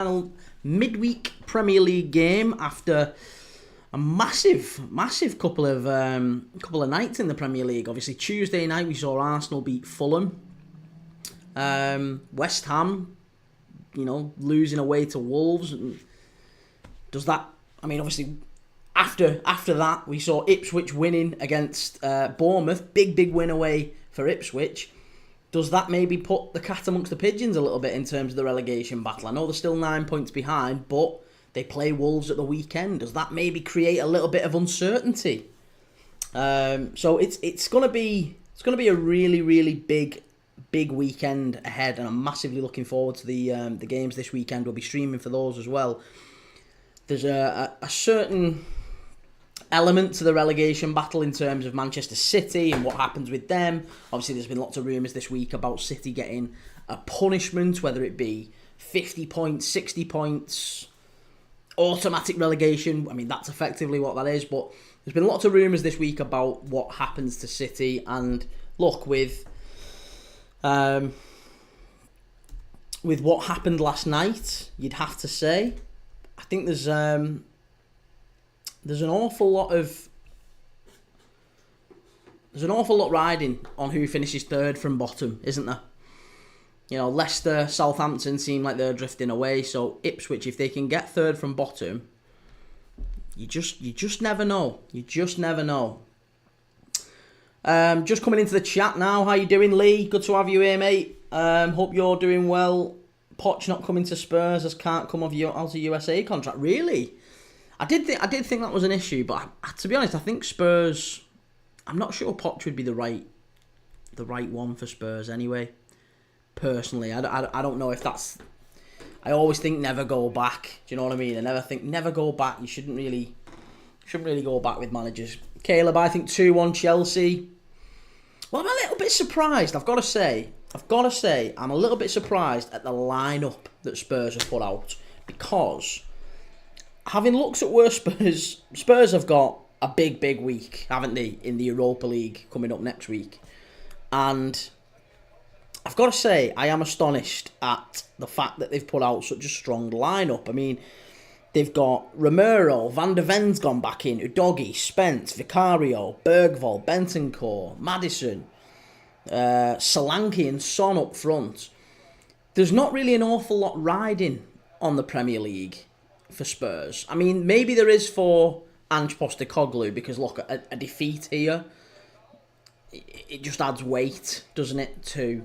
Final midweek Premier League game after a massive couple of nights in the Premier League. Obviously, Tuesday night we saw Arsenal beat Fulham. West Ham, losing away to Wolves. Does that? I mean, obviously, after that we saw Ipswich winning against Bournemouth. Big win away for Ipswich. Does that maybe put the cat amongst the pigeons a little bit in terms of the relegation battle? I know they're still 9 points behind, but they play Wolves at the weekend. Does that maybe create a little bit of uncertainty? So it's gonna be a really big weekend ahead, and I'm massively looking forward to the games this weekend. We'll be streaming for those as well. There's a certain element to the relegation battle in terms of Manchester City and what happens with them. Obviously, there's been lots of rumours this week about City getting a punishment, whether it be 50 points, 60 points, automatic relegation. I mean, that's effectively what that is. But there's been lots of rumours this week about what happens to City. And look, with what happened last night, you'd have to say, I think there's an awful lot riding on who finishes third from bottom, isn't there? Leicester, Southampton seem like they're drifting away. So Ipswich, if they can get third from bottom, you just never know. You just never know. Just coming into the chat now. How you doing, Lee? Good to have you here, mate. Hope you're doing well. Poch not coming to Spurs as can't come out of USA contract. Really? I did think that was an issue, but to be honest, I think Spurs. I'm not sure Poch would be the right one for Spurs anyway. Personally, I don't know if that's. I always think never go back. Do you know what I mean? I never go back. You shouldn't really go back with managers. Caleb, I think 2-1 Chelsea. Well, I'm a little bit surprised. I've got to say, I'm a little bit surprised at the lineup that Spurs have put out, because having looked at where Spurs have got a big week, haven't they, in the Europa League coming up next week. And I've got to say, I am astonished at the fact that they've put out such a strong lineup. I mean, they've got Romero, Van der Ven's gone back in, Udogie, Spence, Vicario, Bergvall, Bentancur, Maddison, Solanke and Son up front. There's not really an awful lot riding on the Premier League for Spurs. I mean, maybe there is for Ange Postecoglou, because look, a defeat here, it just adds weight, doesn't it, to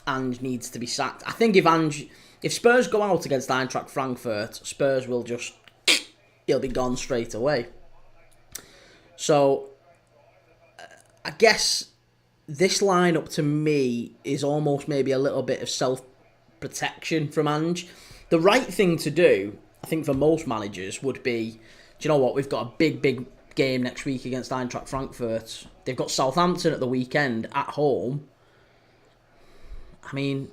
Ange needs to be sacked. I think if Spurs go out against Eintracht Frankfurt, Spurs will he'll be gone straight away. So, I guess this lineup to me is almost maybe a little bit of self-protection from Ange. The right thing to do, I think, for most managers would be, do you know what, we've got a big game next week against Eintracht Frankfurt. They've got Southampton at the weekend at home. I mean,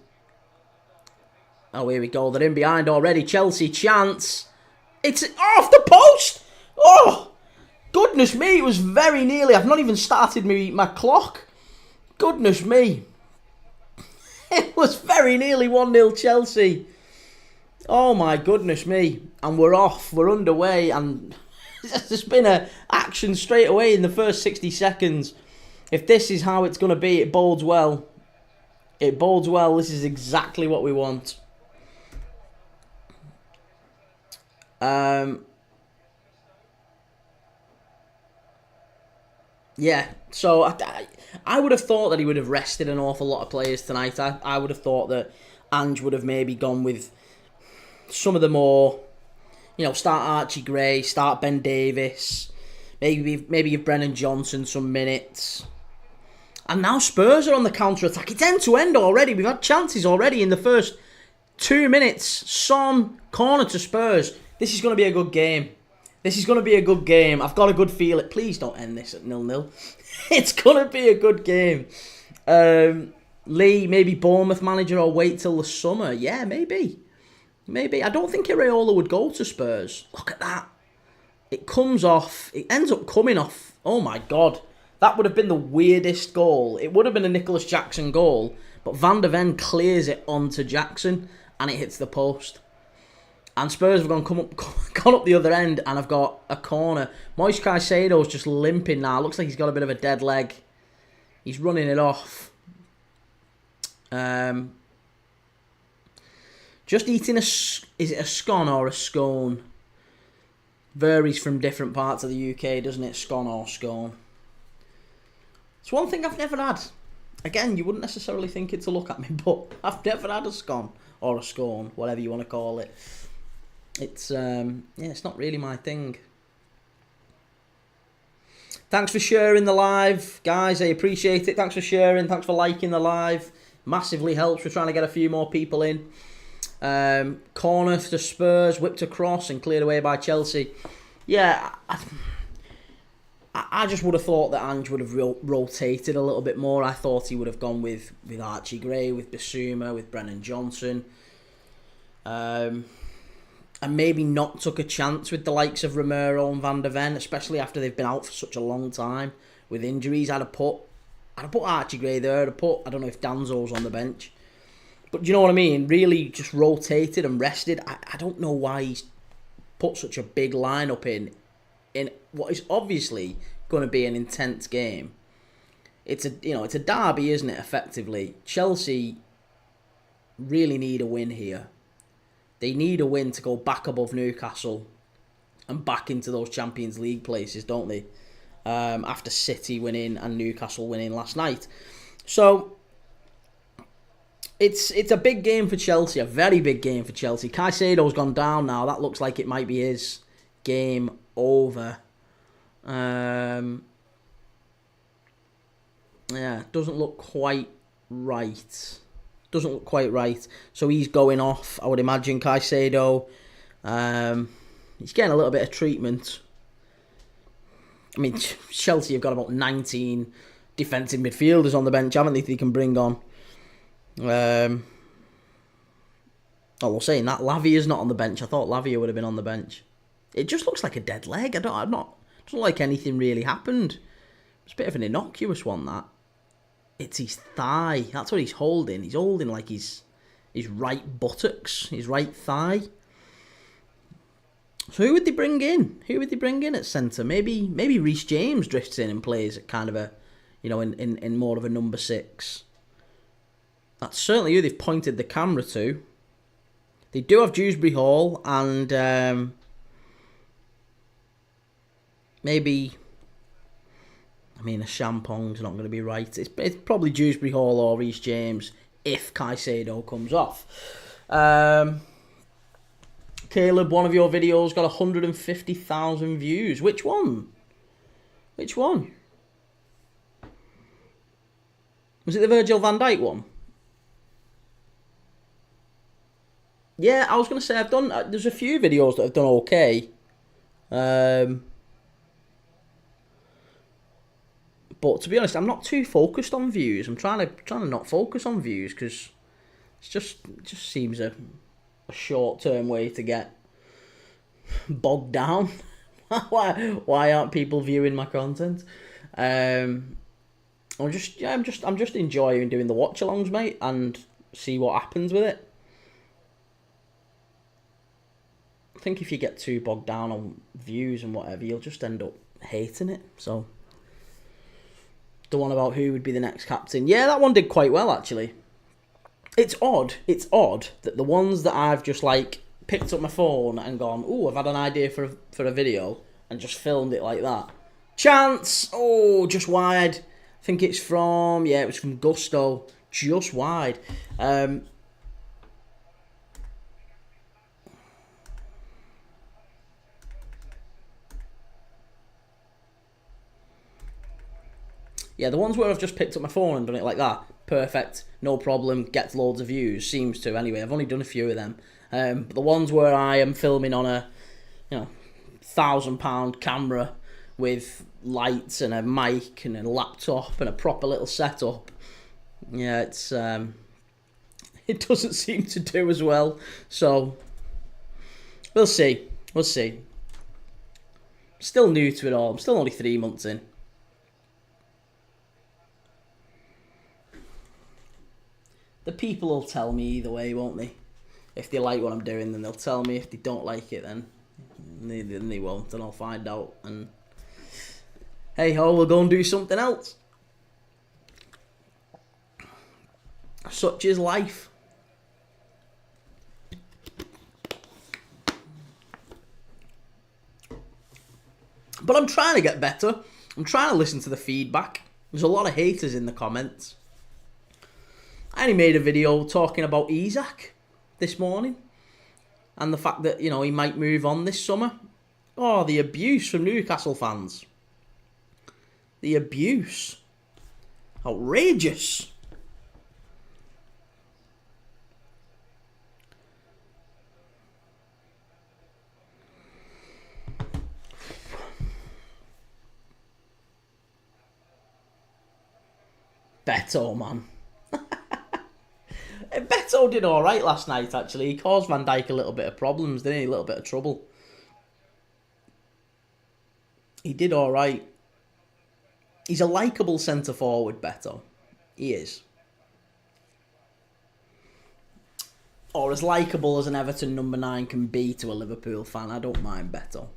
oh, here we go. They're in behind already. Chelsea, chance. It's off the post. Oh, goodness me. It was very nearly. I've not even started my clock. Goodness me. It was very nearly 1-0 Chelsea. Oh, my goodness me. And we're off. We're underway. And there's been an action straight away in the first 60 seconds. If this is how it's going to be, it bodes well. It bodes well. This is exactly what we want. Yeah, so I would have thought that he would have rested an awful lot of players tonight. I would have thought that Ange would have maybe gone with some of the more, start Archie Gray, start Ben Davis, maybe give Brennan Johnson some minutes. And now Spurs are on the counter-attack. It's end-to-end already. We've had chances already in the first 2 minutes. Son, corner to Spurs. This is going to be a good game. I've got a good feeling. Please don't end this at 0-0. It's going to be a good game. Lee, maybe Bournemouth manager, or wait till the summer. Yeah, maybe. I don't think Iraola would go to Spurs. Look at that. It ends up coming off. Oh my God. That would have been the weirdest goal. It would have been a Nicholas Jackson goal, but Van der Ven clears it onto Jackson and it hits the post. And Spurs have gone up the other end, and I've got a corner. Moise Caicedo's just limping now. Looks like he's got a bit of a dead leg. He's running it off. Just eating is it a scone or a scone? Varies from different parts of the UK, doesn't it? Scone or scone. It's one thing I've never had. Again, you wouldn't necessarily think it to look at me, but I've never had a scone or a scone, whatever you want to call it. It's it's not really my thing. Thanks for sharing the live, guys. I appreciate it. Thanks for sharing. Thanks for liking the live. Massively helps. We're trying to get a few more people in. Corner to Spurs, whipped across and cleared away by Chelsea. Yeah, I just would have thought that Ange would have rotated a little bit more. I thought he would have gone with Archie Gray, with Bissouma, with Brennan Johnson. And maybe not took a chance with the likes of Romero and Van der Ven, especially after they've been out for such a long time with injuries. I'd have put Archie Gray there. I don't know if Danzo's on the bench. But do you know what I mean? Really just rotated and rested. I don't know why he's put such a big lineup in what is obviously going to be an intense game. It's a derby, isn't it? Effectively, Chelsea really need a win here. They need a win to go back above Newcastle and back into those Champions League places, don't they? After City winning and Newcastle winning last night, so. It's a big game for Chelsea, a very big game for Chelsea. Caicedo's gone down now. That looks like it might be his game over. Yeah, doesn't look quite right. So he's going off, I would imagine, Caicedo. He's getting a little bit of treatment. I mean, Chelsea have got about 19 defensive midfielders on the bench, haven't they can bring on. Saying that, Lavia's not on the bench. I thought Lavia would have been on the bench. It just looks like a dead leg. Doesn't look like anything really happened. It's a bit of an innocuous one, that. It's his thigh. That's what he's holding. He's holding like his right buttocks, his right thigh. So who would they bring in at centre? Maybe Reece James drifts in and plays at kind of a, in more of a number 6. That's certainly who they've pointed the camera to. They do have Dewsbury Hall and maybe. I mean, a Champong's not going to be right. It's probably Dewsbury Hall or Reece James if Caicedo comes off. Caleb, one of your videos got 150,000 views. Which one? Was it the Virgil van Dijk one? Yeah, I was going to say there's a few videos that have done okay. But to be honest, I'm not too focused on views. I'm trying to not focus on views because it just seems a short-term way to get bogged down. Why aren't people viewing my content? I'm just enjoying doing the watch-alongs, mate, and see what happens with it. I think if you get too bogged down on views and whatever, you'll just end up hating it. So, the one about who would be the next captain, yeah, that one did quite well actually. It's odd that the ones that I've just picked up my phone and gone, ooh, I've had an idea for a video and just filmed it like that. Chance, just wide. I think it's from, it was from Gusto, just wide. Yeah, the ones where I've just picked up my phone and done it like that, perfect, no problem, gets loads of views, seems to anyway. I've only done a few of them. But the ones where I am filming on a, £1,000 camera with lights and a mic and a laptop and a proper little setup, yeah, it's it doesn't seem to do as well. So we'll see. Still new to it all. I'm still only 3 months in. The people will tell me either way, won't they? If they like what I'm doing, then they'll tell me. If they don't like it, then they won't, and I'll find out. And hey ho, we'll go and do something else. Such is life. But I'm trying to get better. I'm trying to listen to the feedback. There's a lot of haters in the comments. I only made a video talking about Isak this morning. And the fact that, you know, he might move on this summer. Oh, the abuse from Newcastle fans. The abuse. Outrageous. Beto, man. Beto did alright last night, actually. He caused Van Dijk a little bit of problems, didn't he? A little bit of trouble. He did alright. He's a likeable centre-forward, Beto. He is. Or as likeable as an Everton number 9 can be to a Liverpool fan. I don't mind Beto.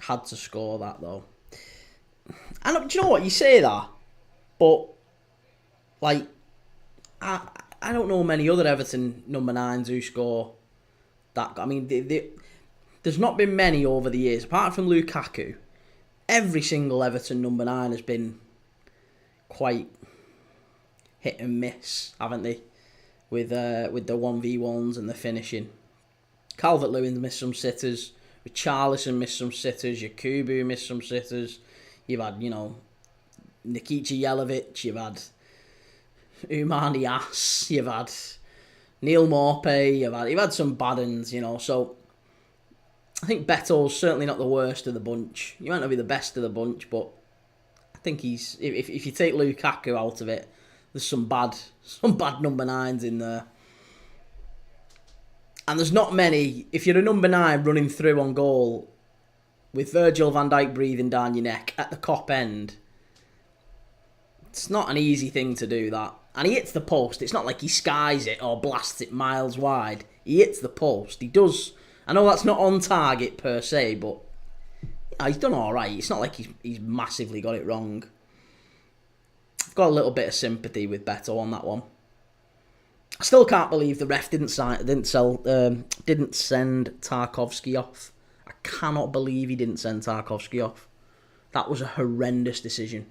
Had to score that, though. And do you know what? You say that, but like, I don't know many other Everton number 9s who score that. I mean, there's not been many over the years, apart from Lukaku. Every single Everton number 9 has been quite hit and miss, haven't they? With the 1v1s and the finishing. Calvert-Lewin missed some sitters. Richarlison missed some sitters. Yakubu missed some sitters. You've had, you know, Nikica Jelavic. You've had Umar Niasse. You've had Neil Maupay. You've had some bad ones, you know. So I think Beto's certainly not the worst of the bunch. He might not be the best of the bunch, but I think he's, if you take Lukaku out of it, there's some bad number 9s in there. And there's not many. If you're a number 9 running through on goal with Virgil van Dijk breathing down your neck at the Kop end, it's not an easy thing to do, that. And he hits the post. It's not like he skies it or blasts it miles wide. He hits the post. He does. I know that's not on target per se, but he's done all right. It's not like he's massively got it wrong. I've got a little bit of sympathy with Beto on that one. I still can't believe the ref didn't send Tarkowski off. I cannot believe he didn't send Tarkowski off. That was a horrendous decision.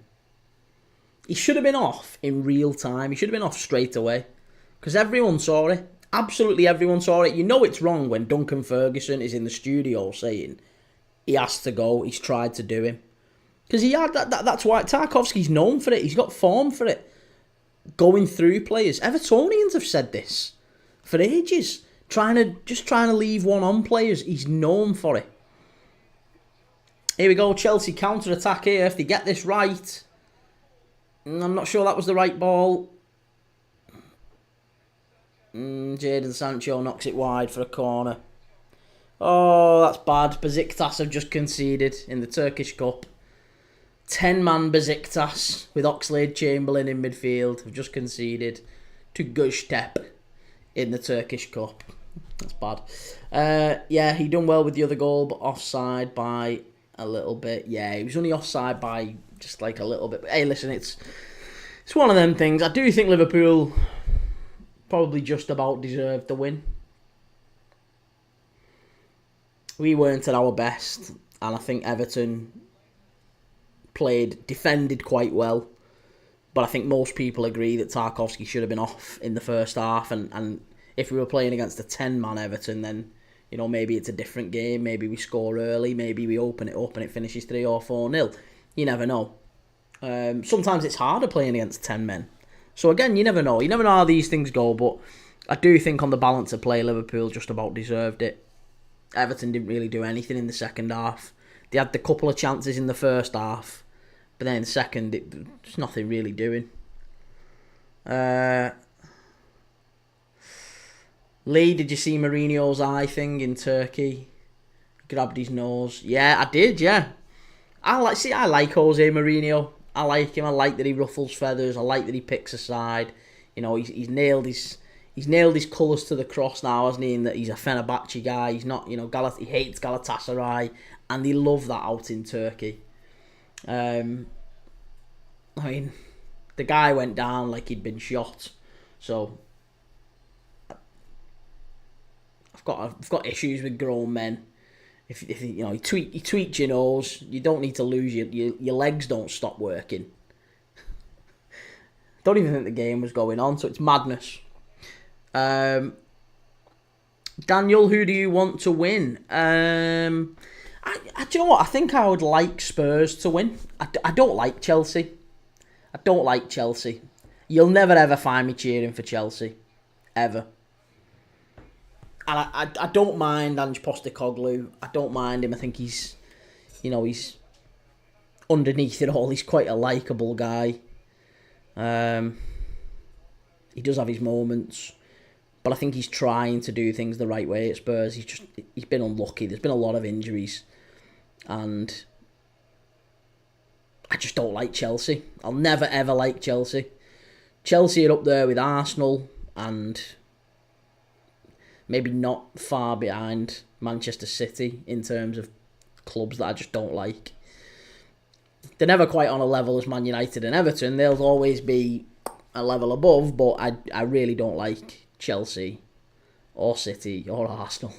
He should have been off in real time. He should have been off straight away. Because everyone saw it. Absolutely everyone saw it. You know it's wrong when Duncan Ferguson is in the studio saying he has to go. He's tried to do him. Because he had that's why Tarkowski's known for it. He's got form for it. Going through players. Evertonians have said this for ages. Trying to leave one on players. He's known for it. Here we go. Chelsea counter-attack here. If they get this right. I'm not sure that was the right ball. Jadon Sancho knocks it wide for a corner. Oh, that's bad. Besiktas have just conceded in the Turkish Cup. 10-man Besiktas with Oxlade-Chamberlain in midfield have just conceded to Göztepe in the Turkish Cup. That's bad. Yeah, he done well with the other goal, but offside by a little bit. Yeah, he was only offside by just like a little bit. But hey, listen, it's one of them things. I do think Liverpool probably just about deserved the win. We weren't at our best, and I think Everton defended quite well, but I think most people agree that Tarkowski should have been off in the first half, and if we were playing against a 10-man Everton, then, you know, maybe it's a different game, maybe we score early, maybe we open it up and it finishes 3 or 4-0. You never know. Sometimes it's harder playing against 10 men. So again, you never know how these things go, but I do think on the balance of play, Liverpool just about deserved it. Everton didn't really do anything in the second half. They had the couple of chances in the first half, but then in the second, there's nothing really doing. Lee, did you see Mourinho's eye thing in Turkey? Grabbed his nose. Yeah, I did, yeah. I like Jose Mourinho. I like him. I like that he ruffles feathers. I like that he picks a side. He's nailed his colours to the cross now, hasn't he? In that he's a Fenerbahce guy. He's not, he hates Galatasaray, and they love that out in Turkey. The guy went down like he'd been shot. So I've got issues with grown men. If he tweaked your nose, you don't need to lose your legs. Don't stop working. Don't even think the game was going on, so it's madness. Daniel, who do you want to win? Do you know what? I think I would like Spurs to win. I don't like Chelsea. You'll never ever find me cheering for Chelsea, ever. And I don't mind Ange Postecoglou. I don't mind him. I think he's underneath it all. He's quite a likeable guy. He does have his moments. But I think he's trying to do things the right way at Spurs. He's been unlucky. There's been a lot of injuries. And I just don't like Chelsea. I'll never ever like Chelsea. Chelsea are up there with Arsenal and maybe not far behind Manchester City in terms of clubs that I just don't like. They're never quite on a level as Man United and Everton. They'll always be a level above, but I really don't like Chelsea or City or Arsenal.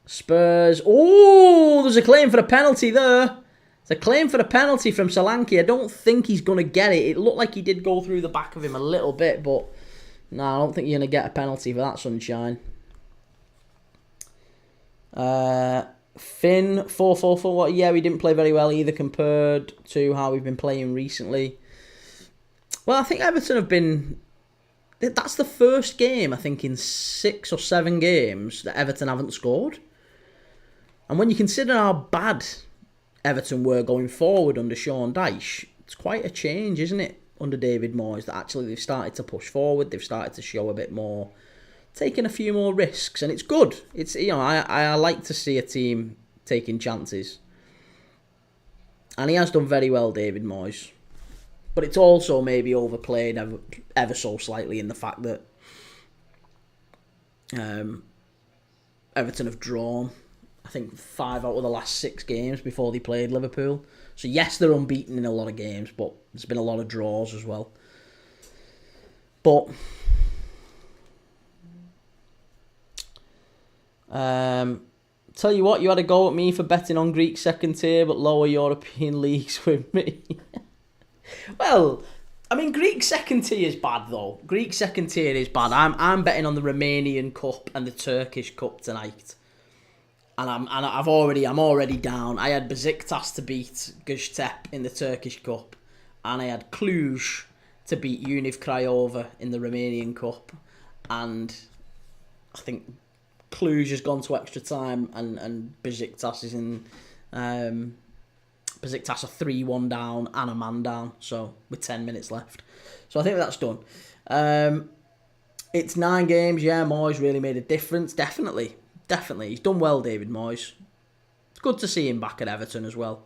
Spurs. Oh, there's a claim for a penalty there. There's a claim for a penalty from Solanke. I don't think he's going to get it. It looked like he did go through the back of him a little bit, but no, I don't think you're going to get a penalty for that, sunshine. Finn, 444. Yeah, we didn't play very well either compared to how we've been playing recently. Well, I think Everton have been... That's the first game, I think, in 6 or 7 games that Everton haven't scored. And when you consider how bad Everton were going forward under Sean Dyche, it's quite a change, isn't it, under David Moyes, that actually they've started to push forward, they've started to show a bit more, taking a few more risks, and it's good. It's I like to see a team taking chances. And he has done very well, David Moyes. But it's also maybe overplayed ever so slightly in the fact that Everton have drawn, I think, 5 out of the last 6 games before they played Liverpool. So yes, they're unbeaten in a lot of games, but there's been a lot of draws as well. But tell you what, you had a go at me for betting on Greek second tier, but lower European leagues with me. Well, I mean, Greek second tier is bad though. Greek second tier is bad. I'm betting on the Romanian Cup and the Turkish Cup tonight, and I'm already down. I had Besiktas to beat Göztepe in the Turkish Cup, and I had Cluj to beat Univ Craiova in the Romanian Cup, and I think Cluj has gone to extra time, and Besiktas is in. Besiktas are 3-1 down and a man down, so with 10 minutes left. So I think that's done. It's 9 games, yeah, Moyes really made a difference, definitely. He's done well, David Moyes. It's good to see him back at Everton as well.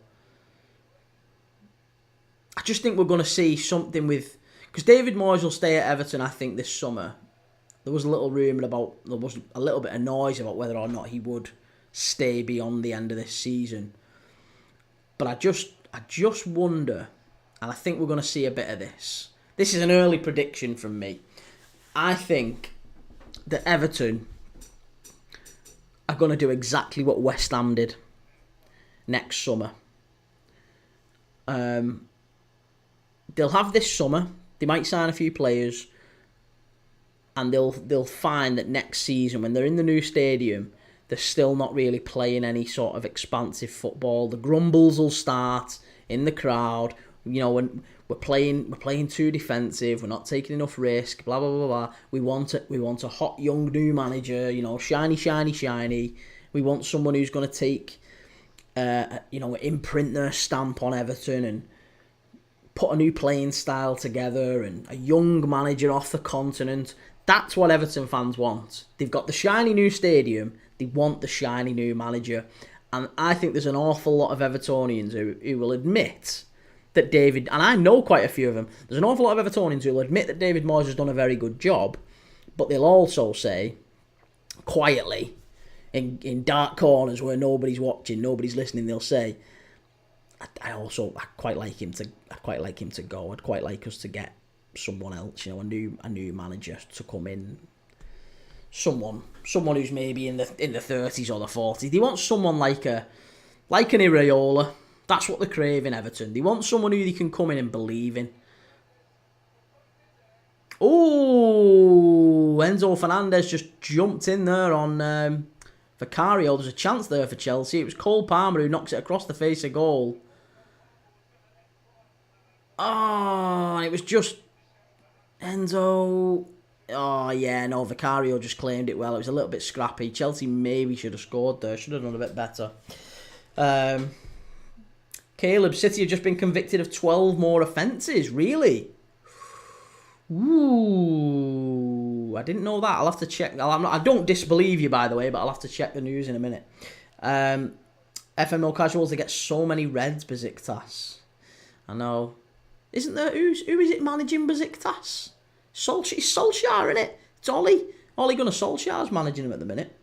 I just think we're going to see something with... Because David Moyes will stay at Everton, I think, this summer. There was a little rumour about... There was a little bit of noise about whether or not he would stay beyond the end of this season. But I just wonder, and I think we're going to see a bit of this. This is an early prediction from me. I think that Everton are going to do exactly what West Ham did next summer. They'll have this summer. They might sign a few players, and they'll find that next season, when they're in the new stadium, they're still not really playing any sort of expansive football. The grumbles will start in the crowd. When we're playing too defensive, we're not taking enough risk. Blah blah blah blah. We want a hot young new manager. Shiny. We want someone who's going to take, imprint their stamp on Everton and put a new playing style together, and a young manager off the continent. That's what Everton fans want. They've got the shiny new stadium. They want the shiny new manager. And I think there's an awful lot of Evertonians who will admit that David, and I know quite a few of them, there's an awful lot of Evertonians who will admit that David Moyes has done a very good job, but they'll also say, quietly, in dark corners where nobody's watching, nobody's listening, they'll say, I quite like him to go. I'd quite like us to get someone else, a new manager to come in. Someone who's maybe in the 30s or the 40s. They want someone like an Iraola. That's what they're craving, Everton. They want someone who they can come in and believe in. Oh, Enzo Fernandez just jumped in there on Vicario. There's a chance there for Chelsea. It was Cole Palmer who knocks it across the face of goal. Oh, it was just Enzo. Oh, yeah, no, Vicario just claimed it well. It was a little bit scrappy. Chelsea maybe should have scored there. Should have done a bit better. Caleb, City have just been convicted of 12 more offences. Really? Ooh, I didn't know that. I'll have to check. I don't disbelieve you, by the way, but I'll have to check the news in a minute. FML Casuals, they get so many reds, Besiktas. I know. Isn't there... Who is it managing Besiktas? Solskjaer, innit? It's Ole. Ole Gunnar Solskjaer's managing him at the minute.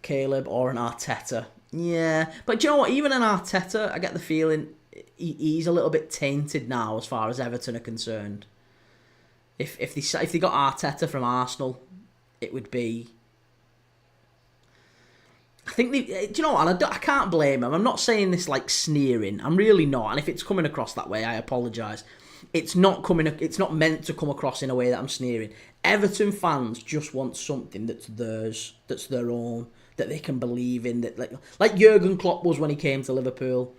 Caleb or an Arteta. Yeah. But do you know what? Even an Arteta, I get the feeling he's a little bit tainted now as far as Everton are concerned. If they got Arteta from Arsenal, it would be... I think do you know what? I can't blame him. I'm not saying this like sneering. I'm really not. And if it's coming across that way, I apologise. It's not meant to come across in a way that I'm sneering. Everton fans just want something that's theirs, that's their own, that they can believe in. That like Jurgen Klopp was when he came to Liverpool.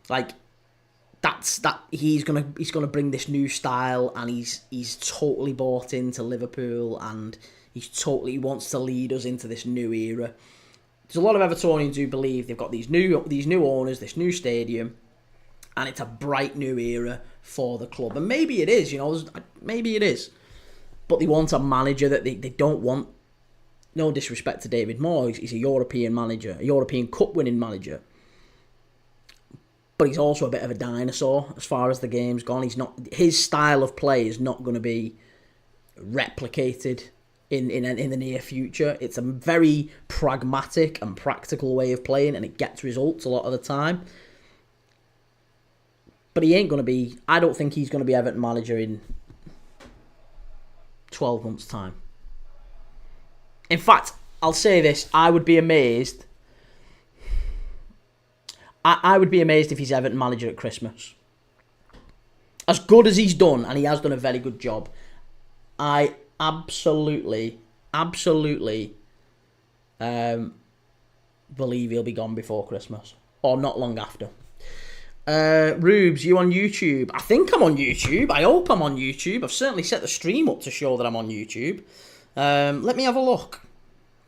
Like he's gonna bring this new style, and he's totally bought into Liverpool, and he wants to lead us into this new era. There's a lot of Evertonians who believe they've got these new owners, this new stadium, and it's a bright new era for the club. And maybe it is, maybe it is. But they want a manager that they don't want. No disrespect to David Moyes, he's a European manager, a European Cup winning manager. But he's also a bit of a dinosaur as far as the game's gone. His style of play is not going to be replicated in the near future. It's a very pragmatic and practical way of playing, and it gets results a lot of the time. But he ain't going to be... I don't think he's going to be Everton manager in 12 months' time. In fact, I'll say this. I would be amazed... I would be amazed if he's Everton manager at Christmas. As good as he's done, and he has done a very good job, I absolutely believe he'll be gone before Christmas. Or not long after. Rubes, you on YouTube? I think I'm on YouTube. I hope I'm on YouTube. I've certainly set the stream up to show that I'm on YouTube. Let me have a look.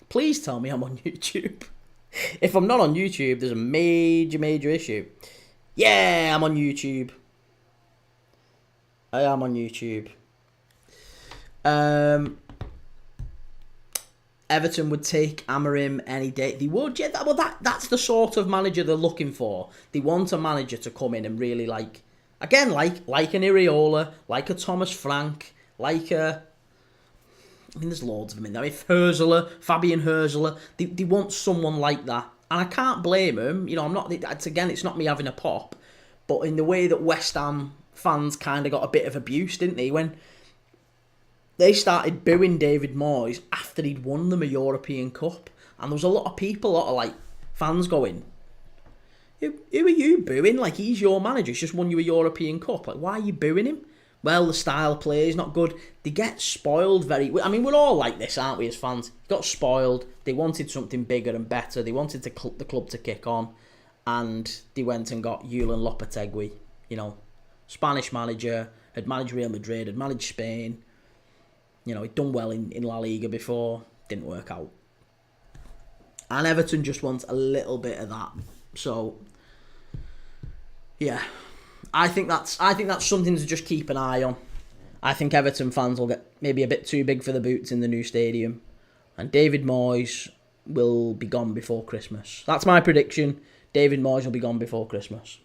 Please tell me I'm on YouTube. If I'm not on YouTube, there's a major issue. Yeah, I'm on YouTube. I am on YouTube. Everton would take Amorim any day. They would, yeah. That's the sort of manager they're looking for. They want a manager to come in and really like an Iraola, like a Thomas Frank, there's loads of them in there. If Fabian Hürzeler, they want someone like that. And I can't blame them. It's not me having a pop. But in the way that West Ham fans kind of got a bit of abuse, didn't they? When they started booing David Moyes after he'd won them a European Cup. And there was a lot of fans going, who are you booing? Like, he's your manager. He's just won you a European Cup. Like, why are you booing him? Well, the style of play is not good. They get spoiled we're all like this, aren't we, as fans? Got spoiled. They wanted something bigger and better. They wanted the club to kick on. And they went and got Julen Lopetegui, Spanish manager, had managed Real Madrid, had managed Spain. He'd done well in La Liga before. Didn't work out. And Everton just wants a little bit of that. So, yeah. I think that's something to just keep an eye on. I think Everton fans will get maybe a bit too big for the boots in the new stadium. And David Moyes will be gone before Christmas. That's my prediction. David Moyes will be gone before Christmas.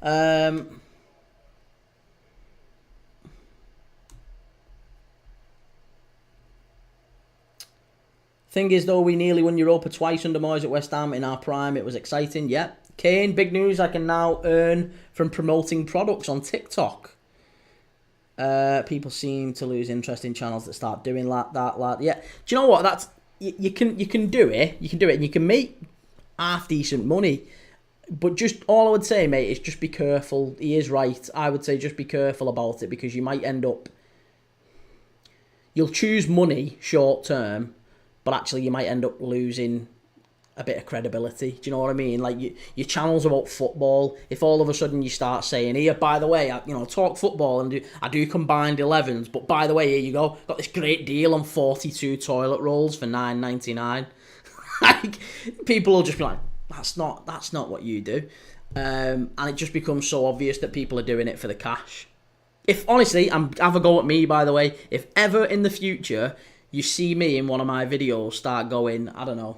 Thing is, though, we nearly won Europa twice under Moyes at West Ham in our prime. It was exciting. Yeah. Kane, big news. I can now earn from promoting products on TikTok. People seem to lose interest in channels that start doing that. Yeah. Do you know what? That's you can do it. You can do it, and you can make half decent money. But just all I would say, mate, is just be careful. He is right. I would say just be careful about it, because you might end up. You'll choose money short term, but actually you might end up losing a bit of credibility. Do you know what I mean? Like, your channel's about football. If all of a sudden you start saying, here, by the way, talk football and I do combined 11s, but by the way, here you go, got this great deal on 42 toilet rolls for $9.99. Like, people will just be like, that's not what you do. And it just becomes so obvious that people are doing it for the cash. If, honestly, have a go at me, by the way, if ever in the future you see me in one of my videos start going, I don't know,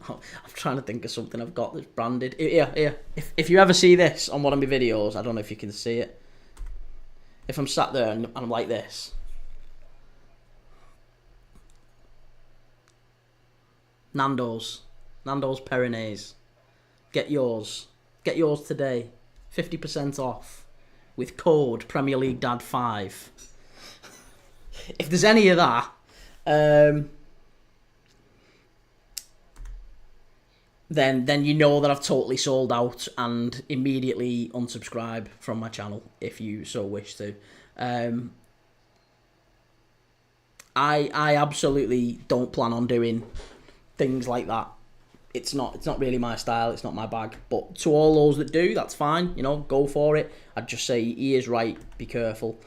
I'm trying to think of something I've got that's branded. Here. If you ever see this on one of my videos, I don't know if you can see it. If I'm sat there and I'm like this. Nando's Peronaise. Get yours today. 50% off with code Premier League Dad 5. If there's any of that, then you know that I've totally sold out, and immediately unsubscribe from my channel if you so wish to. I absolutely don't plan on doing things like that. It's not really my style. It's not my bag. But to all those that do, that's fine. Go for it. I'd just say he is right. Be careful.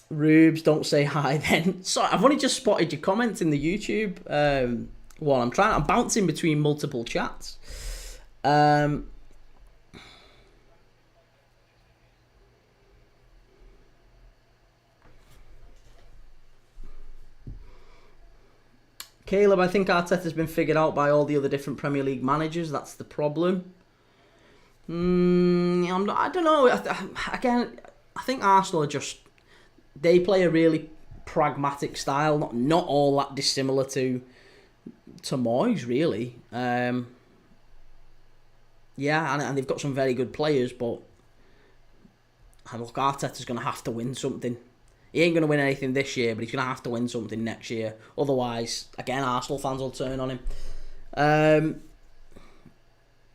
Rubes, don't say hi then. Sorry, I've only just spotted your comments in the YouTube one. I'm bouncing between multiple chats. Caleb, I think Arteta's been figured out by all the other different Premier League managers. That's the problem. I don't know. Again, I think Arsenal are just... They play a really pragmatic style, not all that dissimilar to Moyes, really. And they've got some very good players, but look, Arteta's going to have to win something. He ain't going to win anything this year, but he's going to have to win something next year. Otherwise, again, Arsenal fans will turn on him.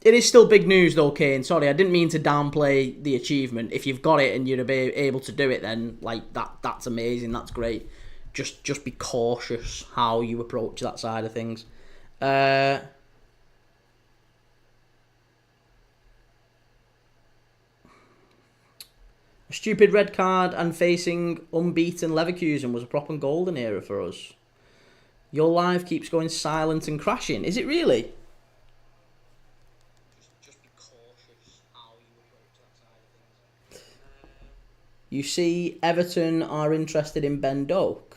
It is still big news, though, Kane. Sorry, I didn't mean to downplay the achievement. If you've got it and you're able to do it, then that's amazing. That's great. Just be cautious how you approach that side of things. A stupid red card and facing unbeaten Leverkusen was a proper golden era for us. Your live keeps going silent and crashing. Is it really? Just be cautious how you approach that side of things. You see, Everton are interested in Ben Doak.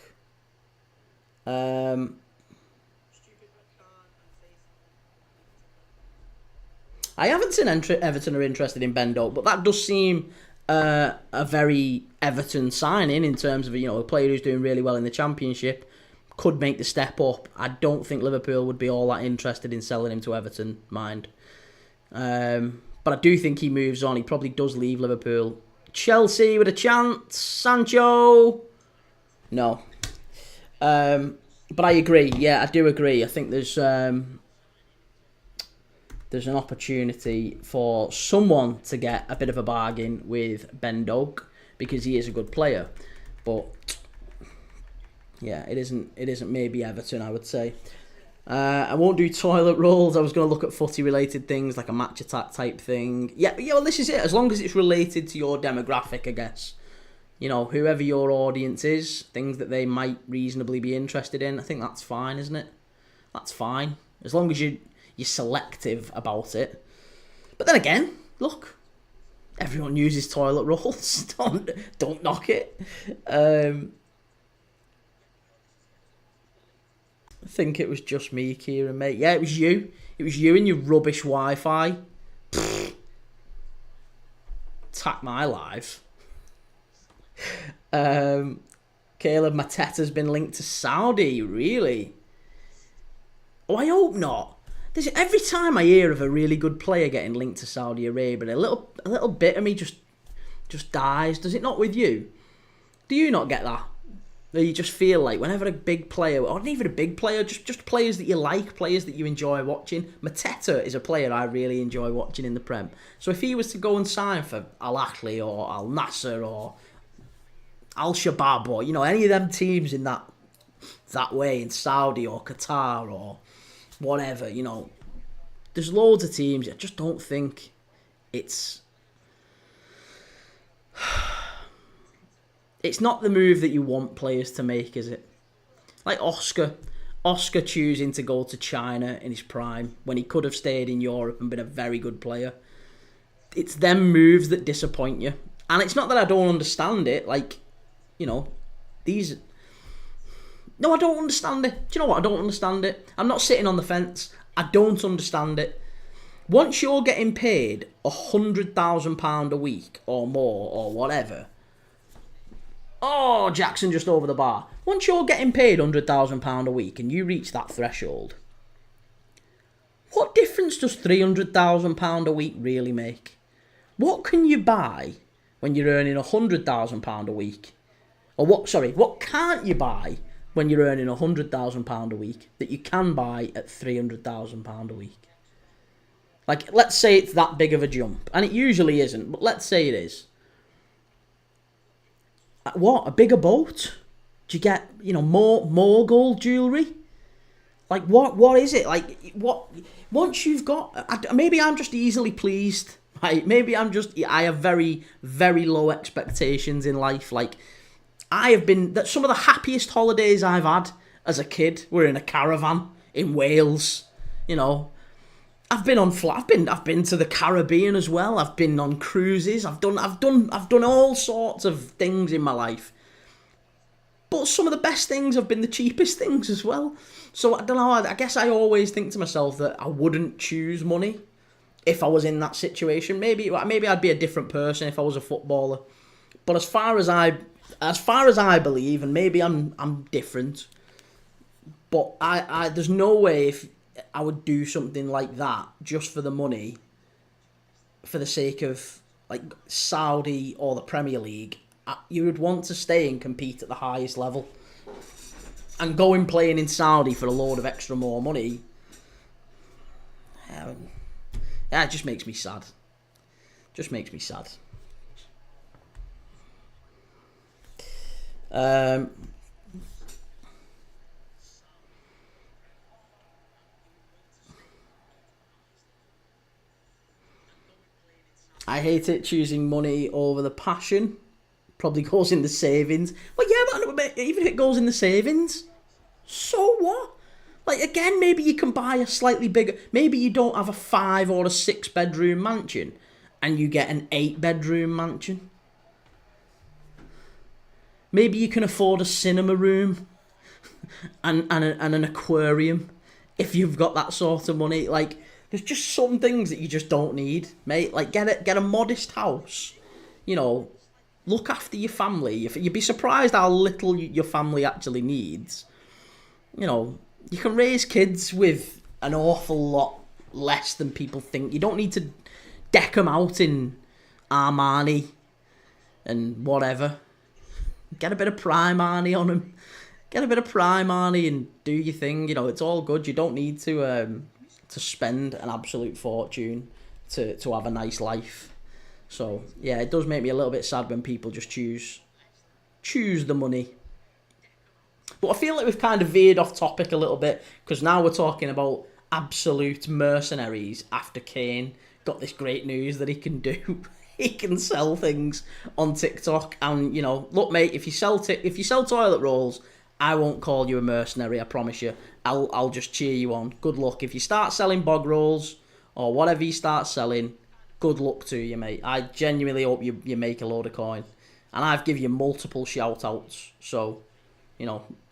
I haven't seen Everton are interested in Ben Doak, but that does seem a very Everton signing in terms of a player who's doing really well in the Championship, could make the step up. I don't think Liverpool would be all that interested in selling him to Everton, mind. But I do think he moves on. He probably does leave Liverpool. Chelsea with a chance. Sancho. No. But I agree. Yeah, I do agree. I think there's an opportunity for someone to get a bit of a bargain with Ben Doak, because he is a good player. But yeah, it isn't maybe Everton, I would say. I won't do toilet rolls. I was going to look at footy related things, like a match attack type thing. Yeah, well, this is it. As long as it's related to your demographic, I guess. Whoever your audience is, things that they might reasonably be interested in, I think that's fine, isn't it? That's fine. As long as you're selective about it. But then again, look, everyone uses toilet rolls. Don't knock it. I think it was just me, Kieran, mate. Yeah, it was you. It was you and your rubbish Wi-Fi. attack my life. Caleb Mateta's been linked to Saudi, really? Oh, I hope not. Every time I hear of a really good player getting linked to Saudi Arabia, a little bit of me just dies. Does it not with you? Do you not get that? Where you just feel like whenever a big player, or not even a big player, just players that you like, players that you enjoy watching. Mateta is a player I really enjoy watching in the Prem. So if he was to go and sign for Al Ahly or Al Nassr or Al Shabab or any of them teams in that way in Saudi or Qatar or whatever, there's loads of teams. I just don't think it's not the move that you want players to make, is it? Like Oscar choosing to go to China in his prime when he could have stayed in Europe and been a very good player. It's them moves that disappoint you. And it's not that I don't understand it. Like, these... No, I don't understand it. Do you know what? I don't understand it. I'm not sitting on the fence. I don't understand it. Once you're getting paid £100,000 a week or more or whatever... Oh, Jackson just over the bar. Once you're getting paid £100,000 a week and you reach that threshold, what difference does £300,000 a week really make? What can you buy when you're earning £100,000 a week? Or what can't you buy when you're earning £100,000 a week that you can buy at £300,000 a week? Like, let's say it's that big of a jump. And it usually isn't, but let's say it is. What? A bigger boat? Do you get, more gold jewellery? Like, what is it? Like, what? Once you've got... Maybe I'm just easily pleased. Right? Maybe I have very, very low expectations in life. Like, I have been... Some of the happiest holidays I've had as a kid were in a caravan in Wales. I've been I've been to the Caribbean as well. I've been on cruises. I've done all sorts of things in my life. But some of the best things have been the cheapest things as well. So I don't know. I guess I always think to myself that I wouldn't choose money if I was in that situation. Maybe I'd be a different person if I was a footballer. But as far as I believe, and maybe I'm different, but I there's no way if I would do something like that just for the money, for the sake of like Saudi or the Premier League. You would want to stay and compete at the highest level, and going playing in Saudi for a load of extra more money. It just makes me sad. Just makes me sad. I hate it choosing money over the passion. Probably goes in the savings. Well, yeah, but even if it goes in the savings, so what? Like, again, maybe you can buy a slightly bigger... Maybe you don't have a 5 or a 6 bedroom mansion and you get an 8 bedroom mansion. Maybe you can afford a cinema room and an aquarium if you've got that sort of money. Like, there's just some things that you just don't need, mate. Like, get a modest house. Look after your family. You'd be surprised how little your family actually needs. You can raise kids with an awful lot less than people think. You don't need to deck them out in Armani and whatever. Get a bit of Prime Arnie on them. Get a bit of Prime Arnie and do your thing. It's all good. You don't need to spend an absolute fortune to have a nice life. So, yeah, it does make me a little bit sad when people just choose the money. But I feel like we've kind of veered off topic a little bit, because now we're talking about absolute mercenaries after Kane got this great news that he can do. He can sell things on TikTok. And, look, mate, if you sell toilet rolls, I won't call you a mercenary, I promise you. I'll just cheer you on. Good luck. If you start selling bog rolls or whatever you start selling, good luck to you, mate. I genuinely hope you make a load of coin. And I've given you multiple shout-outs. So,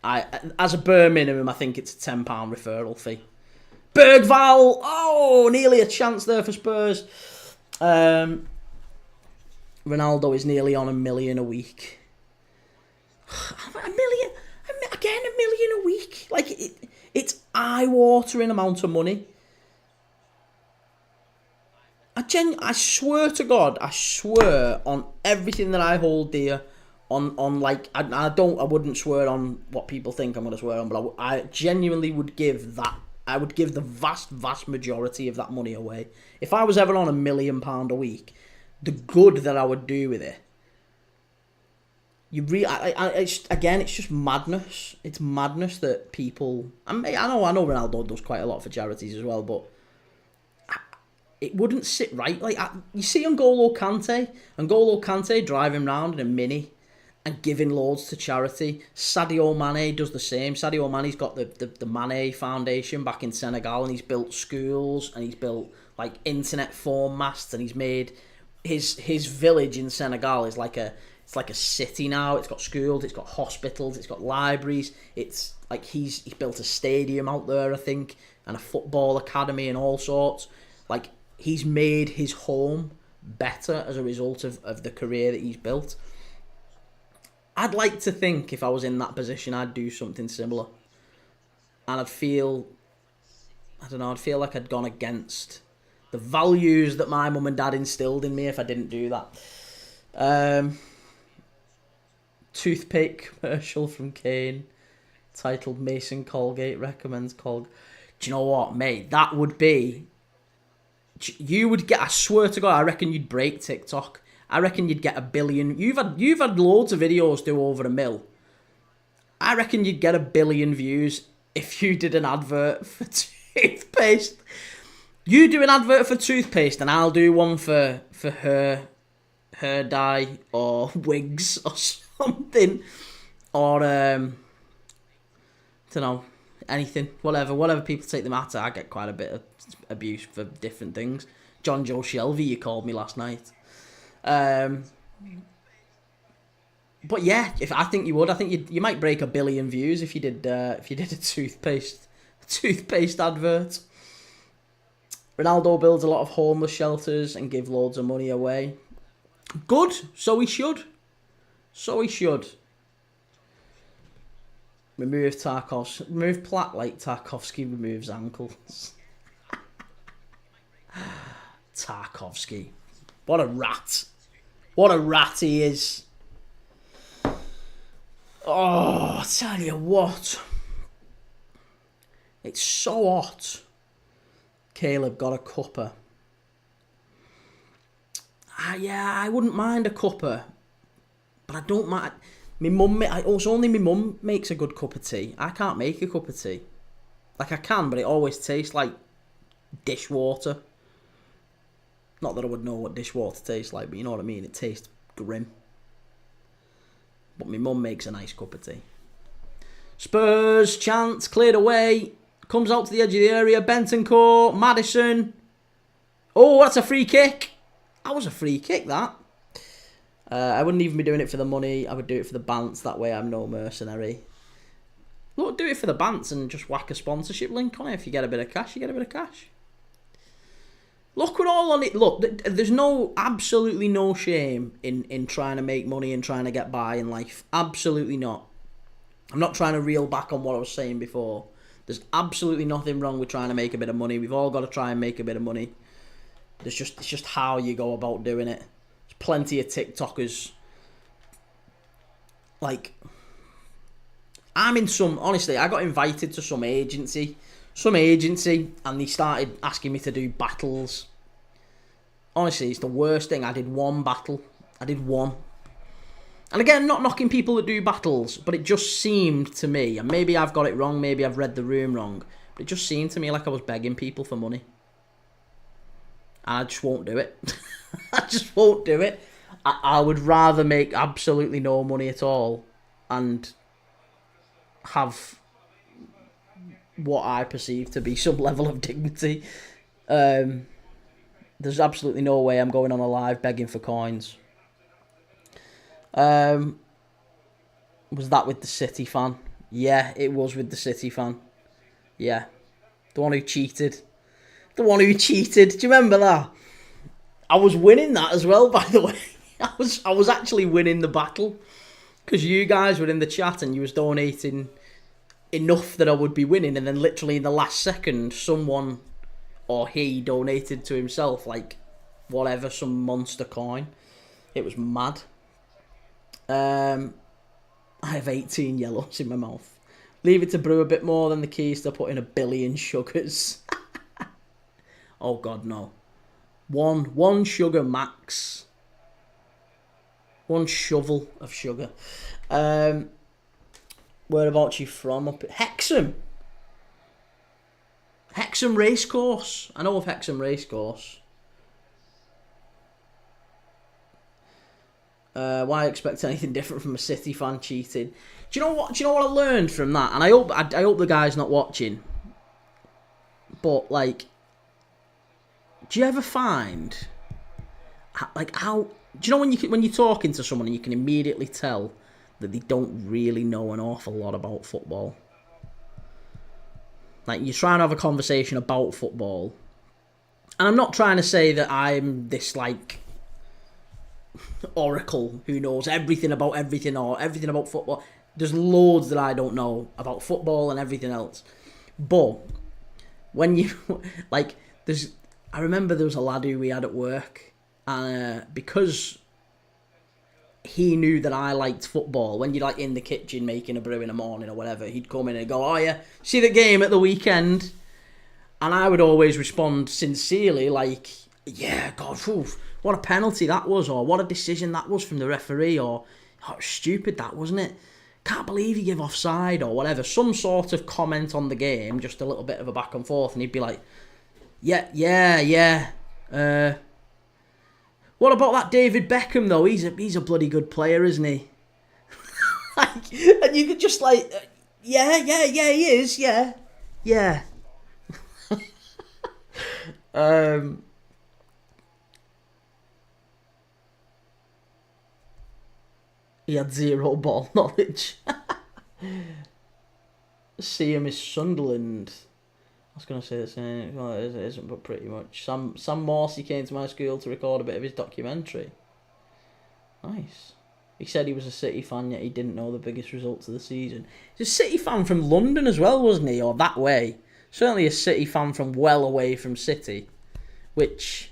as a bare minimum, I think it's a £10 referral fee. Bergval! Oh, nearly a chance there for Spurs. Ronaldo is nearly on 1 million a week. A million, again, 1 million a week. Like it's eye-watering amount of money. I swear to God, I swear on everything that I hold dear. On like I wouldn't swear on what people think I'm gonna swear on, but I genuinely would give that. I would give the vast majority of that money away if I was ever on £1 million a week. The good that I would do with it. It's just madness. It's madness that people. I know Ronaldo does quite a lot for charities as well, but it wouldn't sit right. Like you see N'Golo Kante driving around in a Mini and giving loads to charity. Sadio Mane does the same. Sadio Mane's got the Mane Foundation back in Senegal, and he's built schools and he's built like internet phone masts, and he's made his village in Senegal is like a city now. It's got schools, it's got hospitals, it's got libraries. It's like he's built a stadium out there, I think, and a football academy and all sorts. Like he's made his home better as a result of the career that he's built. I'd like to think if I was in that position, I'd do something similar. And I'd feel like I'd gone against the values that my mum and dad instilled in me if I didn't do that. Toothpick commercial from Kane, titled Mason Colgate recommends Colgate. Do you know what, mate? That would be... You would get... I swear to God, I reckon you'd break TikTok. I reckon you'd get 1 billion. You've had loads of videos do over 1 mil. I reckon you'd get 1 billion views if you did an advert for toothpaste. You do an advert for toothpaste and I'll do one for hair dye or wigs or something. Or, I don't know, anything. Whatever people take them at. I get quite a bit of abuse for different things. John Joe Shelby, you called me last night. But yeah, I think you would. I think you might break 1 billion views if you did a toothpaste advert. Ronaldo builds a lot of homeless shelters and give loads of money away. Good. So he should. Remove Platt like Tarkovsky removes ankles. Tarkovsky. What a rat. What a rat he is. Oh, I tell you what. It's so hot. Caleb got a cuppa. Yeah, I wouldn't mind a cuppa. But I don't mind. It's only my mum makes a good cup of tea. I can't make a cup of tea. Like I can, but it always tastes like dishwater. Not that I would know what dishwater tastes like, but you know what I mean. It tastes grim. But my mum makes a nice cup of tea. Spurs, chance, cleared away. Comes out to the edge of the area. Bentancur, Maddison. Oh, that's a free kick. That was a free kick, that. I wouldn't even be doing it for the money. I would do it for the bants. That way I'm no mercenary. Look, do it for the bants and just whack a sponsorship link on it. If you get a bit of cash, you get a bit of cash. Look, we're all on it. Look, there's absolutely no shame in trying to make money and trying to get by in life. Absolutely not. I'm not trying to reel back on what I was saying before. There's absolutely nothing wrong with trying to make a bit of money. We've all got to try and make a bit of money. It's just how you go about doing it. There's plenty of TikTokers. Like, honestly, I got invited to some agency, and they started asking me to do battles. Honestly, it's the worst thing. I did one battle. And again, not knocking people that do battles, but it just seemed to me, and maybe I've got it wrong, maybe I've read the room wrong, but it just seemed to me like I was begging people for money. And I just won't do it. I just won't do it. I would rather make absolutely no money at all and have what I perceive to be some level of dignity. There's absolutely no way I'm going on a live begging for coins. Was that with the City fan? Yeah, it was with the City fan. Yeah. The one who cheated. Do you remember that? I was winning that as well, by the way. I was actually winning the battle because you guys were in the chat and you was donating enough that I would be winning, and then literally in the last second, someone or he donated to himself like whatever, some monster coin. It was mad. I have 18 yellows in my mouth. Leave it to brew a bit more than the keys to put in 1,000,000,000 sugars. Oh god, no. One sugar max. One shovel of sugar. Whereabouts you from? Up at Hexham. Hexham Racecourse. I know of Hexham Racecourse. Why expect anything different from a City fan cheating? Do you know what? Do you know what I learned from that? And I hope the guy's not watching. But like, do you ever find like how? Do you know when you're talking to someone and you can immediately tell that they don't really know an awful lot about football? Like, you're trying to have a conversation about football, and I'm not trying to say that I'm this like oracle who knows everything about everything or everything about football. There's loads that I don't know about football and everything else. But when you like, I remember there was a lad who we had at work, and because he knew that I liked football, when you're like in the kitchen making a brew in the morning or whatever, he'd come in and go, "Oh yeah, see the game at the weekend?" And I would always respond sincerely like, "Yeah, God, oof, what a penalty that was," or "What a decision that was from the referee," or "Oh, stupid that, wasn't it? Can't believe you give offside," or whatever. Some sort of comment on the game, just a little bit of a back and forth, and he'd be like, yeah. What about that David Beckham though? He's a bloody good player, isn't he? Like, and you could just like, yeah, he is, yeah. He had zero ball knowledge. See him is Sunderland. I was going to say the same. Well, it isn't, but pretty much. Sam Morsey came to my school to record a bit of his documentary. Nice. He said he was a City fan, yet he didn't know the biggest results of the season. He's a City fan from London as well, wasn't he? Or that way. Certainly a City fan from well away from City. Which,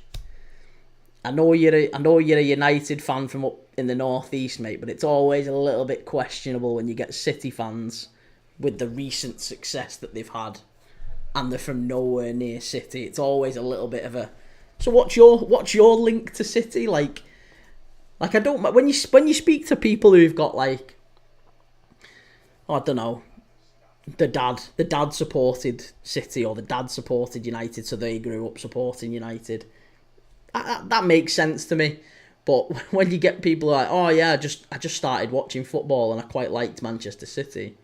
I know you're a United fan from up in the northeast, mate, but it's always a little bit questionable when you get City fans with the recent success that they've had, and they're from nowhere near City. It's always a little bit of a. So what's your link to City? Like I don't, when you speak to people who've got like, oh, I don't know, the dad supported City or the dad supported United, so they grew up supporting United. That makes sense to me. But when you get people like, oh yeah, I just started watching football and I quite liked Manchester City.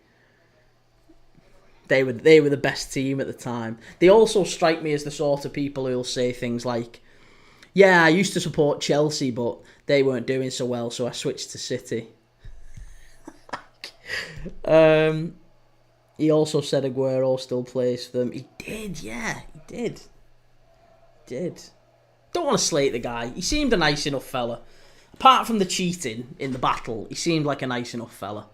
They were the best team at the time. They also strike me as the sort of people who'll say things like, yeah, I used to support Chelsea, but they weren't doing so well, so I switched to City. He also said Aguero still plays for them. He did, yeah, he did. Don't want to slate the guy. He seemed a nice enough fella. Apart from the cheating in the battle, he seemed like a nice enough fella.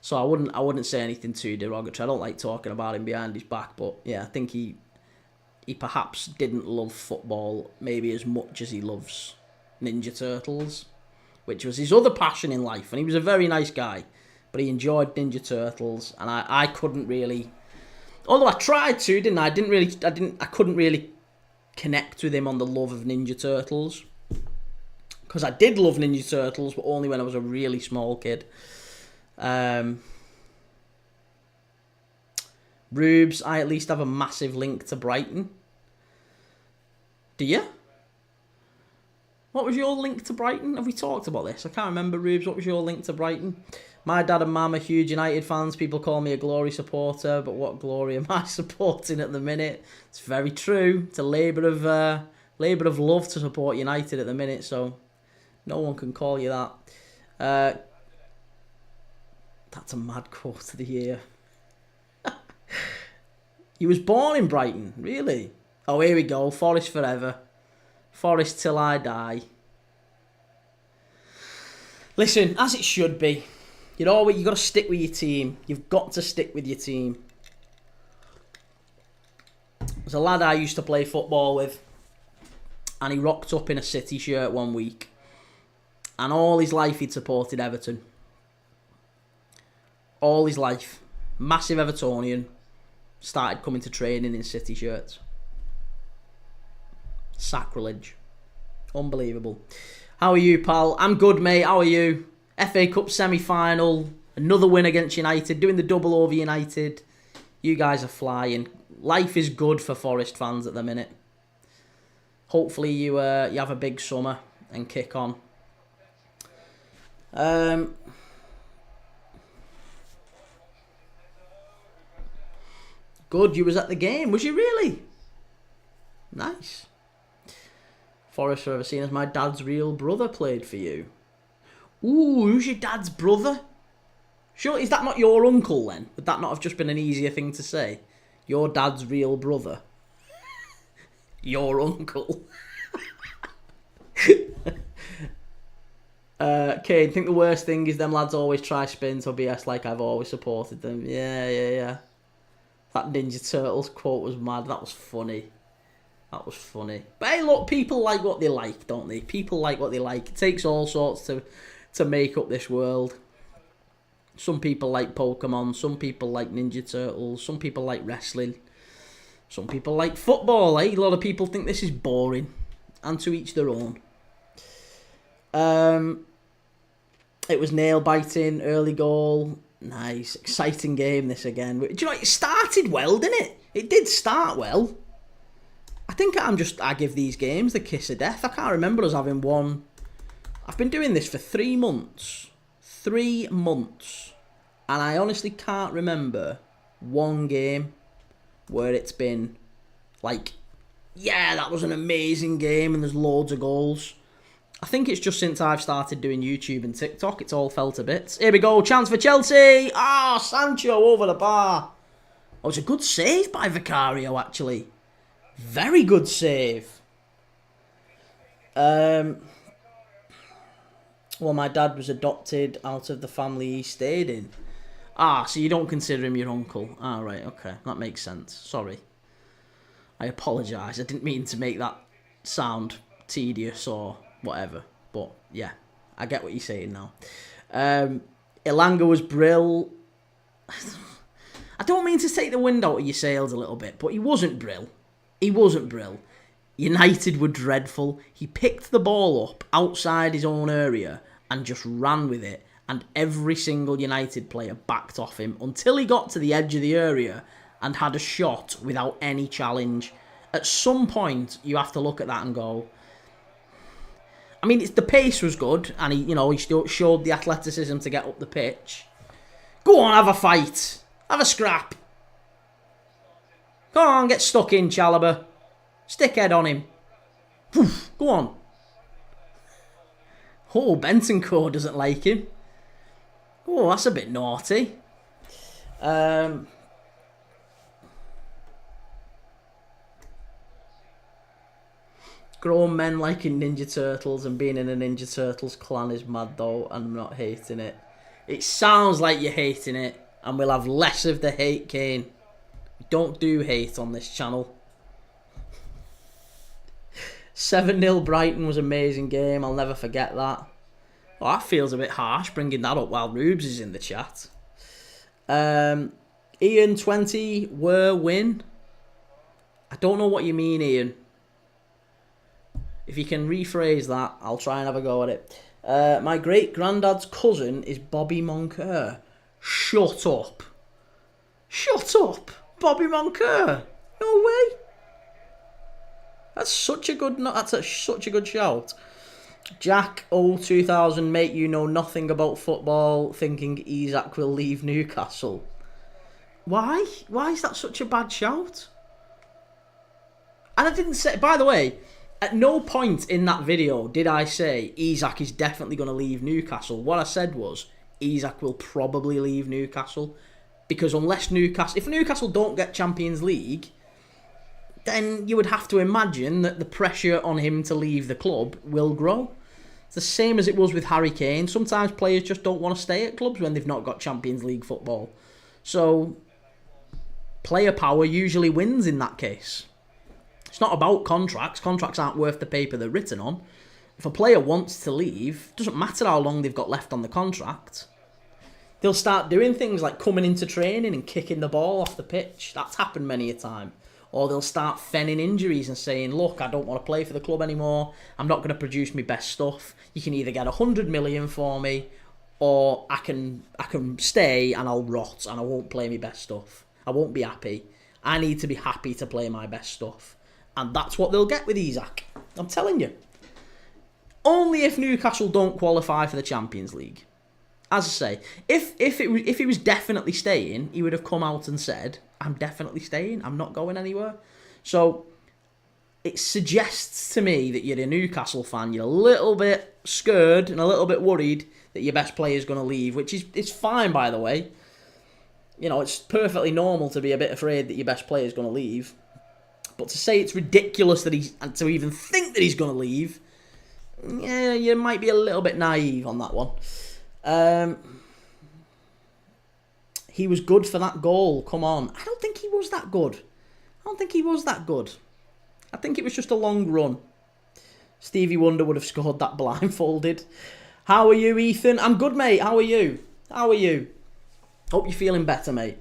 So I wouldn't say anything too derogatory. I don't like talking about him behind his back, but yeah, I think he perhaps didn't love football maybe as much as he loves Ninja Turtles, which was his other passion in life. And he was a very nice guy, but he enjoyed Ninja Turtles, and I couldn't really. Although I tried to, didn't I? I couldn't really connect with him on the love of Ninja Turtles, because I did love Ninja Turtles, but only when I was a really small kid. Rubes, I at least have a massive link to Brighton. Do you? What was your link to Brighton? Have we talked about this? I can't remember, Rubes. What was your link to Brighton? My dad and mum are huge United fans. People call me a glory supporter, but what glory am I supporting at the minute? It's very true. It's a labour of love to support United at the minute, so no one can call you that. That's a mad quote of the year. He was born in Brighton, really? Oh, here we go. Forest forever. Forest till I die. Listen, as it should be. You got to stick with your team. You've got to stick with your team. There's a lad I used to play football with, and he rocked up in a City shirt one week, and all his life he'd supported Everton. All his life. Massive Evertonian. Started coming to training in City shirts. Sacrilege. Unbelievable. How are you, pal? I'm good, mate. How are you? FA Cup semi-final. Another win against United. Doing the double over United. You guys are flying. Life is good for Forest fans at the minute. Hopefully you have a big summer and kick on. Good, you was at the game. Was you really? Nice. Forest forever seen as my dad's real brother played for you. Ooh, who's your dad's brother? Sure, is that not your uncle then? Would that not have just been an easier thing to say? Your dad's real brother. Your uncle. Kane, think the worst thing is them lads always try spins or BS like I've always supported them. Yeah. That Ninja Turtles quote was mad. That was funny. But hey, look, people like what they like, don't they? People like what they like. It takes all sorts to make up this world. Some people like Pokemon. Some people like Ninja Turtles. Some people like wrestling. Some people like football, eh? A lot of people think this is boring. And to each their own. It was nail-biting, early goal. Nice. Exciting game, this again. Do you know, it started well, didn't it? It did start well. I think I give these games the kiss of death. I can't remember us having one. I've been doing this for 3 months. 3 months. And I honestly can't remember one game where it's been like, yeah, that was an amazing game and there's loads of goals. I think it's just since I've started doing YouTube and TikTok, it's all fell to bits. Here we go, chance for Chelsea. Sancho over the bar. Oh, it's a good save by Vicario, actually. Very good save. Well, my dad was adopted out of the family he stayed in. So you don't consider him your uncle. Right, okay. That makes sense. Sorry. I apologise. I didn't mean to make that sound tedious or whatever. But, yeah. I get what you're saying now. Elanga was brill. I don't mean to take the wind out of your sails a little bit, but he wasn't brill. United were dreadful. He picked the ball up outside his own area and just ran with it. And every single United player backed off him until he got to the edge of the area and had a shot without any challenge. At some point, you have to look at that and go, I mean, the pace was good, and he showed the athleticism to get up the pitch. Go on, have a fight. Have a scrap. Go on, get stuck in, Chalobah. Stick head on him. Go on. Oh, Bentancur doesn't like him. Oh, that's a bit naughty. Grown men liking Ninja Turtles and being in a Ninja Turtles clan is mad though. I'm not hating it. It sounds like you're hating it, and we'll have less of the hate, Kane. We don't do hate on this channel. 7-0 Brighton was an amazing game. I'll never forget that. Well, that feels a bit harsh, bringing that up while Rubes is in the chat. Ian 20 were win. I don't know what you mean, Ian. If you can rephrase that, I'll try and have a go at it. My great-granddad's cousin is Bobby Moncur. Shut up. Shut up. Bobby Moncur. No way. That's such a good shout. Jack 2000, mate, you know nothing about football, thinking Isak will leave Newcastle. Why? Why is that such a bad shout? And I didn't say, by the way, at no point in that video did I say Isak is definitely going to leave Newcastle. What I said was Isak will probably leave Newcastle, because if Newcastle don't get Champions League, then you would have to imagine that the pressure on him to leave the club will grow. It's the same as it was with Harry Kane. Sometimes players just don't want to stay at clubs when they've not got Champions League football. So, player power usually wins in that case. It's not about contracts. Contracts aren't worth the paper they're written on. If a player wants to leave, it doesn't matter how long they've got left on the contract. They'll start doing things like coming into training and kicking the ball off the pitch. That's happened many a time. Or they'll start fenning injuries and saying, look, I don't want to play for the club anymore. I'm not going to produce my best stuff. You can either get 100 million for me, or I can stay and I'll rot and I won't play my best stuff. I won't be happy. I need to be happy to play my best stuff. And that's what they'll get with Isak. I'm telling you. Only if Newcastle don't qualify for the Champions League. As I say, if he was definitely staying, he would have come out and said, I'm definitely staying, I'm not going anywhere. So, it suggests to me that you're a Newcastle fan, you're a little bit scared and a little bit worried that your best player is going to leave, which is it's fine, by the way. You know, it's perfectly normal to be a bit afraid that your best player is going to leave. But to say it's ridiculous that and to even think that he's going to leave, yeah, you might be a little bit naive on that one. He was good for that goal. Come on. I don't think he was that good. I think it was just a long run. Stevie Wonder would have scored that blindfolded. How are you, Ethan? I'm good, mate. How are you? Hope you're feeling better, mate.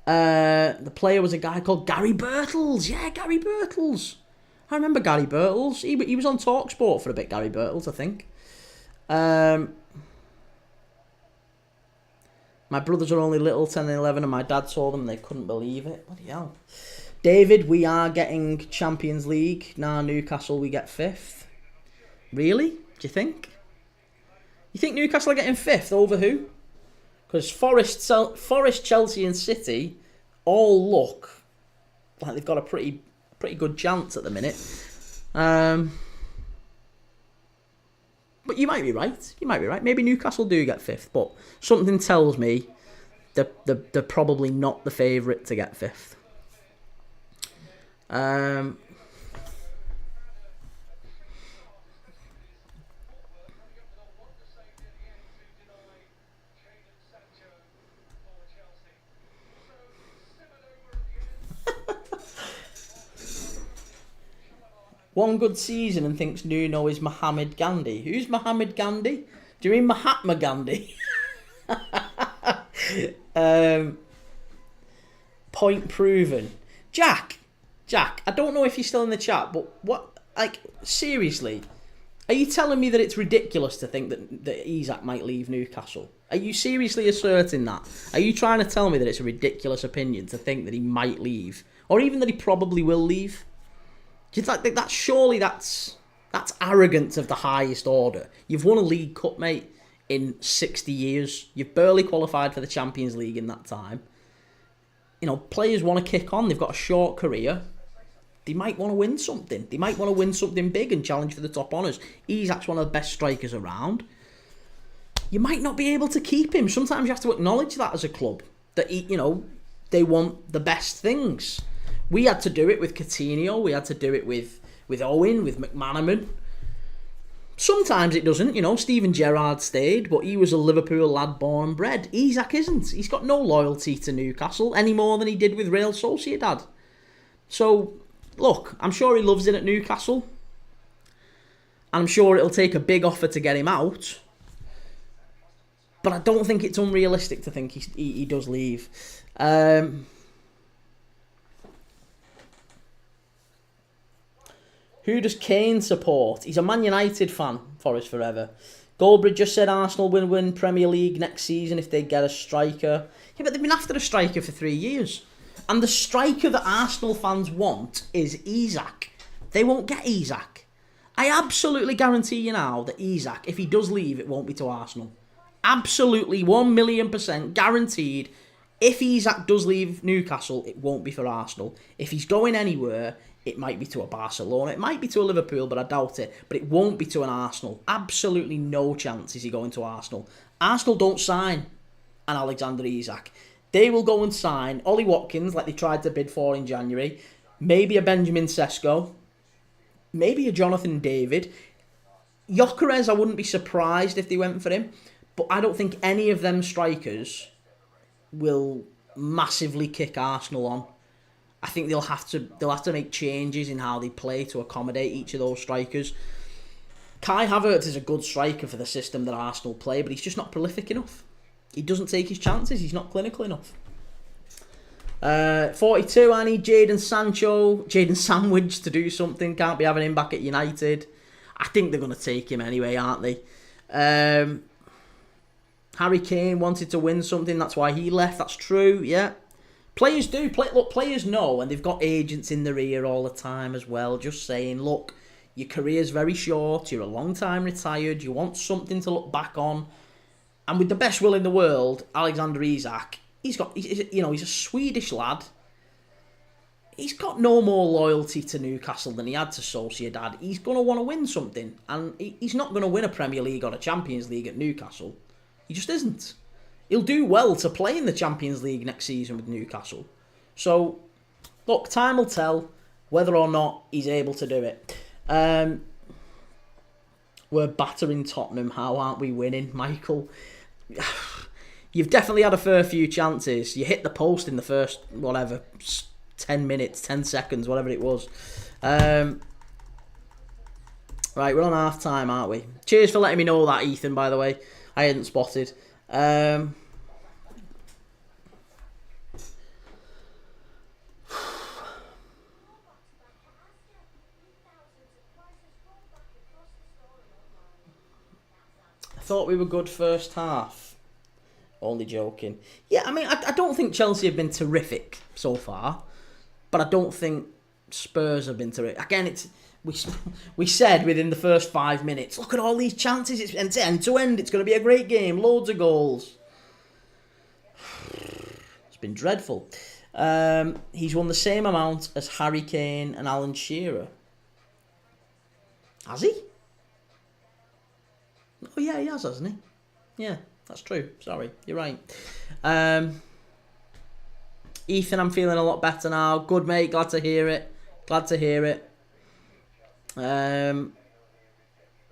The player was a guy called Gary Birtles. Yeah, Gary Birtles. I remember Gary Birtles. He was on TalkSport for a bit, Gary Birtles, I think. My brothers are only little, 10 and 11, and my dad saw them and they couldn't believe it. Bloody hell. David, we are getting Champions League. Now Newcastle, we get 5th. Really? Do you think? You think Newcastle are getting 5th over who? Because Forest, Chelsea and City all look like they've got a pretty good chance at the minute. But you might be right. Maybe Newcastle do get 5th, but something tells me they're probably not the favourite to get 5th. One good season and thinks Nuno is Mohammed Gandhi. Who's Mohammed Gandhi? Do you mean Mahatma Gandhi? Point proven. Jack, I don't know if you're still in the chat, but seriously, are you telling me that it's ridiculous to think that Isak might leave Newcastle? Are you seriously asserting that? Are you trying to tell me that it's a ridiculous opinion to think that he might leave? Or even that he probably will leave? Do you think that surely that's arrogance of the highest order? You've won a League Cup, mate, in 60 years. You've barely qualified for the Champions League in that time. You know, players want to kick on. They've got a short career. They might want to win something. They might want to win something big and challenge for the top honours. Isak's one of the best strikers around. You might not be able to keep him. Sometimes you have to acknowledge that as a club. That, they want the best things. We had to do it with Coutinho. We had to do it with Owen, with McManaman. Sometimes it doesn't. Steven Gerrard stayed, but he was a Liverpool lad born and bred. Isak isn't. He's got no loyalty to Newcastle any more than he did with Real Sociedad. So, look, I'm sure he loves it at Newcastle. I'm sure it'll take a big offer to get him out. But I don't think it's unrealistic to think he does leave. Who does Kane support? He's a Man United fan, Forest forever. Goldbridge just said Arsenal will win Premier League next season if they get a striker. Yeah, but they've been after a striker for 3 years. And the striker that Arsenal fans want is Isak. They won't get Isak. I absolutely guarantee you now that Isak, if he does leave, it won't be to Arsenal. Absolutely 1,000,000% guaranteed. If Isak does leave Newcastle, it won't be for Arsenal. If he's going anywhere, it might be to a Barcelona, it might be to a Liverpool, but I doubt it. But it won't be to an Arsenal. Absolutely no chance is he going to Arsenal. Arsenal don't sign an Alexander Isak. They will go and sign Ollie Watkins, like they tried to bid for in January. Maybe a Benjamin Sesko. Maybe a Jonathan David. Gyökeres, I wouldn't be surprised if they went for him, but I don't think any of them strikers will massively kick Arsenal on. I think they'll have to make changes in how they play to accommodate each of those strikers. Kai Havertz is a good striker for the system that Arsenal play, but he's just not prolific enough. He doesn't take his chances. He's not clinical enough. 42, I need Jadon Sandwich to do something. Can't be having him back at United. I think they're going to take him anyway, aren't they? Harry Kane wanted to win something. That's why he left. That's true, yeah. Players do. Players know, and they've got agents in their ear all the time as well, just saying, look, your career's very short. You're a long time retired. You want something to look back on. And with the best will in the world, Alexander Isak, he's a Swedish lad. He's got no more loyalty to Newcastle than he had to Sociedad. He's going to want to win something. And he's not going to win a Premier League or a Champions League at Newcastle. He just isn't. He'll do well to play in the Champions League next season with Newcastle. So, look, time will tell whether or not he's able to do it. We're battering Tottenham. How aren't we winning, Michael? You've definitely had a fair few chances. You hit the post in the first, 10 minutes, 10 seconds, whatever it was. Right, we're on half time, aren't we? Cheers for letting me know that, Ethan, by the way. I hadn't spotted. I thought we were good first half. Only joking. Yeah, I mean, I don't think Chelsea have been terrific so far, but I don't think Spurs have been terrific. Again, we said within the first 5 minutes, look at all these chances. It's end to end. It's going to be a great game. Loads of goals. It's been dreadful. He's won the same amount as Harry Kane and Alan Shearer. Has he? Oh yeah, he has, hasn't he? Yeah, that's true. Sorry, you're right. Ethan, I'm feeling a lot better now. Good, mate. Glad to hear it.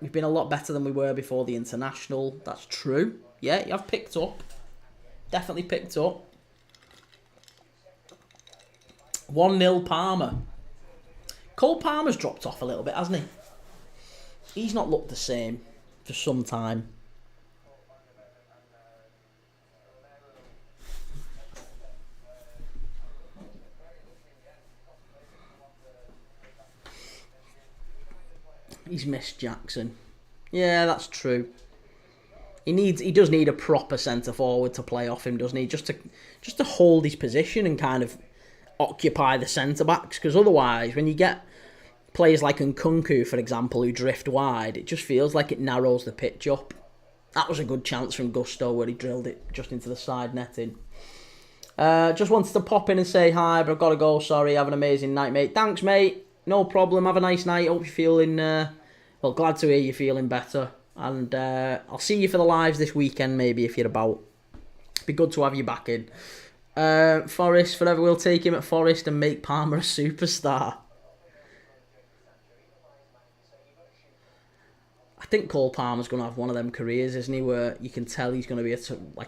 We've been a lot better than we were before the international. That's true. Yeah, you have picked up. Definitely picked up. 1-0 Palmer. Cole Palmer's dropped off a little bit, hasn't he? He's not looked the same for some time. He's missed Jackson. Yeah, that's true. He does need a proper centre forward to play off him, doesn't he? Just to hold his position and kind of occupy the centre backs, because otherwise, when you get players like Nkunku, for example, who drift wide, it just feels like it narrows the pitch up. That was a good chance from Gusto where he drilled it just into the side netting. Just wanted to pop in and say hi, but I've got to go. Sorry, have an amazing night, mate. Thanks, mate. No problem. Have a nice night. Hope you're feeling, glad to hear you're feeling better. And I'll see you for the lives this weekend, maybe, if you're about. Be good to have you back in. Forest, forever we'll take him at Forest and make Palmer a superstar. I think Cole Palmer's going to have one of them careers, isn't he, where you can tell he's going to be a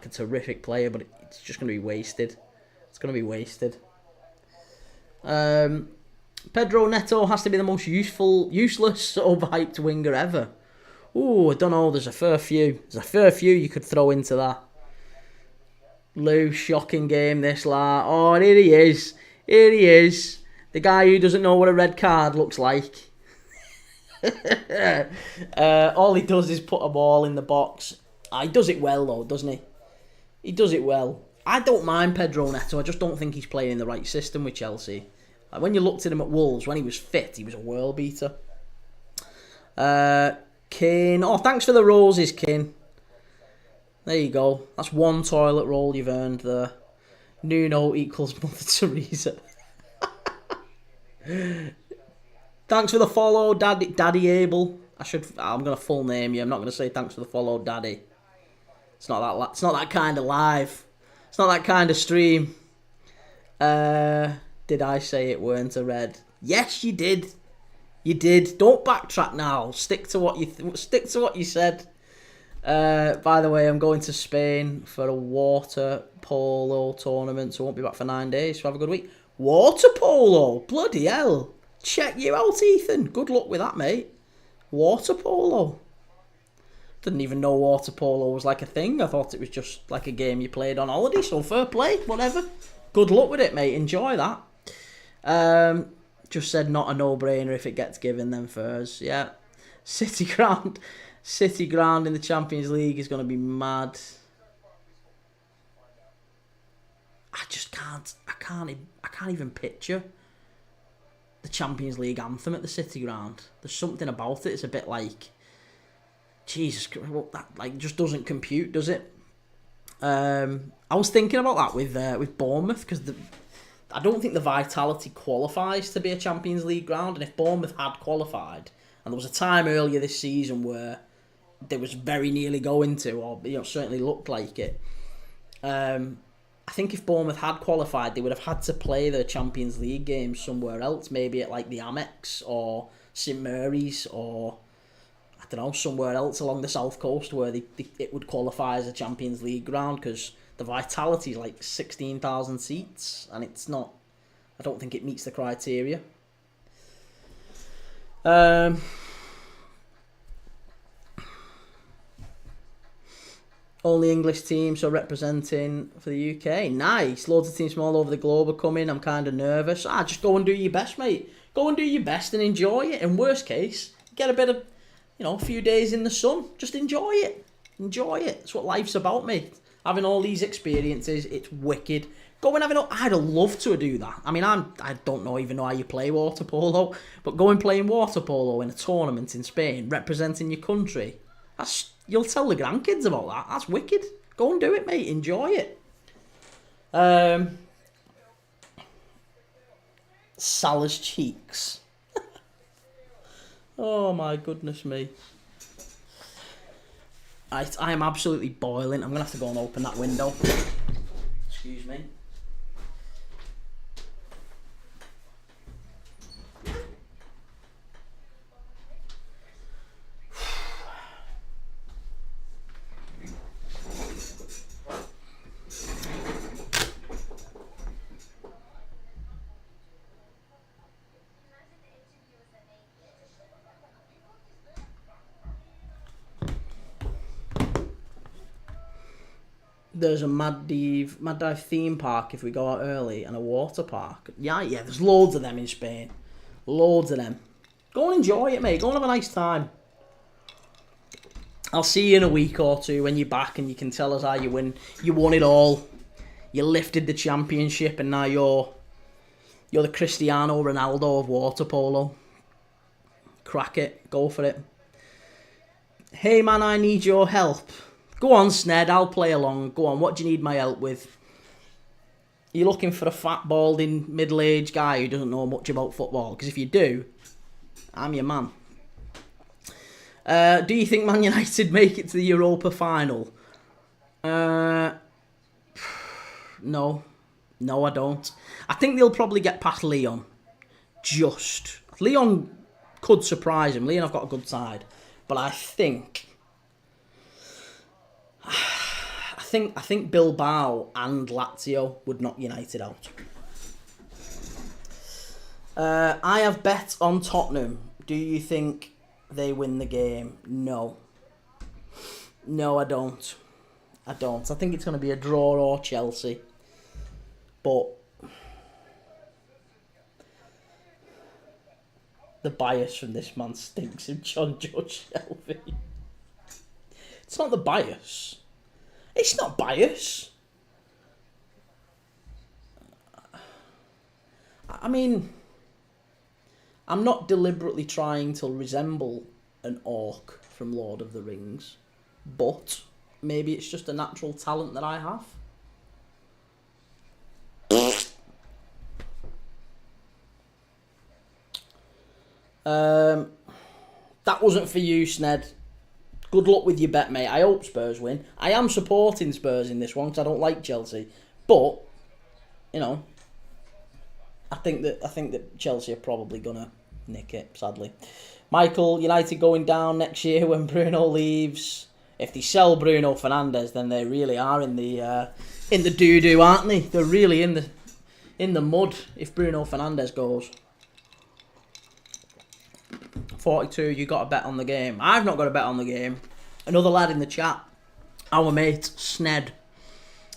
terrific player, but it's just going to be wasted. It's going to be wasted. Pedro Neto has to be the most useless, overhyped winger ever. Ooh, I don't know. There's a fair few you could throw into that. Lou, shocking game this, la. Oh, here he is. The guy who doesn't know what a red card looks like. All he does is put a ball in the box. He does it well, though, doesn't he? He does it well. I don't mind Pedro Neto. I just don't think he's playing in the right system with Chelsea. Like when you looked at him at Wolves, when he was fit, he was a world beater. Kane. Oh, thanks for the roses, Kane. There you go. That's one toilet roll you've earned there. Nuno equals Mother Teresa. Thanks for the follow, Daddy Abel. I'm gonna full name you. I'm not gonna say thanks for the follow, Daddy. It's not that kind of live. It's not that kind of stream. Did I say it weren't a red? Yes, you did. You did. Don't backtrack now. Stick to what you said. By the way, I'm going to Spain for a water polo tournament, so I won't be back for 9 days. So have a good week. Water polo, bloody hell! Check you out, Ethan. Good luck with that, mate. Water polo. Didn't even know water polo was like a thing. I thought it was just like a game you played on holiday. So fair play, whatever. Good luck with it, mate. Enjoy that. Just said not a no-brainer if it gets given then first. Yeah. City ground in the Champions League is going to be mad. I just can't. I can't even picture the Champions League anthem at the City ground. There's something about it. It's a bit like, Jesus, that like just doesn't compute, does it? I was thinking about that with Bournemouth because I don't think the Vitality qualifies to be a Champions League ground, and if Bournemouth had qualified, and there was a time earlier this season where they was very nearly going to, or certainly looked like it. I think if Bournemouth had qualified, they would have had to play their Champions League games somewhere else, maybe at like the Amex or St Mary's or I don't know, somewhere else along the south coast where it would qualify as a Champions League ground, because the Vitality is like 16,000 seats and it's not. I don't think it meets the criteria. Only English team, so representing for the UK. Nice. Loads of teams from all over the globe are coming. I'm kind of nervous. Just go and do your best, mate. Go and do your best and enjoy it. In worst case, get a bit of, a few days in the sun. Just enjoy it. Enjoy it. That's what life's about, mate. Having all these experiences, it's wicked. Go and I'd love to do that. I mean, I don't even know how you play water polo, but go and playing water polo in a tournament in Spain, representing your country. You'll tell the grandkids about that. That's wicked. Go and do it, mate. Enjoy it. Salah's cheeks. Oh my goodness me. I am absolutely boiling. I'm going to have to go and open that window. Excuse me. There's a Mad Dive theme park if we go out early, and a water park. Yeah, there's loads of them in Spain. Loads of them. Go and enjoy it, mate. Go and have a nice time. I'll see you in a week or two when you're back and you can tell us how you win. You won it all. You lifted the championship and now you're the Cristiano Ronaldo of water polo. Crack it. Go for it. Hey man, I need your help. Go on, Sned, I'll play along. Go on, what do you need my help with? You're looking for a fat, balding, middle-aged guy who doesn't know much about football? Because if you do, I'm your man. Do you think Man United make it to the Europa final? No. No, I don't. I think they'll probably get past Lyon. Lyon could surprise him. Lyon have got a good side. But I think Bilbao and Lazio would knock United out. I have bet on Tottenham. Do you think they win the game? No. No, I don't. I think it's going to be a draw or Chelsea. But the bias from this man stinks of John Judge Shelby. It's not the bias. It's not bias. I mean, I'm not deliberately trying to resemble an orc from Lord of the Rings, but maybe it's just a natural talent that I have. That wasn't for you, Sned. Good luck with your bet, mate. I hope Spurs win. I am supporting Spurs in this one because I don't like Chelsea. But, I think that Chelsea are probably gonna nick it, sadly. Michael, United going down next year when Bruno leaves. If they sell Bruno Fernandes, then they really are in the doo-doo, aren't they? They're really in the mud if Bruno Fernandes goes. 42, you got a bet on the game. I've not got a bet on the game. Another lad in the chat, our mate Sned,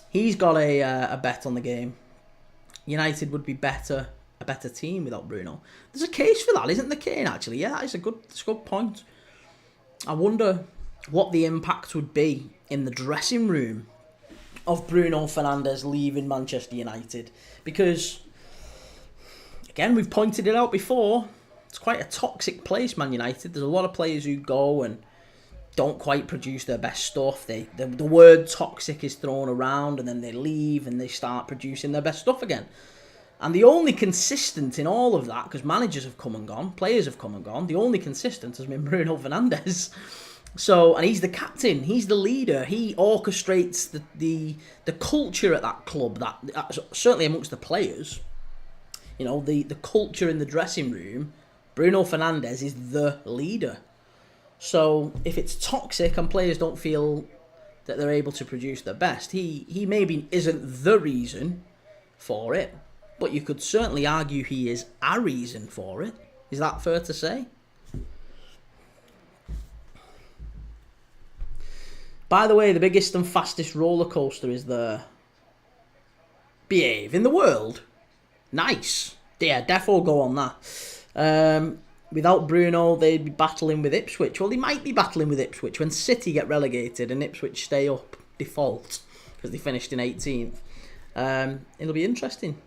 he's got a bet on the game. United would be a better team without Bruno. There's a case for that, isn't there, Kane, actually? Yeah, that's a good point. I wonder what the impact would be in the dressing room of Bruno Fernandes leaving Manchester United. Because, again, we've pointed it out before, it's quite a toxic place, Man United. There's a lot of players who go and don't quite produce their best stuff. The word toxic is thrown around, and then they leave and they start producing their best stuff again. And the only consistent in all of that, because managers have come and gone, players have come and gone, the only consistent has been Bruno Fernandes. So, and he's the captain, he's the leader, he orchestrates the culture at that club, that certainly amongst the players. You know, the culture in the dressing room, Bruno Fernandes is the leader. So if it's toxic and players don't feel that they're able to produce their best, he maybe isn't the reason for it, but you could certainly argue he is a reason for it. Is that fair to say? By the way, the biggest and fastest roller coaster is the Behave in the world. Nice. Yeah, defo go on that. Without Bruno, they'd be battling with Ipswich. Well, they might be battling with Ipswich when City get relegated and Ipswich stay up default because they finished in 18th. It'll be interesting.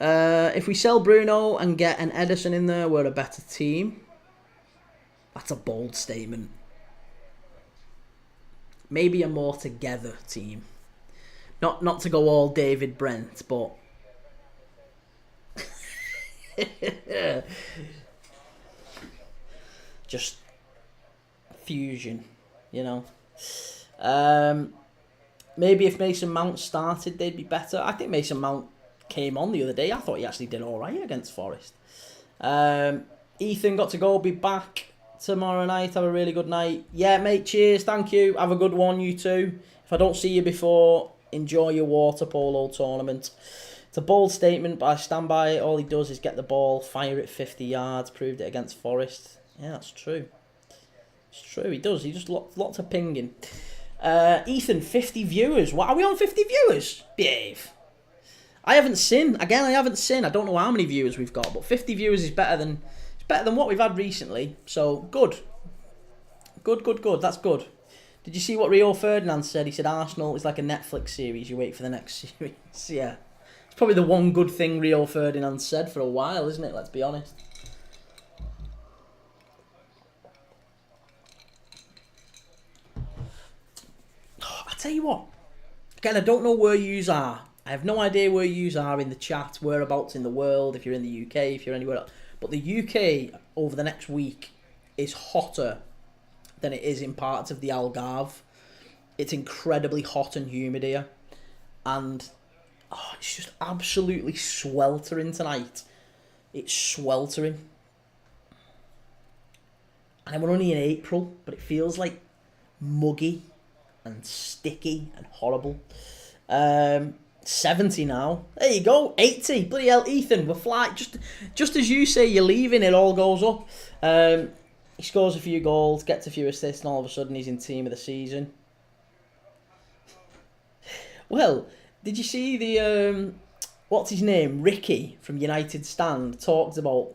If we sell Bruno and get an Edison in there, we're a better team. That's a bold statement. Maybe a more together team. Not to go all David Brent, but just fusion, you know. Maybe if Mason Mount started, they'd be better. I think Mason Mount came on the other day. I thought he actually did all right against Forest. Ethan got to go. Be back tomorrow night. Have a really good night. Yeah, mate, cheers. Thank you. Have a good one, you too. If I don't see you before, enjoy your water polo tournament. It's a bold statement, but I stand by it. All he does is get the ball, fire it 50 yards, proved it against Forest. Yeah, that's true. It's true, he does. He just lots of pinging. Ethan, 50 viewers. What, are we on 50 viewers? Behave. I haven't seen. I don't know how many viewers we've got, but 50 viewers is better than what we've had recently. So, good. Good. That's good. Did you see what Rio Ferdinand said? He said Arsenal is like a Netflix series. You wait for the next series. Yeah. It's probably the one good thing Rio Ferdinand said for a while, isn't it? Let's be honest. I tell you what. Again, I don't know where yous are. I have no idea where yous are in the chat, whereabouts in the world, if you're in the UK, if you're anywhere else. But the UK, over the next week, is hotter than it is in parts of the Algarve. It's incredibly hot and humid here. And it's just absolutely sweltering tonight. It's sweltering. And we're only in April, but it feels like muggy and sticky and horrible. 70 now. There you go. 80. Bloody hell, Ethan, we're flying. Just as you say you're leaving, it all goes up. He scores a few goals, gets a few assists, and all of a sudden he's in team of the season. Well, did you see the what's his name? Ricky from United Stand talked about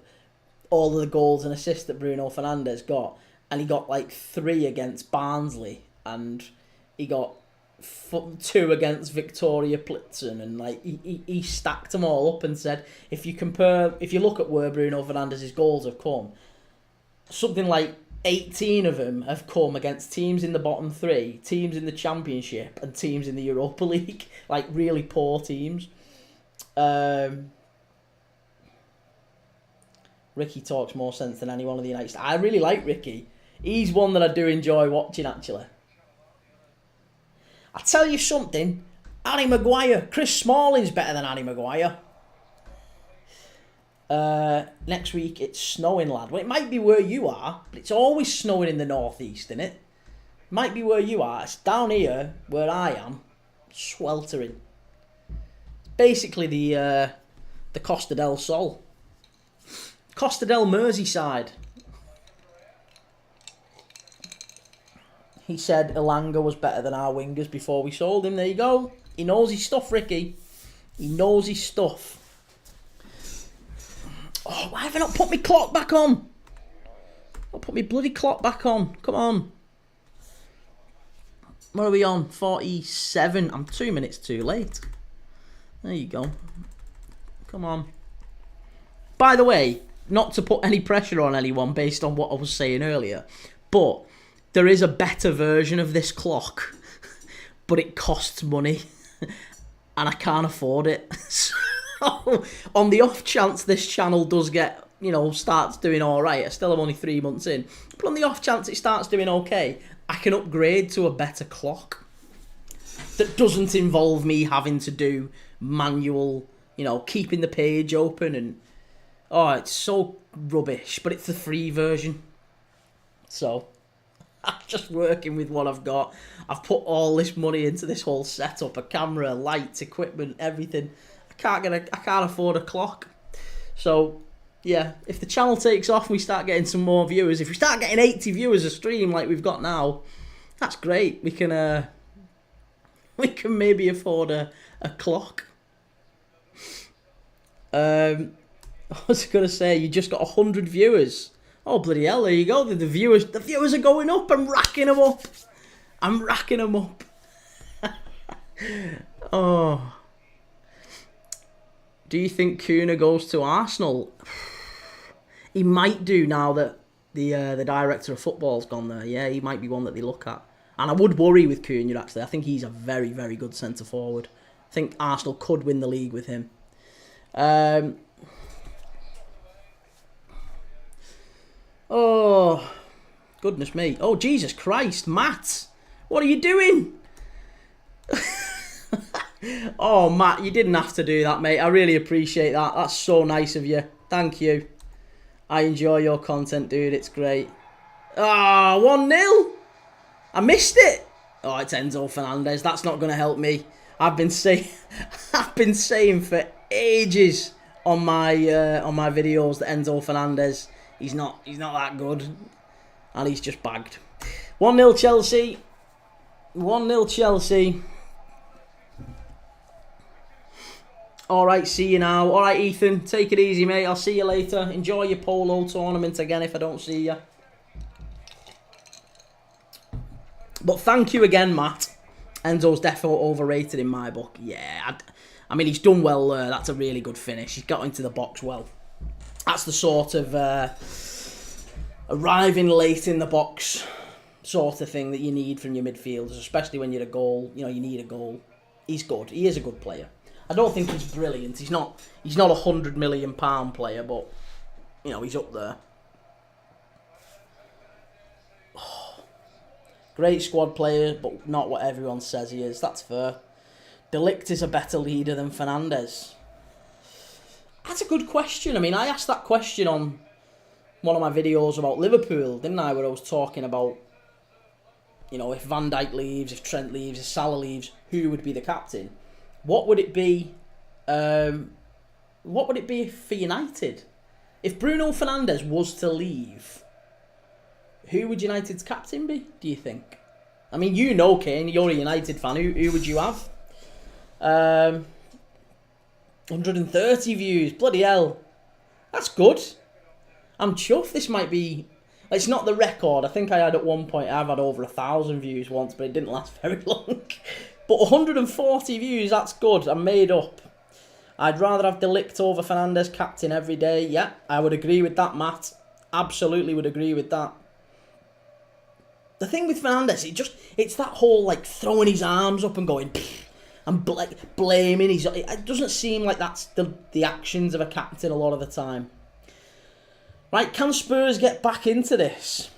all of the goals and assists that Bruno Fernandes got, and he got like 3 against Barnsley, and he got 2 against Victoria Plitzen, and like he stacked them all up and said if you look at where Bruno Fernandes' goals have come, something like 18 of them have come against teams in the bottom 3, teams in the Championship, and teams in the Europa League, like really poor teams. Ricky talks more sense than anyone in the United States. I really like Ricky. He's one that I do enjoy watching, actually. I tell you something, Harry Maguire, Chris Smalling's better than Harry Maguire. Next week it's snowing, lad. Well, it might be where you are, but it's always snowing in the northeast, isn't it? Might be where you are. It's down here where I am, sweltering. Basically the Costa del Sol. Costa del Merseyside. He said Elanga was better than our wingers before we sold him. There you go. He knows his stuff, Ricky. He knows his stuff. Oh, why have I not put my clock back on? I'll put my bloody clock back on. Come on. What are we on? 47. I'm 2 minutes too late. There you go. Come on. By the way, not to put any pressure on anyone based on what I was saying earlier, but there is a better version of this clock, but it costs money, and I can't afford it. So, on the off chance this channel does get, starts doing alright, I still am only 3 months in, but on the off chance it starts doing okay, I can upgrade to a better clock that doesn't involve me having to do manual, keeping the page open, and it's so rubbish, but it's the free version. So I'm just working with what I've got. I've put all this money into this whole setup, a camera, lights, equipment, everything. I can't afford a clock. So yeah, if the channel takes off and we start getting some more viewers, if we start getting 80 viewers a stream like we've got now, that's great. We can maybe afford a clock. I was gonna say, you just got 100 viewers. Oh bloody hell! There you go. The viewers are going up. I'm racking them up. Oh. Do you think Kuna goes to Arsenal? He might do now that the director of football's gone there. Yeah, he might be one that they look at. And I would worry with Cunha, actually. I think he's a very, very good centre-forward. I think Arsenal could win the league with him. Oh, goodness me. Oh, Jesus Christ, Matt. What are you doing? Oh, Matt, you didn't have to do that, mate. I really appreciate that. That's so nice of you. Thank you. I enjoy your content, dude. It's great. Ah, 1-0. I missed it. Oh, it's Enzo Fernandez. That's not going to help me. I've been saying for ages on my videos that Enzo Fernandez, he's not that good, and he's just bagged. 1-0 Chelsea. 1-0 Chelsea. All right, see you now. All right, Ethan, take it easy, mate. I'll see you later. Enjoy your polo tournament again if I don't see you. But thank you again, Matt. Enzo's definitely overrated in my book. Yeah, I mean, he's done well there. That's a really good finish. He's got into the box well. That's the sort of arriving late in the box sort of thing that you need from your midfielders, especially when you're a goal. You need a goal. He's good. He is a good player. I don't think he's brilliant. He's not a £100 million player, but he's up there. Oh, great squad player, but not what everyone says he is. That's fair. De Ligt is a better leader than Fernandes. That's a good question. I mean, I asked that question on one of my videos about Liverpool, didn't I? Where I was talking about, if Van Dijk leaves, if Trent leaves, if Salah leaves, who would be the captain? What would it be? What would it be for United? If Bruno Fernandes was to leave, who would United's captain be, do you think? I mean, Kane, you're a United fan. Who would you have? 130 views. Bloody hell. That's good. I'm chuffed. This might be... It's not the record. I think I had at one point, I've had over 1,000 views once, but it didn't last very long. But 140 views, that's good. I'm made up. I'd rather have De Ligt over Fernandes captain every day. Yeah, I would agree with that, Matt. Absolutely would agree with that. The thing with Fernandes, it's that whole throwing his arms up and going and blaming. It doesn't seem like that's the actions of a captain a lot of the time. Right, can Spurs get back into this?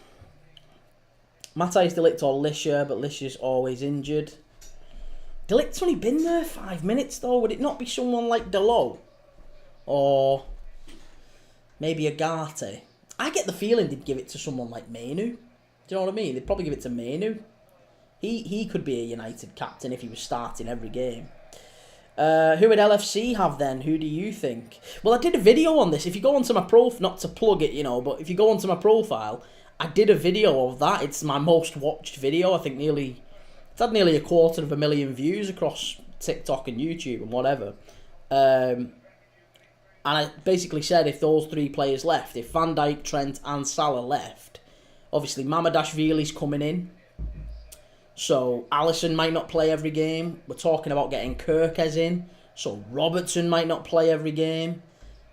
Matthijs De Ligt or Lisha, but Lisha's always injured. De Ligt's only been there 5 minutes though. Would it not be someone like Delo? Or maybe Agate. I get the feeling they'd give it to someone like Mainu. Do you know what I mean? They'd probably give it to Mainu. He could be a United captain if he was starting every game. Who would LFC have then? Who do you think? Well, I did a video on this. If you go onto my profile, not to plug it, but if you go onto my profile, I did a video of that. It's my most watched video. I think it's had nearly 250,000 views across TikTok and YouTube and whatever. And I basically said if those 3 players left, if Van Dijk, Trent and Salah left, obviously Mamadashvili's coming in. So Alisson might not play every game. We're talking about getting Kirkes in. So Robertson might not play every game.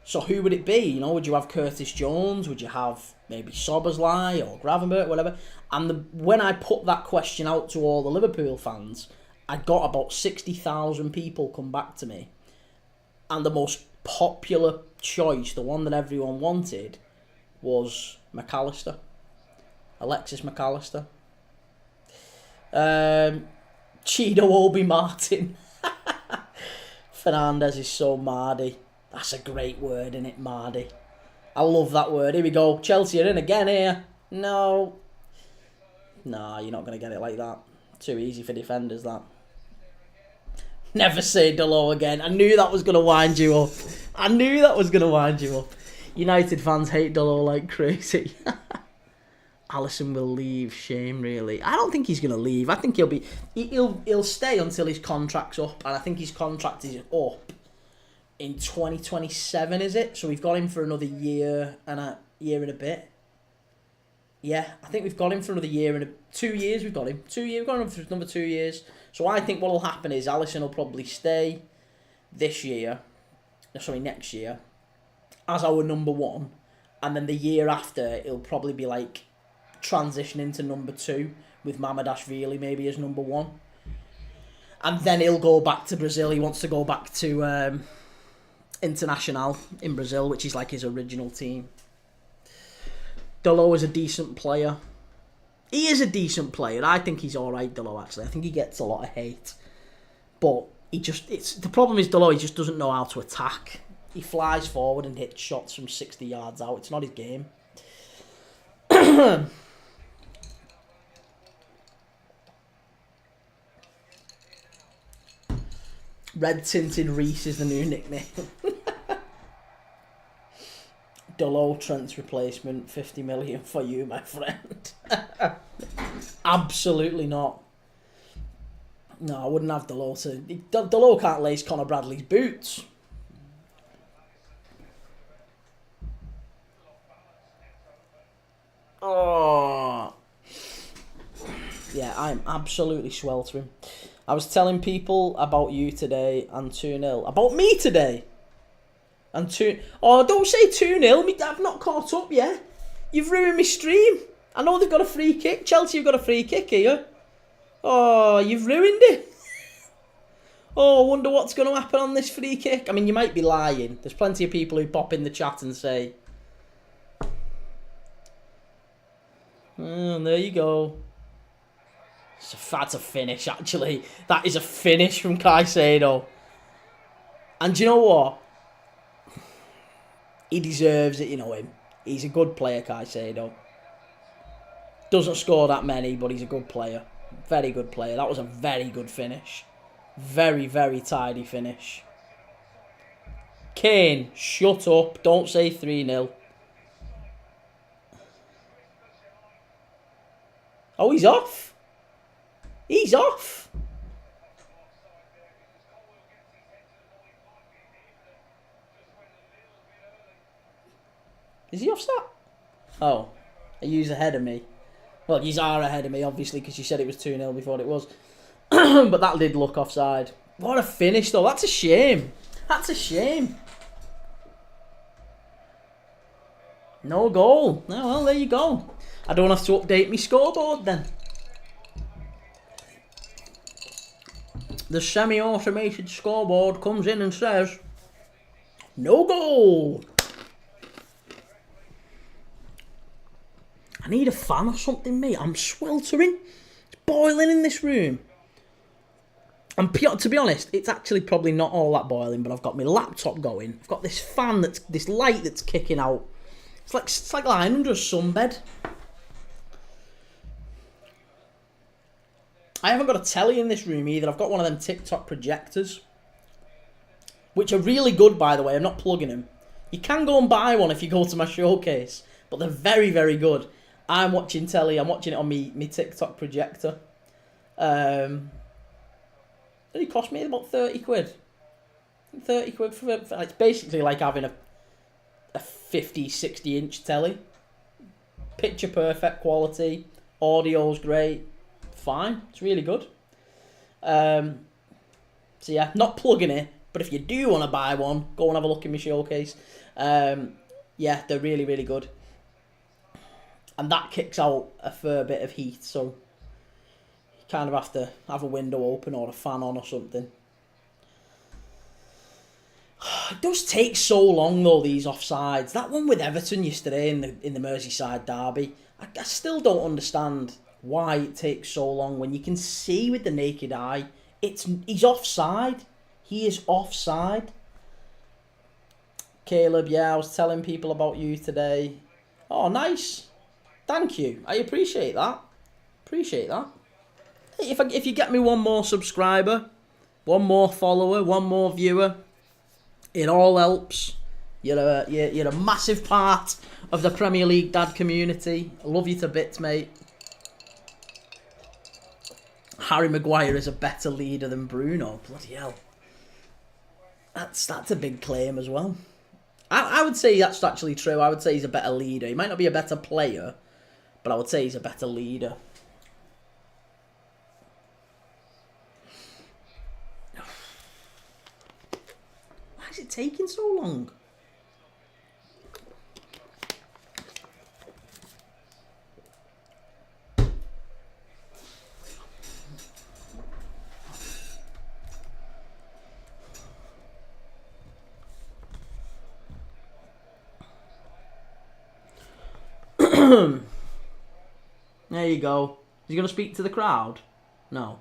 So who would it be? Would you have Curtis Jones? Would you have maybe Szoboszlai or Gravenberch, whatever? And when I put that question out to all the Liverpool fans, I got about 60,000 people come back to me. And the most popular choice, the one that everyone wanted, was McAllister. Alexis McAllister. Chido Obi Martin. Fernandez is so mardy. That's a great word, isn't it, mardy? I love that word. Here we go. Chelsea are in again here. No. Nah, you're not going to get it like that. Too easy for defenders, that. Never say Delo again. I knew that was going to wind you up. United fans hate Delo like crazy. Alisson will leave. Shame, really. I don't think he's going to leave. I think he'll stay until his contract's up. And I think his contract is up in 2027, is it? So we've got him for another year and a bit. Yeah, I think we've got him for another year and 2 years. We've got him. 2 years. We've got him for another 2 years. So I think what will happen is Alisson will probably stay next year, as our number 1. And then the year after, it'll probably be like transitioning to number 2 with Mamadashvili maybe as number 1. And then he'll go back to Brazil. He wants to go back to Internacional in Brazil, which is like his original team. Delo is a decent player. He is a decent player. I think he's alright, Delo, actually. I think he gets a lot of hate. But the problem is Delo, he just doesn't know how to attack. He flies forward and hits shots from 60 yards out. It's not his game. Red Tinted Reese is the new nickname. Delo, Trent's replacement, 50 million for you, my friend. Absolutely not. No, I wouldn't have Delo to... Delo can't lace Conor Bradley's boots. Oh. Yeah, I'm absolutely sweltering. I was telling people about you today and 2-0. About me today? And 2... Oh, don't say 2-0. I've not caught up yet. You've ruined my stream. I know they've got a free kick. Chelsea have got a free kick here. Oh, you've ruined it. Oh, I wonder what's going to happen on this free kick. I mean, you might be lying. There's plenty of people who pop in the chat and say... Oh, there you go. That's a finish, actually. That is a finish from Caicedo. And do you know what? He deserves it, you know him. He's a good player, Caicedo. Doesn't score that many, but he's a good player. Very good player. That was a very good finish. Very, very tidy finish. Kane, shut up. Don't say 3-0. Oh, he's off. He's off. Is he offside? Oh, he's ahead of me. Well, you are ahead of me, obviously, because you said it was 2-0 before it was. But that did look offside. What a finish, though. That's a shame. That's a shame. No goal. Oh, well, there you go. I don't have to update my scoreboard, then. The semi-automated scoreboard comes in and says, no goal. I need a fan or something, mate. I'm sweltering. It's boiling in this room. And to be honest, it's actually probably not all that boiling, but I've got my laptop going. I've got this fan this light that's kicking out It's like lying under a sunbed. I haven't got a telly in this room either. I've got one of them TikTok projectors, which are really good, by the way. I'm not plugging them. You can go and buy one if you go to my showcase, but they're very, very good. I'm watching telly. I'm watching it on me TikTok projector. It only cost me about 30 quid. 30 quid for it's basically like having a 50, 60 inch telly. Picture perfect quality. Audio's great. Fine. It's really good. So yeah, not plugging it, but if you do want to buy one, go and have a look in my showcase. Yeah, they're really, really good. And that kicks out a fair bit of heat, so you kind of have to have a window open or a fan on or something. It does take so long though, these offsides. That one with Everton yesterday in the Merseyside derby, I still don't understand why it takes so long when you can see with the naked eye he's offside. He is offside. Caleb, yeah, I was telling people about you today. Oh, nice. Thank you. I appreciate that. Appreciate that. Hey, if you get me one more subscriber, one more follower, one more viewer, it all helps. You're a massive part of the Premier League dad community. I love you to bits, mate. Harry Maguire is a better leader than Bruno. Bloody hell. That's a big claim as well. I would say that's actually true. I would say he's a better leader. He might not be a better player, but I would say he's a better leader. Why is it taking so long? There you go. Is he going to speak to the crowd? No.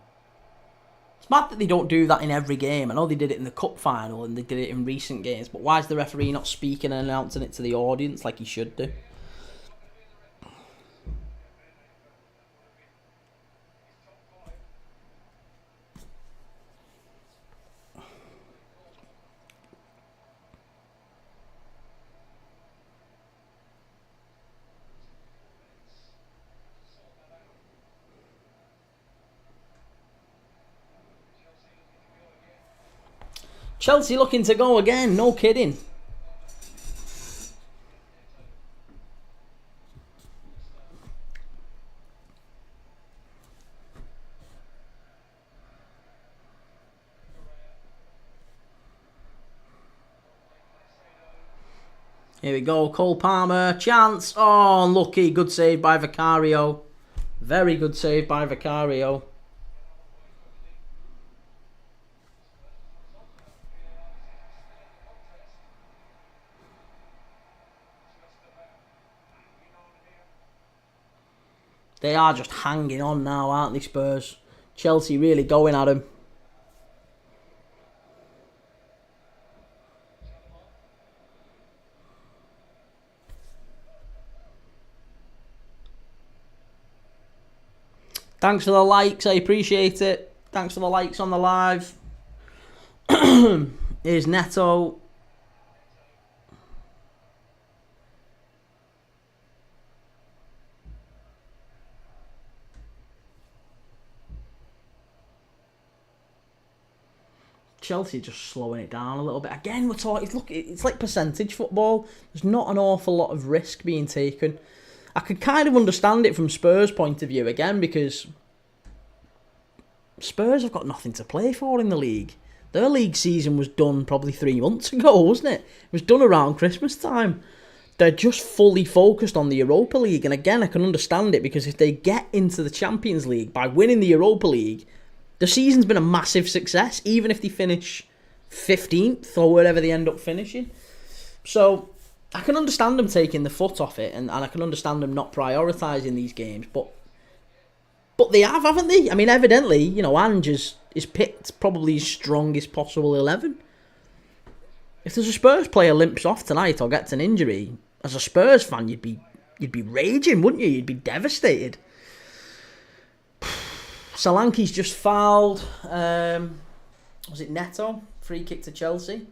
It's mad that they don't do that in every game. I know they did it in the cup final and they did it in recent games, but why is the referee not speaking and announcing it to the audience like he should do? Chelsea looking to go again, no kidding. Here we go, Cole Palmer, chance. Oh, unlucky, good save by Vicario. Very good save by Vicario. They are just hanging on now, aren't they, Spurs? Chelsea really going at him. Thanks for the likes, I appreciate it. Thanks for the likes on the live. Here's Neto. Chelsea just slowing it down a little bit. Again, we're talking. Look, it's like percentage football. There's not an awful lot of risk being taken. I could kind of understand it from Spurs' point of view again because Spurs have got nothing to play for in the league. Their league season was done probably 3 months ago, wasn't it? It was done around Christmas time. They're just fully focused on the Europa League, and again, I can understand it because if they get into the Champions League by winning the Europa League, the season's been a massive success, even if they finish 15th or wherever they end up finishing. So I can understand them taking the foot off it, and I can understand them not prioritising these games, but they have, haven't they? I mean, evidently, Ange is picked probably his strongest possible 11. If there's a Spurs player limps off tonight or gets an injury, as a Spurs fan, you'd be raging, wouldn't you? You'd be devastated. Solanke's just fouled. Was it Neto? Free kick to Chelsea.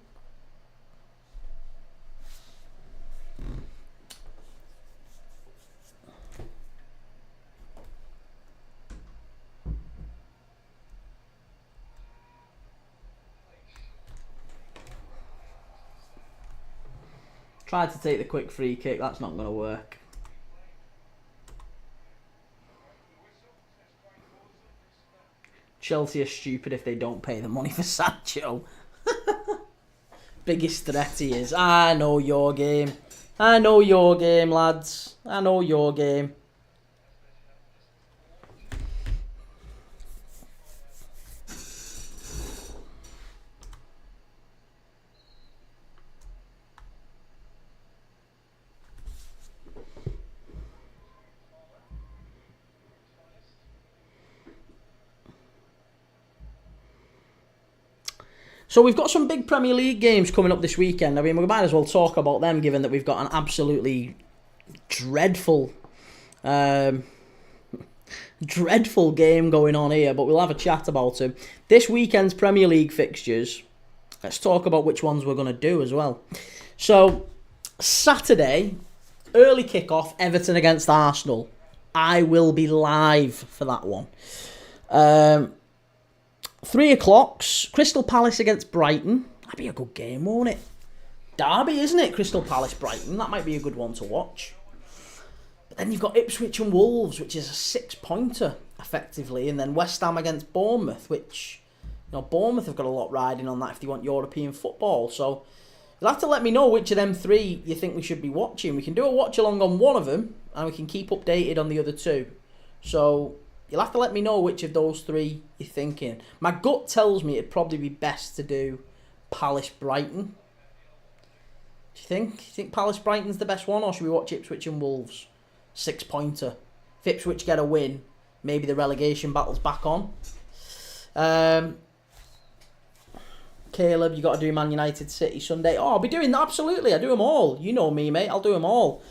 Tried to take the quick free kick. That's not going to work. Chelsea are stupid if they don't pay the money for Sancho. Biggest threat he is. I know your game. I know your game, lads. I know your game. So we've got some big Premier League games coming up this weekend. I mean, we might as well talk about them, given that we've got an absolutely dreadful, dreadful game going on here. But we'll have a chat about them. This weekend's Premier League fixtures. Let's talk about which ones we're going to do as well. So Saturday, early kickoff, Everton against Arsenal. I will be live for that one. 3 o'clock, Crystal Palace against Brighton. That'd be a good game, won't it? Derby, isn't it? Crystal Palace, Brighton. That might be a good one to watch. But then you've got Ipswich and Wolves, which is a 6-pointer, effectively. And then West Ham against Bournemouth, which, Bournemouth have got a lot riding on that if they want European football. So you'll have to let me know which of them 3 you think we should be watching. We can do a watch-along on one of them, and we can keep updated on the other 2. So you'll have to let me know which of those 3 you're thinking. My gut tells me it'd probably be best to do Palace-Brighton. Do you think? Do you think Palace-Brighton's the best one, or should we watch Ipswich and Wolves? 6-pointer. If Ipswich get a win, maybe the relegation battle's back on. Caleb, you got to do Man United City Sunday. Oh, I'll be doing that, absolutely. I do them all. You know me, mate. I'll do them all.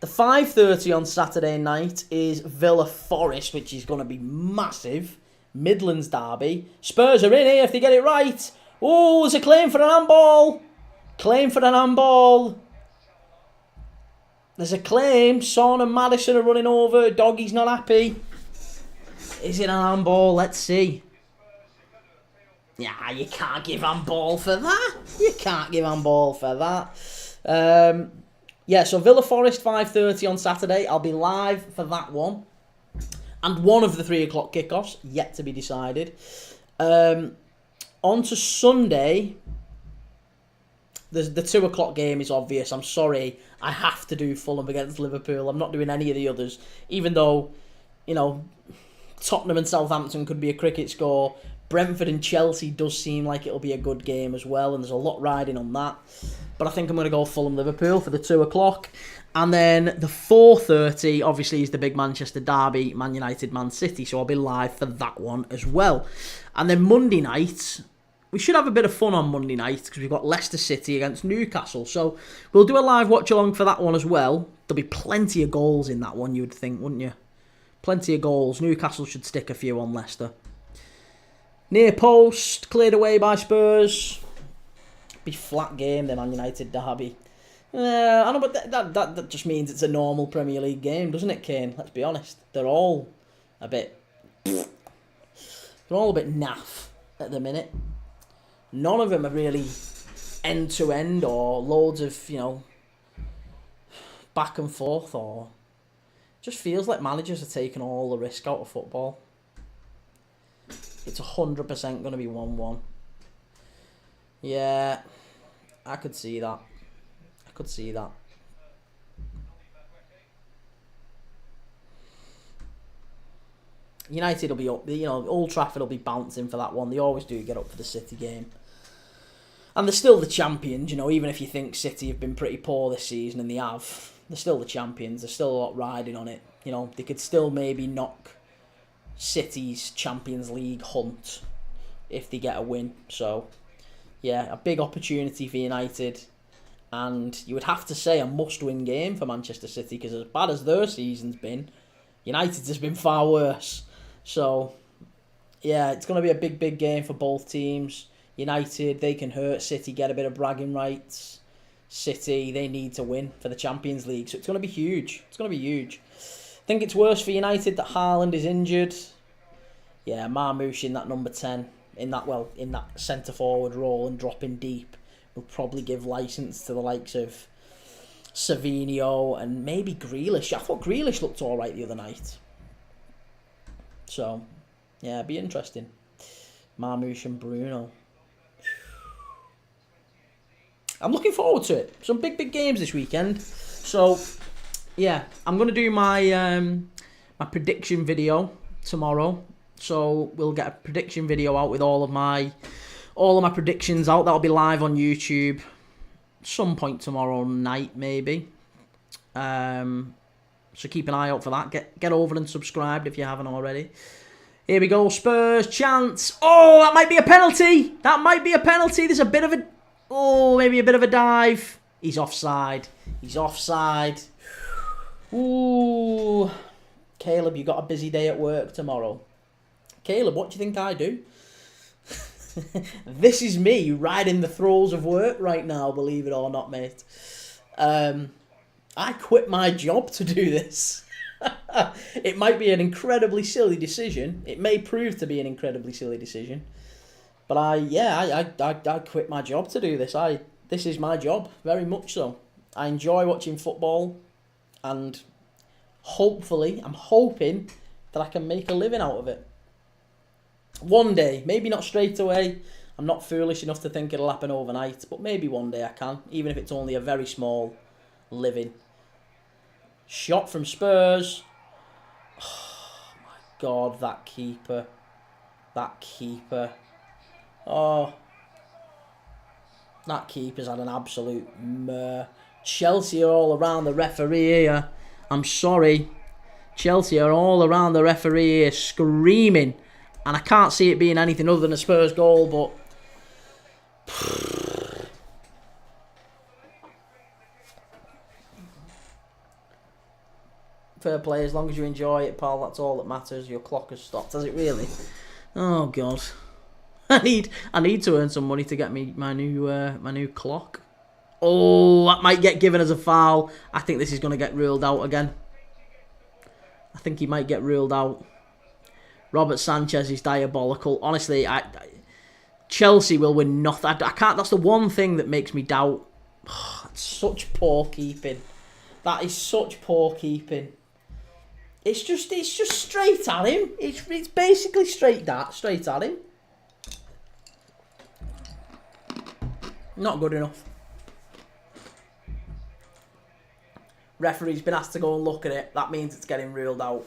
The 5:30 on Saturday night is Villa Forest, which is going to be massive. Midlands derby. Spurs are in here if they get it right. Oh, there's a claim for an handball. Claim for an handball. There's a claim. Son and Maddison are running over. Doggy's not happy. Is it an handball? Let's see. Yeah, you can't give handball for that. You can't give handball for that. Yeah, so Villa Forest 5:30 on Saturday. I'll be live for that one. And one of the 3 o'clock kickoffs, yet to be decided. On to Sunday. The 2 o'clock game is obvious. I'm sorry. I have to do Fulham against Liverpool. I'm not doing any of the others. Even though, Tottenham and Southampton could be a cricket score. Brentford and Chelsea does seem like it'll be a good game as well. And there's a lot riding on that. But I think I'm going to go Fulham-Liverpool for the 2 o'clock. And then the 4:30, obviously, is the big Manchester derby, Man United-Man City. So I'll be live for that one as well. And then Monday night, we should have a bit of fun on Monday night because we've got Leicester City against Newcastle. So we'll do a live watch-along for that one as well. There'll be plenty of goals in that one, you would think, wouldn't you? Plenty of goals. Newcastle should stick a few on Leicester. Near post, cleared away by Spurs. Be flat game, the Man United derby. I know, but that just means it's a normal Premier League game, doesn't it, Kane? Let's be honest. They're all a bit naff at the minute. None of them are really end-to-end or loads of, back and forth, or just feels like managers are taking all the risk out of football. It's 100% going to be 1-1. Yeah, I could see that. United will be up. Old Trafford will be bouncing for that one. They always do get up for the City game. And they're still the champions, even if you think City have been pretty poor this season, and they have. They're still the champions. There's still a lot riding on it. They could still maybe knock City's Champions League hunt if they get a win. So, yeah, a big opportunity for United. And you would have to say a must-win game for Manchester City, because as bad as their season's been, United's has been far worse. So, yeah, it's going to be a big, big game for both teams. United, they can hurt City, get a bit of bragging rights. City, they need to win for the Champions League. So it's going to be huge. It's going to be huge. I think it's worse for United that Haaland is injured. Yeah, Marmoush in that number 10, in that centre-forward role and dropping deep, will probably give licence to the likes of Savinho and maybe Grealish. I thought Grealish looked alright the other night. So, yeah, it'd be interesting. Marmoush and Bruno. I'm looking forward to it. Some big, big games this weekend. So, yeah, I'm going to do my my prediction video tomorrow. So we'll get a prediction video out with all of my predictions out. That'll be live on YouTube some point tomorrow night, maybe. So keep an eye out for that. Get over and subscribed if you haven't already. Here we go. Spurs chance. Oh, that might be a penalty. That might be a penalty. There's a bit of a... Oh, maybe a bit of a dive. He's offside. He's offside. Ooh. Caleb, you got a busy day at work tomorrow. Caleb, what do you think I do? This is me riding the throes of work right now, believe it or not, mate. I quit my job to do this. It might be an incredibly silly decision. It may prove to be an incredibly silly decision. But I quit my job to do this. This is my job, very much so. I enjoy watching football, and hopefully, I'm hoping that I can make a living out of it. One day, maybe not straight away. I'm not foolish enough to think it'll happen overnight, but maybe one day I can, even if it's only a very small living. Shot from Spurs. Oh my God, that keeper. That keeper. Oh, that keeper's had an absolute mare. Chelsea are all around the referee here. I'm sorry. Chelsea are all around the referee here screaming. And I can't see it being anything other than a Spurs goal, but... Fair play, as long as you enjoy it, pal, that's all that matters. Your clock has stopped. Has it really? Oh, God. I need to earn some money to get me my new clock. Oh, that might get given as a foul. I think this is going to get ruled out again. I think he might get ruled out. Robert Sanchez is diabolical. Honestly, Chelsea will win nothing. I can't. That's the one thing that makes me doubt. That's such poor keeping. That is such poor keeping. It's just straight at him. It's basically straight at him. Not good enough. Referee's been asked to go and look at it. That means it's getting ruled out.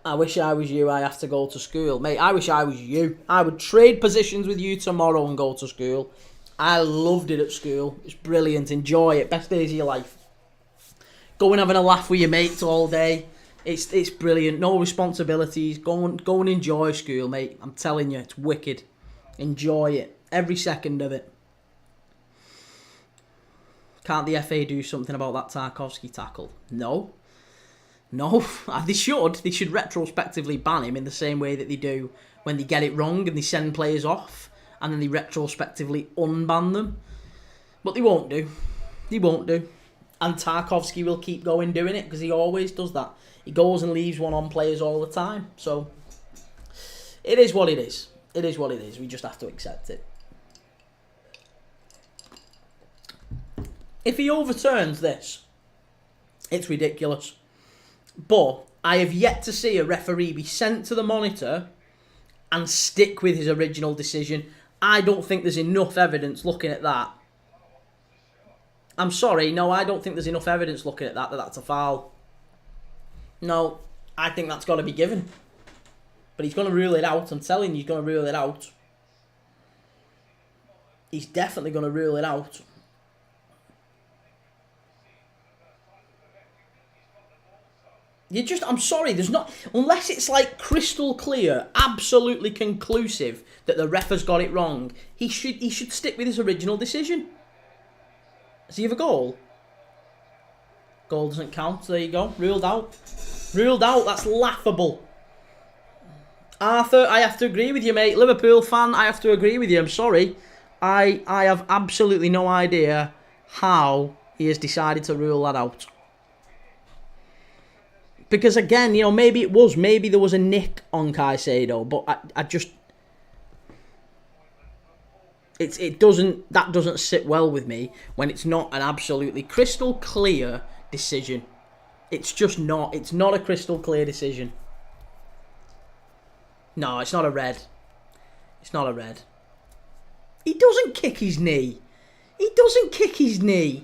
I wish I was you. I have to go to school. Mate, I wish I was you. I would trade positions with you tomorrow and go to school. I loved it at school. It's brilliant. Enjoy it. Best days of your life. Go and having a laugh with your mates all day. It's brilliant. No responsibilities. Go and enjoy school, mate. I'm telling you, it's wicked. Enjoy it. Every second of it. Can't the FA do something about that Tarkowski tackle? No. No. They should. They should retrospectively ban him in the same way that they do when they get it wrong and they send players off and then they retrospectively unban them. But they won't do. They won't do. And Tarkowski will keep going doing it because he always does that. He goes and leaves one on players all the time. So, it is what it is. It is what it is. We just have to accept it. If he overturns this, it's ridiculous. But I have yet to see a referee be sent to the monitor and stick with his original decision. I don't think there's enough evidence looking at that. I'm sorry, no, I don't think there's enough evidence looking at that that's a foul. No, I think that's got to be given. But he's going to rule it out. I'm telling you, he's going to rule it out. He's definitely going to rule it out. I'm sorry, there's not, unless it's like crystal clear, absolutely conclusive that the ref has got it wrong, he should stick with his original decision. Does he have a goal? Goal doesn't count, there you go, ruled out. Ruled out, that's laughable. Arthur, I have to agree with you, mate. Liverpool fan, I have to agree with you, I'm sorry. I have absolutely no idea how he has decided to rule that out. Because again, maybe there was a nick on Caicedo, but I just, that doesn't sit well with me when it's not an absolutely crystal clear decision. It's just not. It's not a crystal clear decision. No, it's not a red. It's not a red. He doesn't kick his knee. He doesn't kick his knee.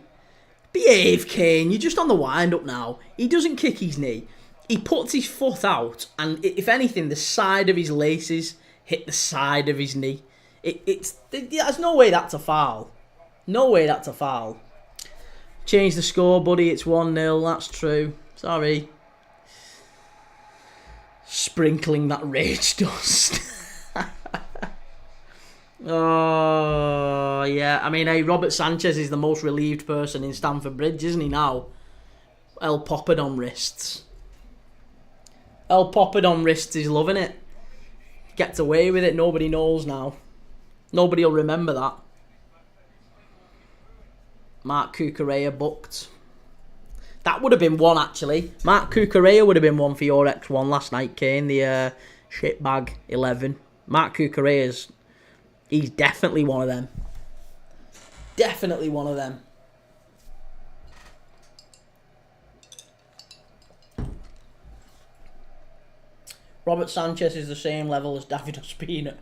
Behave, Kane. You're just on the wind-up now. He doesn't kick his knee. He puts his foot out, and if anything, the side of his laces hit the side of his knee. There's no way that's a foul. No way that's a foul. Change the score, buddy. It's 1-0. That's true. Sorry. Sprinkling that rage dust. Oh, yeah. I mean, hey, Robert Sanchez is the most relieved person in Stamford Bridge, isn't he now? El Poppadom wrists. El Poppadom wrists is loving it. Gets away with it. Nobody knows now. Nobody will remember that. Mark Cucurella booked. That would have been one, actually. Mark Cucurella would have been one for your X1 last night, Kane. The shitbag 11. Mark Cucurella's... He's definitely one of them. Definitely one of them. Robert Sanchez is the same level as David Ospina.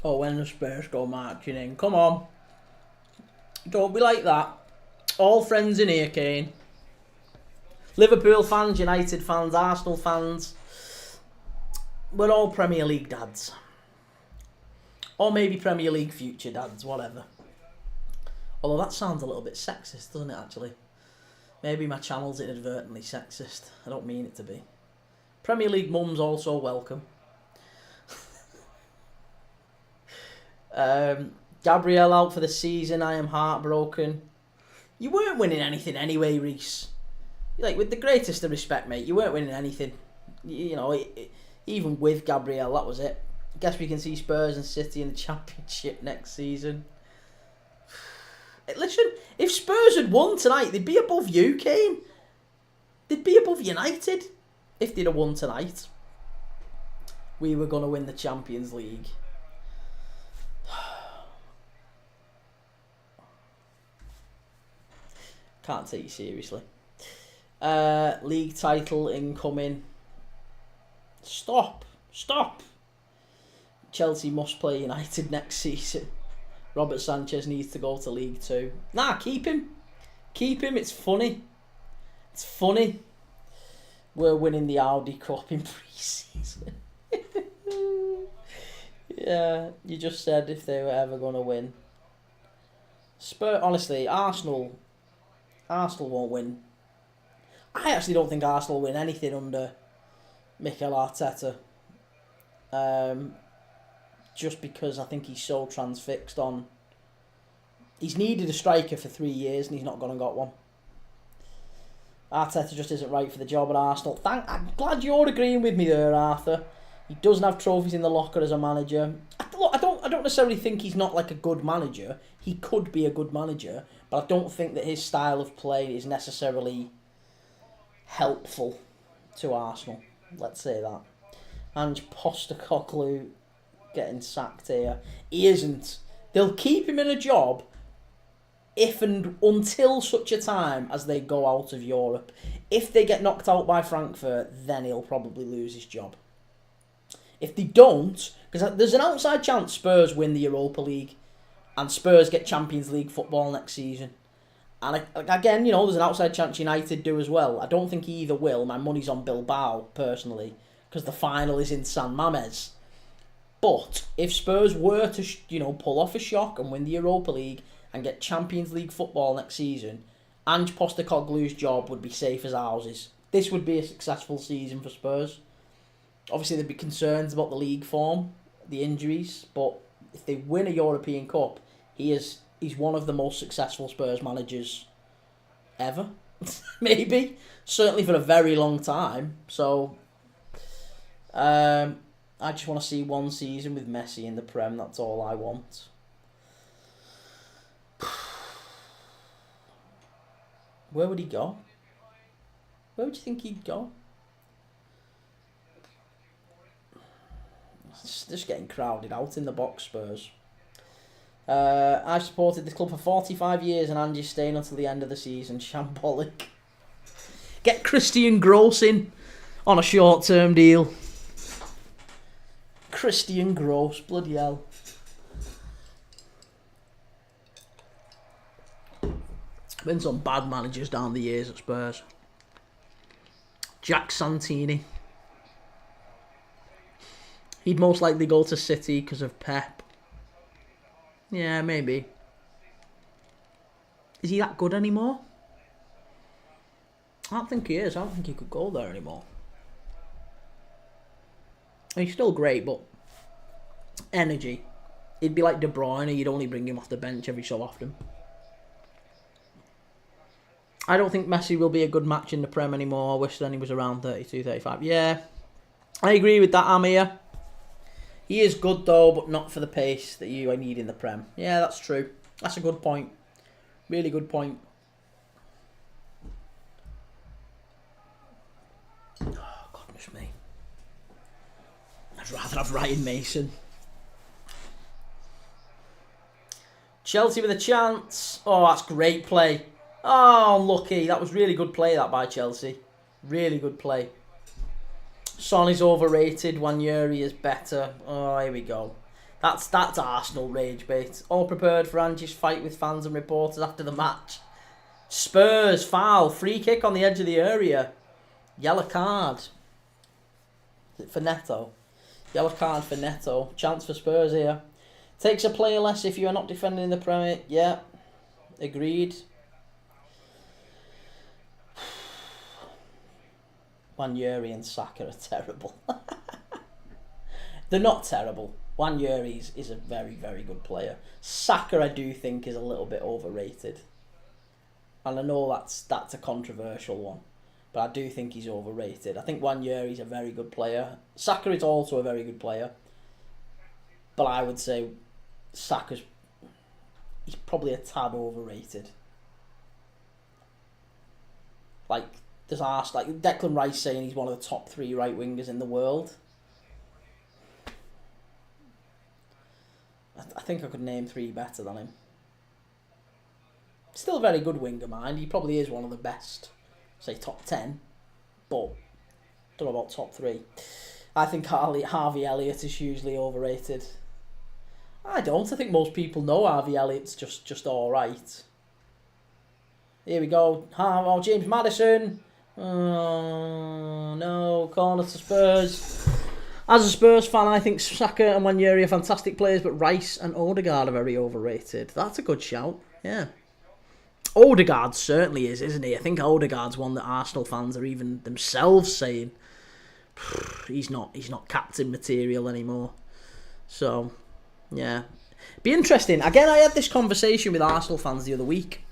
Oh, when the Spurs go marching in. Come on. Don't be like that. All friends in here, Kane. Liverpool fans, United fans, Arsenal fans. We're all Premier League dads. Or maybe Premier League future dads, whatever. Although that sounds a little bit sexist, doesn't it, actually? Maybe my channel's inadvertently sexist. I don't mean it to be. Premier League mums also welcome. Gabriel out for the season. I am heartbroken. You weren't winning anything anyway, Reece. Like, with the greatest of respect, mate, you weren't winning anything. Even with Gabriel, that was it. I guess we can see Spurs and City in the Championship next season. Listen, if Spurs had won tonight, they'd be above you, Kane. They'd be above United if they'd have won tonight. We were going to win the Champions League. Can't take you seriously. League title incoming. Stop. Chelsea must play United next season. Robert Sanchez needs to go to League 2. Nah, keep him. Keep him, it's funny. It's funny. We're winning the Audi Cup in pre-season. Yeah, you just said if they were ever going to win. Honestly, Arsenal won't win. I actually don't think Arsenal will win anything under Mikel Arteta. Just because I think he's so transfixed on... He's needed a striker for 3 years and he's not gone and got one. Arteta just isn't right for the job at Arsenal. I'm glad you're agreeing with me there, Arthur. He doesn't have trophies in the locker as a manager. I don't necessarily think he's not like a good manager. He could be a good manager, but I don't think that his style of play is necessarily helpful to Arsenal. Let's say that. Ange Postecoglou getting sacked here. He isn't. They'll keep him in a job if and until such a time as they go out of Europe. If they get knocked out by Frankfurt, then he'll probably lose his job. If they don't, because there's an outside chance Spurs win the Europa League and Spurs get Champions League football next season. And again, there's an outside chance United do as well. I don't think either will. My money's on Bilbao, personally, because the final is in San Mamés. But if Spurs were to, pull off a shock and win the Europa League, and get Champions League football next season, Ange Postecoglou's job would be safe as houses. This would be a successful season for Spurs. Obviously, there'd be concerns about the league form, the injuries, but if they win a European Cup, he's one of the most successful Spurs managers ever. Maybe. Certainly for a very long time. So, I just want to see one season with Messi in the Prem. That's all I want. Where would he go? Where would you think he'd go? It's just getting crowded out in the box, Spurs. I've supported this club for 45 years and Andy's staying until the end of the season. Shambolic. Get Christian Gross in on a short-term deal. Christian Gross, bloody hell. Been some bad managers down the years at Spurs. Jack Santini. He'd most likely go to City because of Pep. Yeah, maybe. Is he that good anymore? I don't think he is. I don't think he could go there anymore. He's still great, but energy. He'd be like De Bruyne. You'd only bring him off the bench every so often. I don't think Messi will be a good match in the Prem anymore. I wish then he was around 32, 35. Yeah, I agree with that, Amir. He is good though, but not for the pace that I need in the Prem. Yeah, that's true. That's a good point. Really good point. Oh, goodness me. I'd rather have Ryan Mason. Chelsea with a chance. Oh, that's great play. Oh, unlucky. That was really good play, that, by Chelsea. Really good play. Son is overrated. Wanyeri is better. Oh, here we go. That's Arsenal rage bait. All prepared for Ange's fight with fans and reporters after the match. Spurs, foul. Free kick on the edge of the area. Yellow card. Is it for Neto? Yellow card for Neto. Chance for Spurs here. Takes a player less if you are not defending in the Premier. Yeah. Agreed. Wanyeri and Saka are terrible. They're not terrible. Wanyeri is a very, very good player. Saka, I do think, is a little bit overrated. And I know that's a controversial one. But I do think he's overrated. I think Wanyeri's a very good player. Saka is also a very good player. But I would say he's probably a tad overrated. Like, there's Declan Rice saying he's one of the top 3 right wingers in the world. I think I could name 3 better than him. Still a very good winger, mind. He probably is one of the best, say top 10, but don't know about top 3. I think Harvey Elliott is hugely overrated. I don't. I think most people know Harvey Elliott's just all right. Here we go. James Maddison. Oh, no. Corner to Spurs. As a Spurs fan, I think Saka and Wanyeri are fantastic players, but Rice and Odegaard are very overrated. That's a good shout. Yeah. Odegaard certainly is, isn't he? I think Odegaard's one that Arsenal fans are even themselves saying he's not captain material anymore. So, yeah. Be interesting. Again, I had this conversation with Arsenal fans the other week,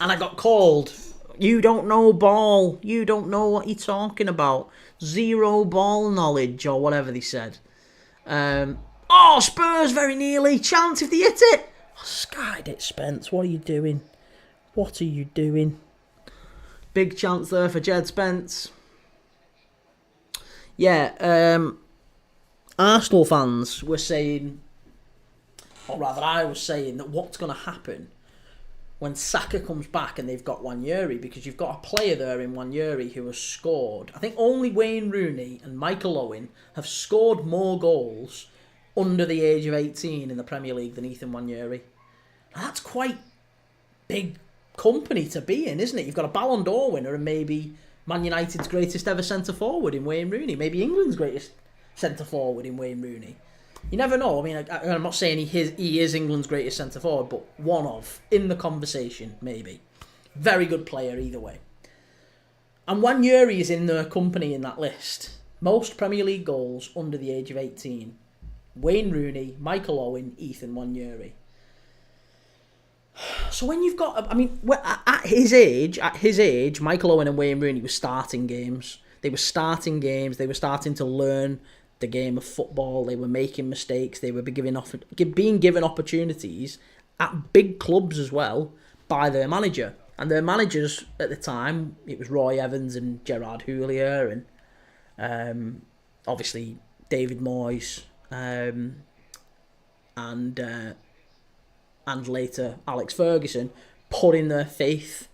and I got called, "You don't know ball. You don't know what you're talking about. Zero ball knowledge," or whatever they said. Spurs very nearly. Chance if they hit it. Oh, skied it, Spence. What are you doing? What are you doing? Big chance there for Jed Spence. Yeah, Arsenal fans were saying, or rather I was saying, that what's going to happen when Saka comes back and they've got Wanyeri, because you've got a player there in Wanyeri who has scored. I think only Wayne Rooney and Michael Owen have scored more goals under the age of 18 in the Premier League than Ethan Wanyeri. Now, that's quite big company to be in, isn't it? You've got a Ballon d'Or winner and maybe Man United's greatest ever centre-forward in Wayne Rooney. Maybe England's greatest centre-forward in Wayne Rooney. You never know. I mean, I'm not saying he is England's greatest centre forward, but one of in the conversation maybe. Very good player either way. And Wanyeri is in the company in that list. Most Premier League goals under the age of 18. Wayne Rooney, Michael Owen, Ethan Wanyeri. So when you've got, I mean, at his age, Michael Owen and Wayne Rooney were starting games. They were starting games. They were starting to learn the game of football. They were making mistakes. They were being given opportunities at big clubs as well by their manager. And their managers at the time, it was Roy Evans and Gerard Houllier and obviously David Moyes and later Alex Ferguson, putting their faith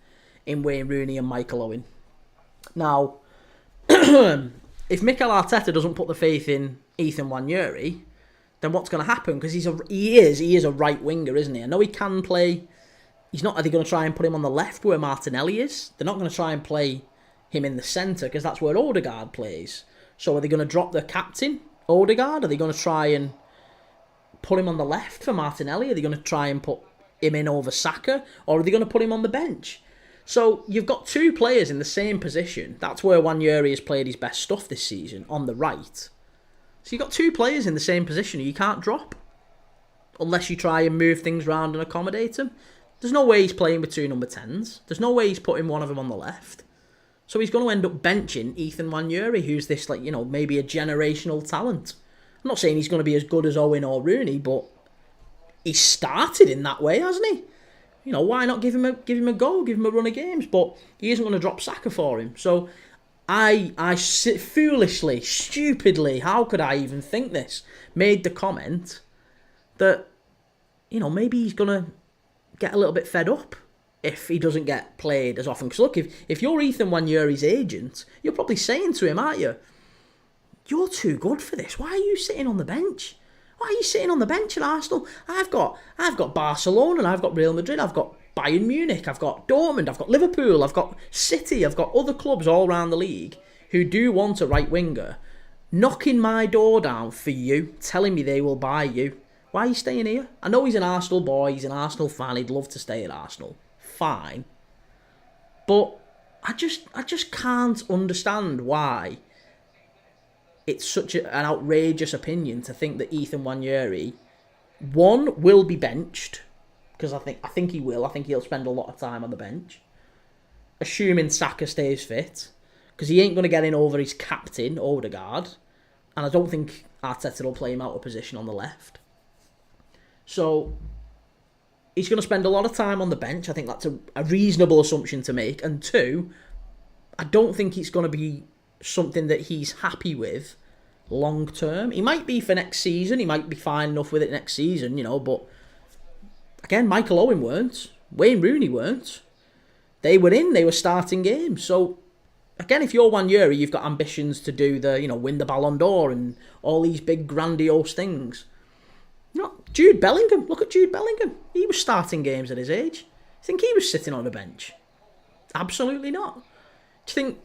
in Wayne Rooney and Michael Owen. Now, if Mikel Arteta doesn't put the faith in Ethan Wanyeri, then what's going to happen? Because he is a right winger, isn't he? I know he can play. He's not. Are they going to try and put him on the left where Martinelli is? They're not going to try and play him in the centre because that's where Odegaard plays. So are they going to drop their captain, Odegaard? Are they going to try and put him on the left for Martinelli? Are they going to try and put him in over Saka? Or are they going to put him on the bench? So you've got two players in the same position. That's where Wanyeri has played his best stuff this season, on the right. So you've got two players in the same position you can't drop. Unless you try and move things around and accommodate them. There's no way he's playing with two number 10s. There's no way he's putting one of them on the left. So he's going to end up benching Ethan Wanyeri, who's this, maybe a generational talent. I'm not saying he's going to be as good as Owen or Rooney, but he's started in that way, hasn't he? Why not give him a go, give him a run of games? But he isn't going to drop Saka for him. So I foolishly, stupidly, how could I even think this? Made the comment that, maybe he's going to get a little bit fed up if he doesn't get played as often. Because look, if you're Ethan Wanyeri's agent, you're probably saying to him, aren't you? You're too good for this. Why are you sitting on the bench? Why are you sitting on the bench at Arsenal? I've got Barcelona, and I've got Real Madrid, I've got Bayern Munich, I've got Dortmund, I've got Liverpool, I've got City, I've got other clubs all around the league who do want a right winger, knocking my door down for you, telling me they will buy you. Why are you staying here? I know he's an Arsenal boy, he's an Arsenal fan, he'd love to stay at Arsenal. Fine. But I just can't understand why it's such an outrageous opinion to think that Ethan Wanyeri, one, will be benched, because I think he will. I think he'll spend a lot of time on the bench, assuming Saka stays fit, because he ain't going to get in over his captain, Odegaard, and I don't think Arteta will play him out of position on the left. So he's going to spend a lot of time on the bench. I think that's a reasonable assumption to make. And two, I don't think it's going to be something that he's happy with long term. He might be for next season. He might be fine enough with it next season, but again, Michael Owen weren't. Wayne Rooney weren't. They were starting games. So again, if you're Wanyeri, you've got ambitions to do win the Ballon d'Or and all these big grandiose things. Jude Bellingham. Look at Jude Bellingham. He was starting games at his age. You think he was sitting on a bench? Absolutely not. Do you think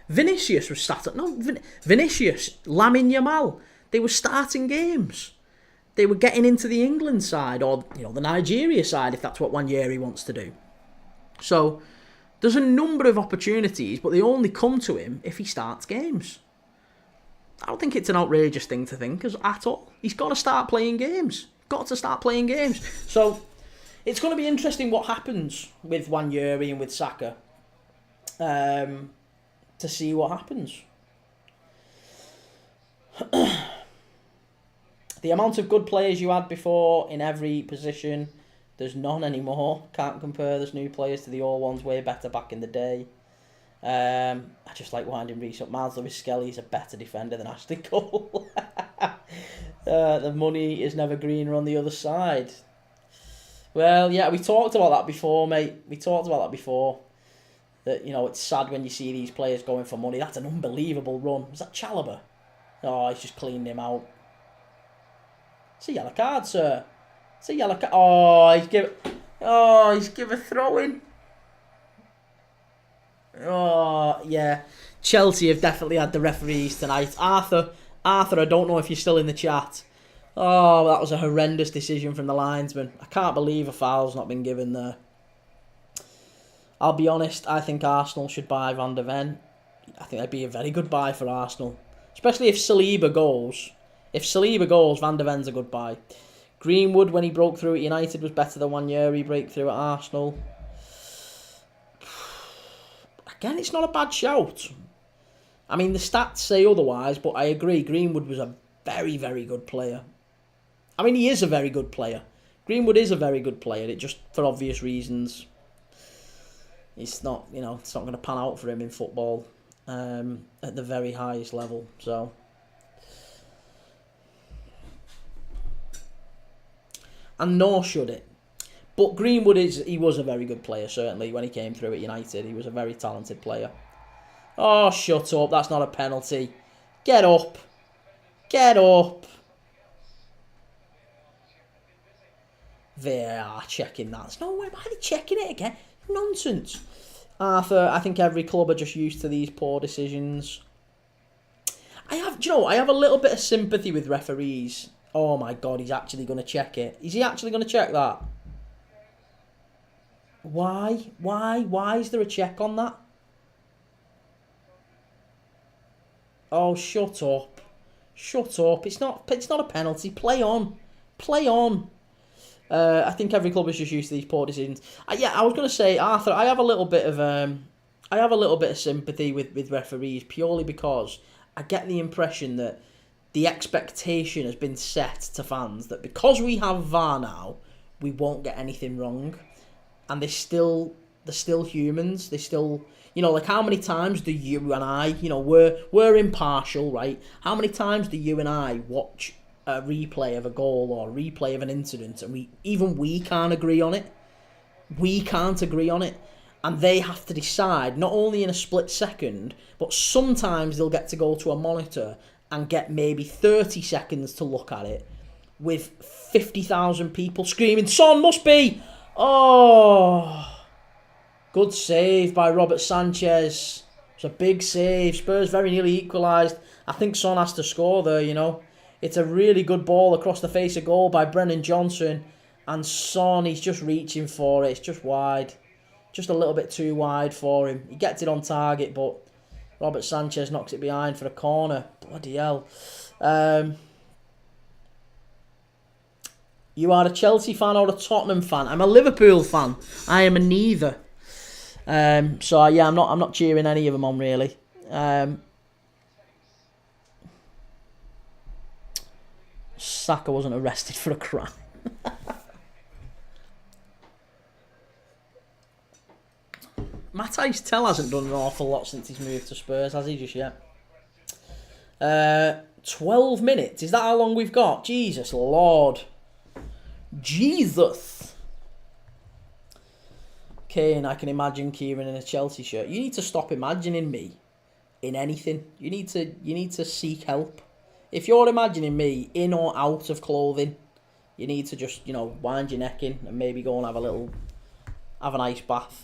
Vinicius was starting? No, Vinicius, Lamine Yamal, they were starting games. They were getting into the England side or the Nigeria side if that's what Wanyeri wants to do. So there's a number of opportunities, but they only come to him if he starts games. I don't think it's an outrageous thing to think at all. He's got to start playing games. So it's going to be interesting what happens with Wanyeri and with Saka. To see what happens. The amount of good players you had before in every position, there's none anymore. Can't compare those new players to the old ones. Way better back in the day. I just like winding Reece up. Miles Lewis-Skelly is a better defender than Ashley Cole. The money is never greener on the other side. Well, yeah, we talked about that before, mate. That, it's sad when you see these players going for money. That's an unbelievable run. Was that Chalobah? Oh, he's just cleaned him out. It's a yellow card, sir. It's a yellow card. He's give a throw in. Oh, yeah. Chelsea have definitely had the referees tonight. Arthur, I don't know if you're still in the chat. Oh, that was a horrendous decision from the linesman. I can't believe a foul's not been given there. I'll be honest, I think Arsenal should buy Van der Ven. I think that'd be a very good buy for Arsenal. Especially if Saliba goes. If Saliba goes, Van der Ven's a good buy. Greenwood, when he broke through at United, was better than 1 year he broke through at Arsenal. Again, it's not a bad shout. I mean, the stats say otherwise, but I agree. Greenwood was a very, very good player. I mean, he is a very good player. Greenwood is a very good player. It just, for obvious reasons, it's not, it's not going to pan out for him in football at the very highest level. So, and nor should it. But Greenwood he was a very good player, certainly, when he came through at United. He was a very talented player. Oh, shut up. That's not a penalty. Get up. Get up. VAR checking that. There's no way. Why are they checking it again? Nonsense. Arthur, I think every club are just used to these poor decisions. I have a little bit of sympathy with referees. Oh my God, he's actually going to check it. Is he actually going to check that? Why? Why is there a check on that? Oh, shut up. Shut up. It's not a penalty. Play on. Play on. I think every club is just used to these poor decisions. I was going to say, Arthur, I have a little bit of sympathy with referees purely because I get the impression that the expectation has been set to fans that because we have VAR now, we won't get anything wrong, and they're still humans. They still, like how many times do you and I, we're impartial, right? How many times do you and I watch a replay of a goal or a replay of an incident and we can't agree on it? We can't agree on it. And they have to decide, not only in a split second, but sometimes they'll get to go to a monitor and get maybe 30 seconds to look at it with 50,000 people screaming, "Son must be!" Oh, good save by Robert Sanchez. It's a big save. Spurs very nearly equalised. I think Son has to score there, It's a really good ball across the face of goal by Brennan Johnson. And Son, he's just reaching for it. It's just wide. Just a little bit too wide for him. He gets it on target, but Robert Sanchez knocks it behind for a corner. Bloody hell. You are a Chelsea fan or a Tottenham fan? I'm a Liverpool fan. I am a neither. So yeah, I'm not cheering any of them on really. Saka wasn't arrested for a crime. Matthijs Tel hasn't done an awful lot since he's moved to Spurs, has he, just yet? 12 minutes. Is that how long we've got? Jesus Lord. Jesus. Kane, I can imagine Kieran in a Chelsea shirt. You need to stop imagining me in anything. You need to seek help. If you're imagining me in or out of clothing, you need to just, wind your neck in and maybe go and have an ice bath.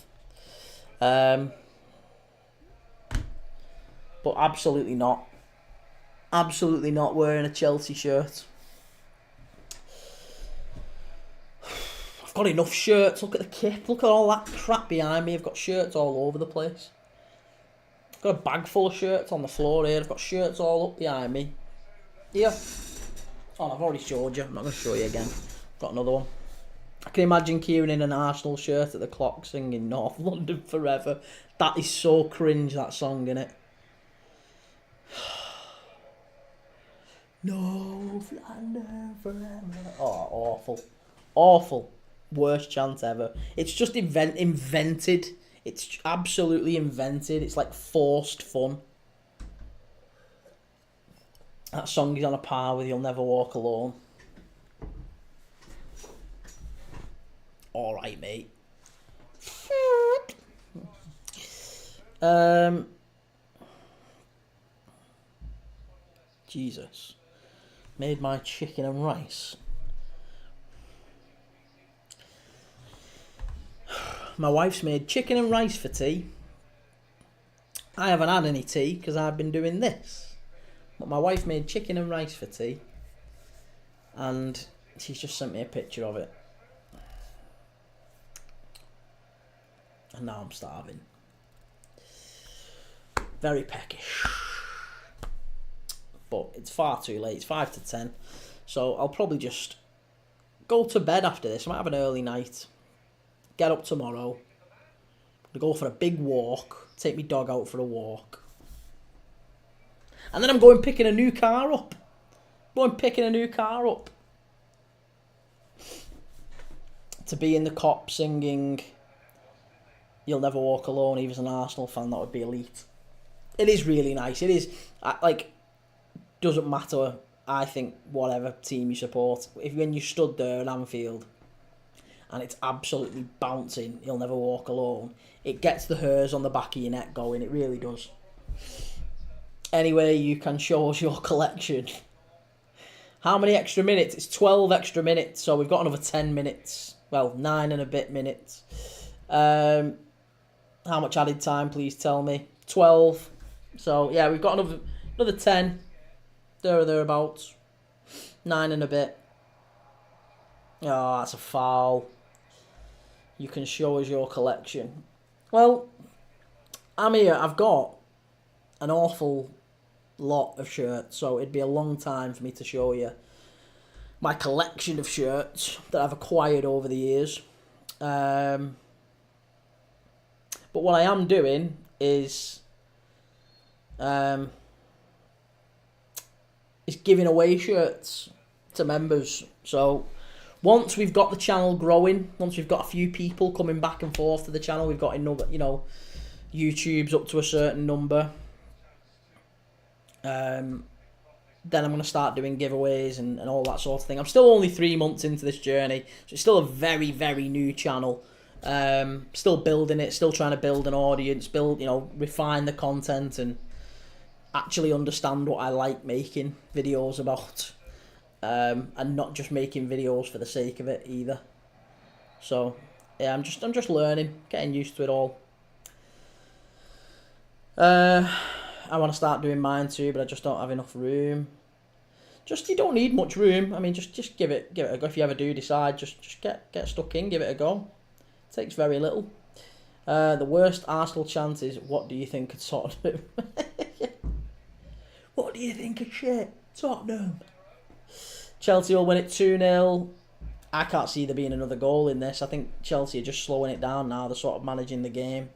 But absolutely not. Absolutely not wearing a Chelsea shirt. I've got enough shirts. Look at the kit. Look at all that crap behind me. I've got shirts all over the place. I've got a bag full of shirts on the floor here. I've got shirts all up behind me. Here. Oh, I've already showed you. I'm not going to show you again. Got another one. I can imagine Kieran in an Arsenal shirt at the clock singing North London Forever. That is so cringe, that song, innit? North London Forever. Oh, awful. Awful. Worst chant ever. It's just invented. It's absolutely invented. It's like forced fun. That song is on a par with You'll Never Walk Alone. Alright, mate. Jesus. Made my chicken and rice. My wife's made chicken and rice for tea. I haven't had any tea because I've been doing this. But my wife made chicken and rice for tea. and she's just sent me a picture of it. And now I'm starving. Very peckish. But it's far too late. It's 5 to 10. So I'll probably just go to bed after this. I might have an early night. Get up tomorrow. Go for a big walk. Take my dog out for a walk. And then I'm going picking a new car up. To be in the cop singing You'll Never Walk Alone, even as an Arsenal fan, that would be elite. It is really nice. It is, doesn't matter, I think, whatever team you support. When you stood there at Anfield and it's absolutely bouncing, You'll Never Walk Alone, it gets the hairs on the back of your neck going. It really does. Anyway, you can show us your collection. How many extra minutes? It's 12 extra minutes, so we've got another 10 minutes. Well, 9 and a bit minutes. How much added time, please tell me? 12. So, yeah, we've got another 10. There or thereabouts. 9 and a bit. Oh, that's a foul. You can show us your collection. Well, I'm here. I've got an awful lot of shirts, so it'd be a long time for me to show you my collection of shirts that I've acquired over the years. But what I am doing is giving away shirts to members. So once we've got the channel growing, once we've got a few people coming back and forth to the channel, we've got another, YouTube's up to a certain number. Then I'm going to start doing giveaways and all that sort of thing. I'm still only 3 months into this journey, so it's still a very, very new channel. Still building it, still trying to build an audience, refine the content and actually understand what I like making videos about. And not just making videos for the sake of it either. So, yeah, I'm just learning, getting used to it all. I want to start doing mine too, but I just don't have enough room. You don't need much room. I mean, just give it a go. If you ever do decide, just get stuck in, give it a go. It takes very little. The worst Arsenal chant is, what do you think of Tottenham? What do you think of shit? Tottenham. Chelsea will win it 2-0. I can't see there being another goal in this. I think Chelsea are just slowing it down now. They're sort of managing the game.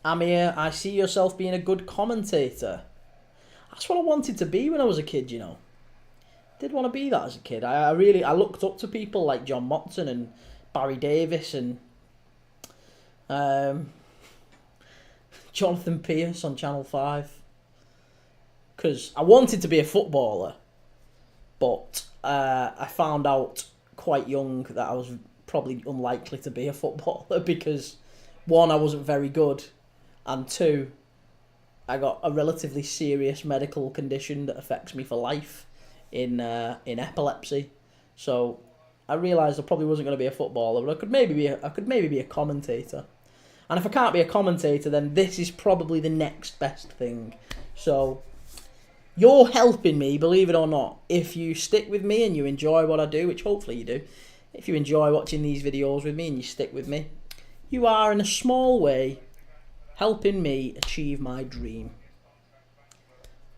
Amir, I see yourself being a good commentator. That's what I wanted to be when I was a kid, Did want to be that as a kid. I looked up to people like John Motson and Barry Davis and Jonathan Pearce on Channel 5. Because I wanted to be a footballer, but I found out quite young that I was probably unlikely to be a footballer because, one, I wasn't very good, and two, I got a relatively serious medical condition that affects me for life in epilepsy. So I realised I probably wasn't going to be a footballer, but I could maybe be a commentator. And if I can't be a commentator, then this is probably the next best thing. So you're helping me, believe it or not. If you stick with me and you enjoy what I do, which hopefully you do, if you enjoy watching these videos with me and you stick with me, you are in a small way helping me achieve my dream.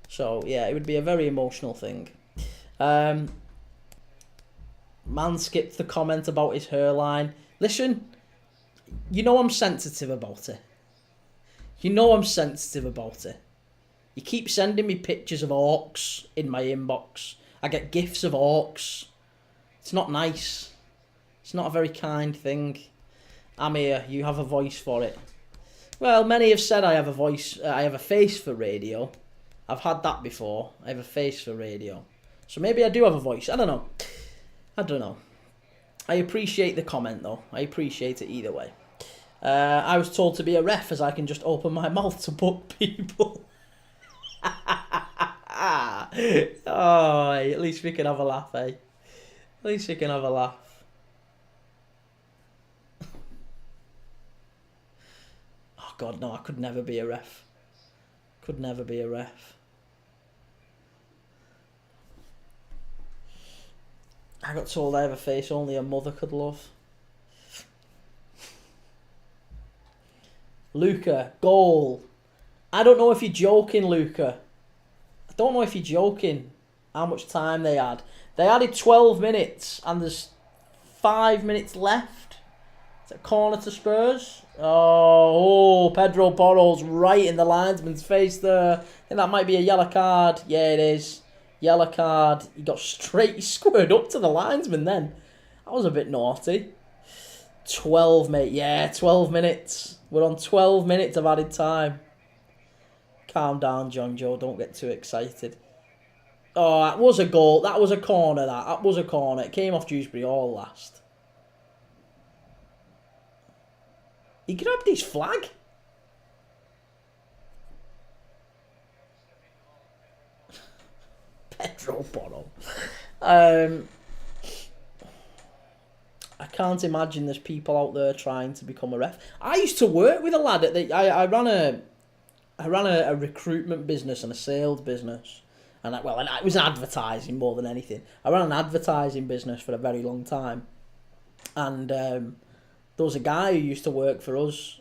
So yeah, it would be a very emotional thing. Man skipped the comment about his hairline. Listen, I'm sensitive about it. You keep sending me pictures of orcs in my inbox. I get gifs of orcs. It's not nice. It's not a very kind thing. Amir, you have a voice for it. Well, many have said I have a voice. I have a face for radio. I've had that before. I have a face for radio. So maybe I do have a voice. I don't know. I appreciate the comment though. I appreciate it either way. I was told to be a ref as I can just open my mouth to book people. Oh, at least we can have a laugh, eh? At least we can have a laugh. God, no, I could never be a ref. I got told I have a face only a mother could love. Luca, goal. I don't know if you're joking, Luca. I don't know if you're joking how much time they had. They added 12 minutes and there's 5 minutes left. It's a corner to Spurs. Oh, Pedro Porro's right in the linesman's face there. I think that might be a yellow card. Yeah, it is. Yellow card. He got straight, he squared up to the linesman then. That was a bit naughty. 12, mate. Yeah, 12 minutes. We're on 12 minutes of added time. Calm down, John Joe. Don't get too excited. Oh, that was a goal. That was a corner, that was a corner. It came off Dewsbury all last. He grabbed his flag. Pedro Porro. I can't imagine there's people out there trying to become a ref. I used to work with a lad at the. I ran a recruitment business and a sales business, and it was advertising more than anything. I ran an advertising business for a very long time, and there was a guy who used to work for us,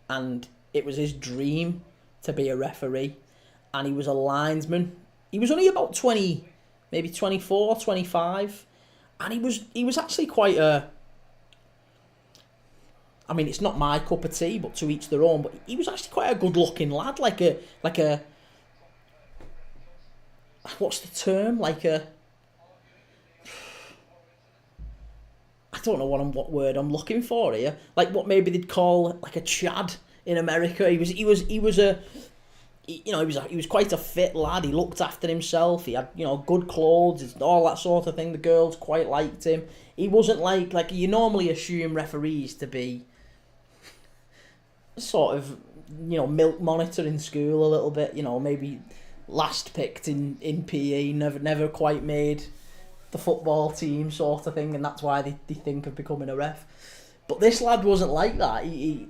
and it was his dream to be a referee, and he was a linesman. He was only about 20, maybe 24, 25, and he was actually quite a. I mean, it's not my cup of tea, but to each their own. But he was actually quite a good-looking lad, like a. What's the term? I don't know what word I'm looking for here. Like what maybe they'd call like a Chad in America. He was quite a fit lad. He looked after himself. He had good clothes, all that sort of thing. The girls quite liked him. He wasn't like you normally assume referees to be. Sort of, milk monitor in school a little bit. Maybe last picked in PE, never quite made the football team sort of thing, and that's why they think of becoming a ref. But this lad wasn't like that. He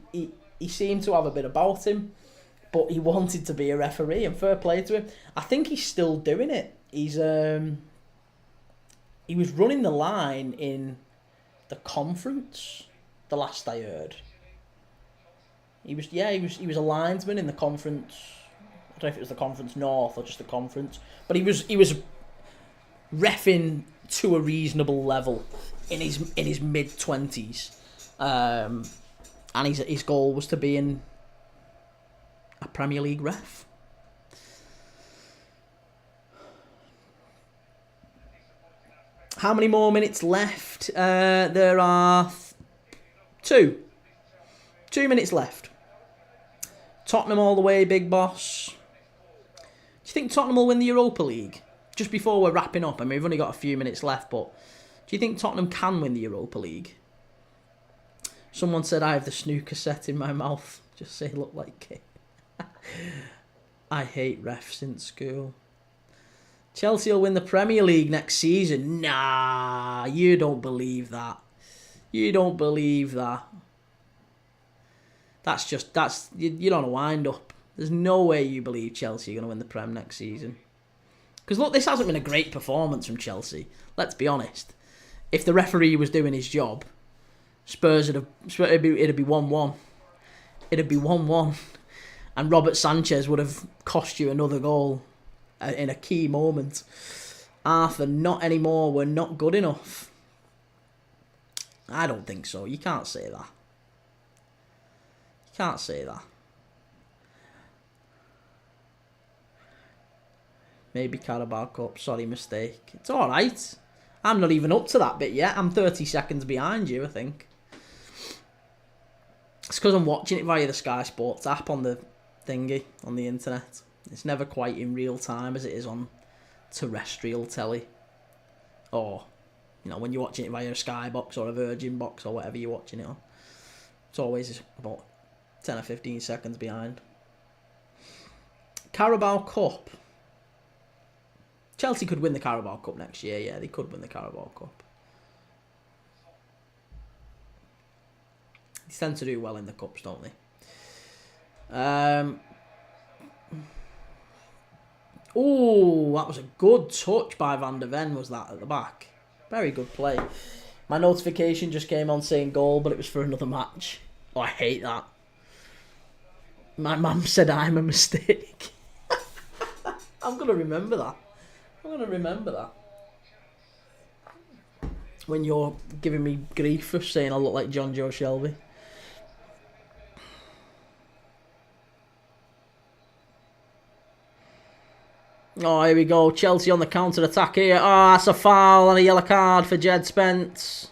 seemed to have a bit about him, but he wanted to be a referee, and fair play to him. I think he's still doing it. He was running the line in the conference, the last I heard. He was a linesman in the conference. I don't know if it was the Conference North or just the conference, but he was reffing to a reasonable level in his mid-20s, and his goal was to be in a Premier League ref. How many more minutes left? There are 2 minutes left. Tottenham all the way, big boss. Do you think Tottenham will win the Europa League? Just before we're wrapping up, I mean, we've only got a few minutes left, but do you think Tottenham can win the Europa League? Someone said I have the snooker set in my mouth. Just say look like it. I hate refs in school. Chelsea will win the Premier League next season. Nah, you don't believe that. You don't believe that. You're on a wind up. There's no way you believe Chelsea are going to win the Prem next season. Because look, this hasn't been a great performance from Chelsea. Let's be honest. If the referee was doing his job, Spurs it'd be 1-1. It'd be 1-1, and Robert Sanchez would have cost you another goal in a key moment. Arthur, not anymore. We're not good enough. I don't think so. You can't say that. Can't say that. Maybe Carabao Cup. Sorry, mistake. It's alright. I'm not even up to that bit yet. I'm 30 seconds behind you, I think. It's because I'm watching it via the Sky Sports app on the thingy, on the internet. It's never quite in real time as it is on terrestrial telly. Or, when you're watching it via a Sky box or a Virgin box or whatever you're watching it on. It's always about 10 or 15 seconds behind. Carabao Cup. Chelsea could win the Carabao Cup next year. Yeah, they could win the Carabao Cup. They tend to do well in the Cups, don't they? Oh, that was a good touch by Van der Ven, was that, at the back? Very good play. My notification just came on saying goal, but it was for another match. Oh, I hate that. My mum said I'm a mistake. I'm going to remember that. When you're giving me grief for saying I look like John Joe Shelby. Oh, here we go. Chelsea on the counter-attack here. Oh, that's a foul and a yellow card for Jed Spence.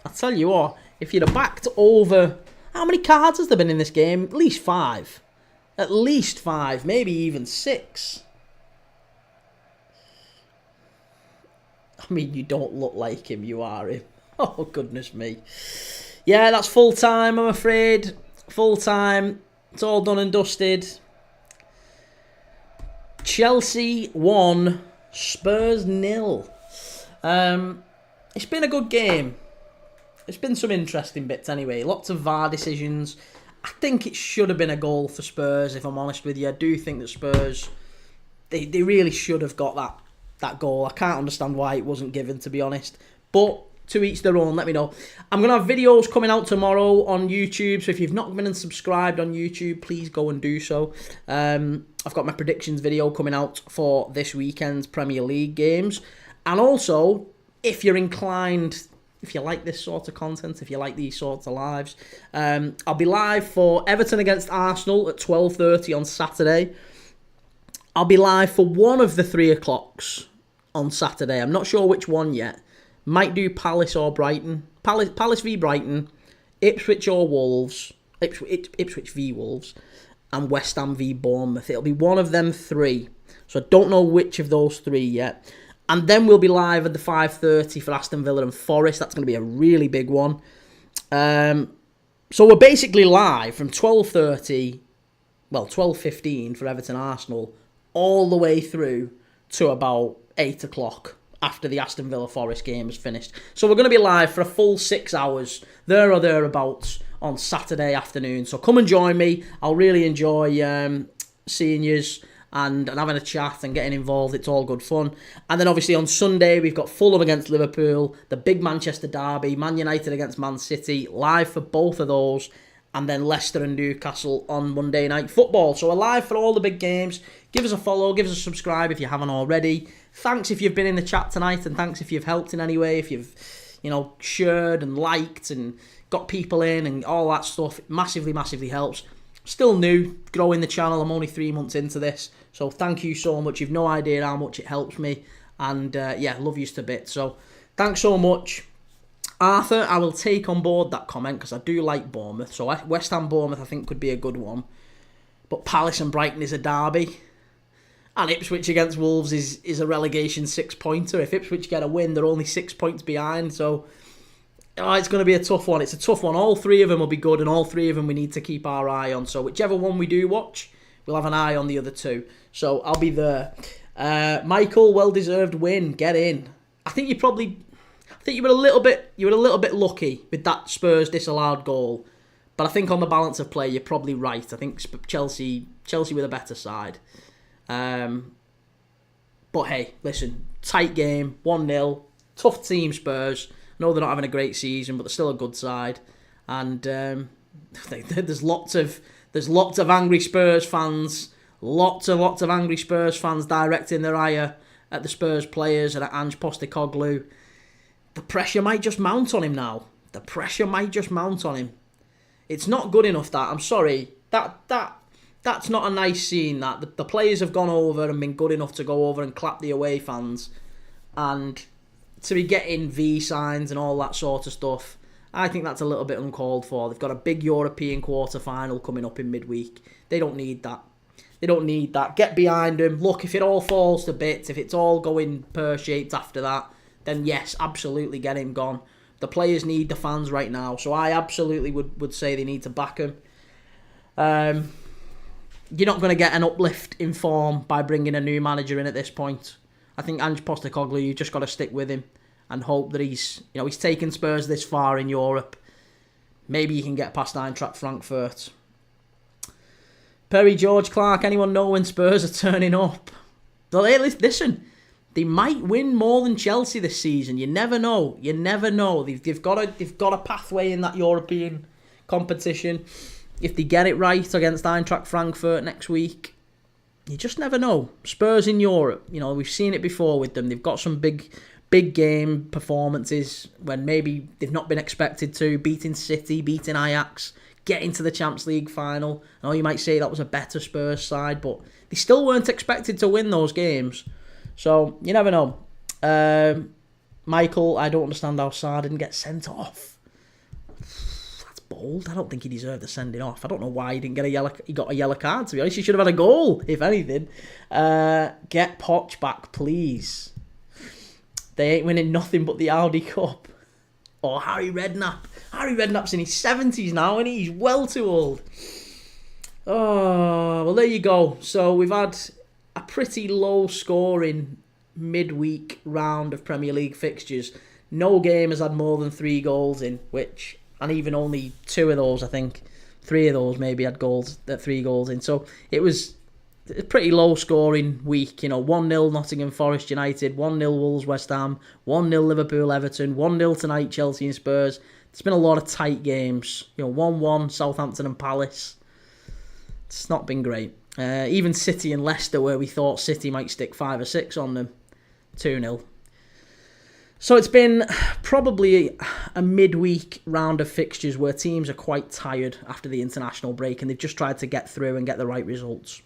I tell you what, if you'd have backed over... How many cards has there been in this game? At least 5. At least 5, maybe even 6. I mean, you don't look like him, you are him. Oh, goodness me. Yeah, that's full time, I'm afraid. Full time. It's all done and dusted. Chelsea 1, Spurs 0. It's been a good game. It's been some interesting bits anyway. Lots of VAR decisions. I think it should have been a goal for Spurs, if I'm honest with you. I do think that Spurs, they really should have got that goal. I can't understand why it wasn't given, to be honest. But to each their own, let me know. I'm going to have videos coming out tomorrow on YouTube, so if you've not been subscribed on YouTube, please go and do so. I've got my predictions video coming out for this weekend's Premier League games. And also, if you're inclined... If you like this sort of content, if you like these sorts of lives, I'll be live for Everton against Arsenal at 12:30 on Saturday. I'll be live for one of the 3 o'clocks on Saturday. I'm not sure which one yet. Might do Palace or Brighton. Palace v Brighton, Ipswich or Wolves, Ipswich v Wolves, and West Ham v Bournemouth. It'll be one of them 3. So I don't know which of those 3 yet. And then we'll be live at the 5:30 for Aston Villa and Forest. That's going to be a really big one. So we're basically live from 12:30, well, 12:15 for Everton Arsenal, all the way through to about 8 o'clock after the Aston Villa Forest game is finished. So we're going to be live for a full 6 hours, there or thereabouts, on Saturday afternoon. So come and join me. I'll really enjoy seeing yous. And having a chat and getting involved. It's all good fun. And then obviously on Sunday, we've got Fulham against Liverpool, the big Manchester derby, Man United against Man City, live for both of those, and then Leicester and Newcastle on Monday Night Football. So we're live for all the big games. Give us a follow, give us a subscribe if you haven't already. Thanks if you've been in the chat tonight, and thanks if you've helped in any way, if you've, shared and liked and got people in and all that stuff. It massively, massively helps. Still new, growing the channel. I'm only 3 months into this. So thank you so much. You've no idea how much it helps me. And love you to bits. So thanks so much. Arthur, I will take on board that comment because I do like Bournemouth. So West Ham Bournemouth I think could be a good one. But Palace and Brighton is a derby. And Ipswich against Wolves is a relegation 6-pointer. If Ipswich get a win, they're only 6 points behind. So it's going to be a tough one. It's a tough one. All 3 of them will be good, and all 3 of them we need to keep our eye on. So whichever one we do watch, we'll have an eye on the other 2. So I'll be there. Michael, well-deserved win. Get in. I think you were a little bit lucky with that Spurs disallowed goal. But I think on the balance of play, you're probably right. I think Chelsea were the better side. But hey, listen, tight game, 1-0, tough team Spurs. I know they're not having a great season, but they're still a good side. And there's lots of angry Spurs fans. Lots of angry Spurs fans directing their ire at the Spurs players and at Ange Postecoglou. The pressure might just mount on him now. It's not good enough, that. I'm sorry. That's not a nice scene, that. The players have gone over and been good enough to go over and clap the away fans. And to be getting V signs and all that sort of stuff, I think that's a little bit uncalled for. They've got a big European quarter-final coming up in midweek. They don't need that. Get behind them. Look, if it all falls to bits, if it's all going pear-shaped after that, then yes, absolutely get him gone. The players need the fans right now, so I absolutely would say they need to back him. You're not going to get an uplift in form by bringing a new manager in at this point. I think Ange Postecoglou, you've just got to stick with him and hope that he's taken Spurs this far in Europe. Maybe you can get past Eintracht Frankfurt. Perry George Clark, anyone know when Spurs are turning up? Well, hey, listen, They might win more than Chelsea this season. You never know. You never know. They've got a pathway in that European competition. If they get it right against Eintracht Frankfurt next week, you just never know. Spurs in Europe, we've seen it before with them. They've got some big game performances when maybe they've not been expected to. Beating City, beating Ajax, getting to the Champions League final. I know you might say that was a better Spurs side, but they still weren't expected to win those games. So, you never know. Michael, I don't understand how Sarr didn't get sent off. That's bold. I don't think he deserved the sending off. I don't know why he didn't get he got a yellow card, to be honest. He should have had a goal, if anything. Get Poch back, please. They ain't winning nothing but the Audi Cup. Or Harry Redknapp. Harry Redknapp's in his 70s now, and he's well too old. Oh, well, there you go. So we've had a pretty low-scoring midweek round of Premier League fixtures. No game has had more than 3 goals in, and even only 2 of those, I think, 3 of those maybe had 3 goals in. So it was a pretty low-scoring week. 1-0 Nottingham Forest United, 1-0 Wolves West Ham, 1-0 Liverpool Everton, 1-0 tonight Chelsea and Spurs. There's been a lot of tight games. 1-1 Southampton and Palace. It's not been great. Even City and Leicester, where we thought City might stick 5 or 6 on them, 2-0. So it's been probably a midweek round of fixtures where teams are quite tired after the international break and they've just tried to get through and get the right results.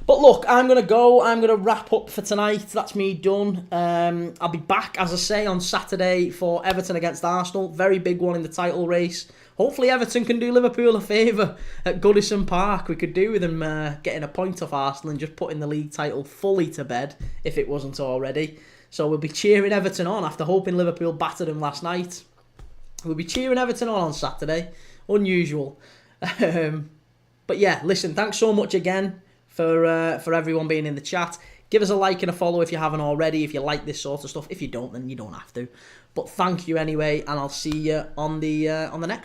But look, I'm going to go. I'm going to wrap up for tonight. That's me done. I'll be back, as I say, on Saturday for Everton against Arsenal. Very big one in the title race. Hopefully Everton can do Liverpool a favour at Goodison Park. We could do with them getting a point off Arsenal and just putting the league title fully to bed, if it wasn't already. So we'll be cheering Everton on after hoping Liverpool battered them last night. We'll be cheering Everton on Saturday. Unusual. But yeah, listen, thanks so much again for everyone being in the chat. Give us a like and a follow if you haven't already, if you like this sort of stuff. If you don't, then you don't have to. But thank you anyway, and I'll see you on the next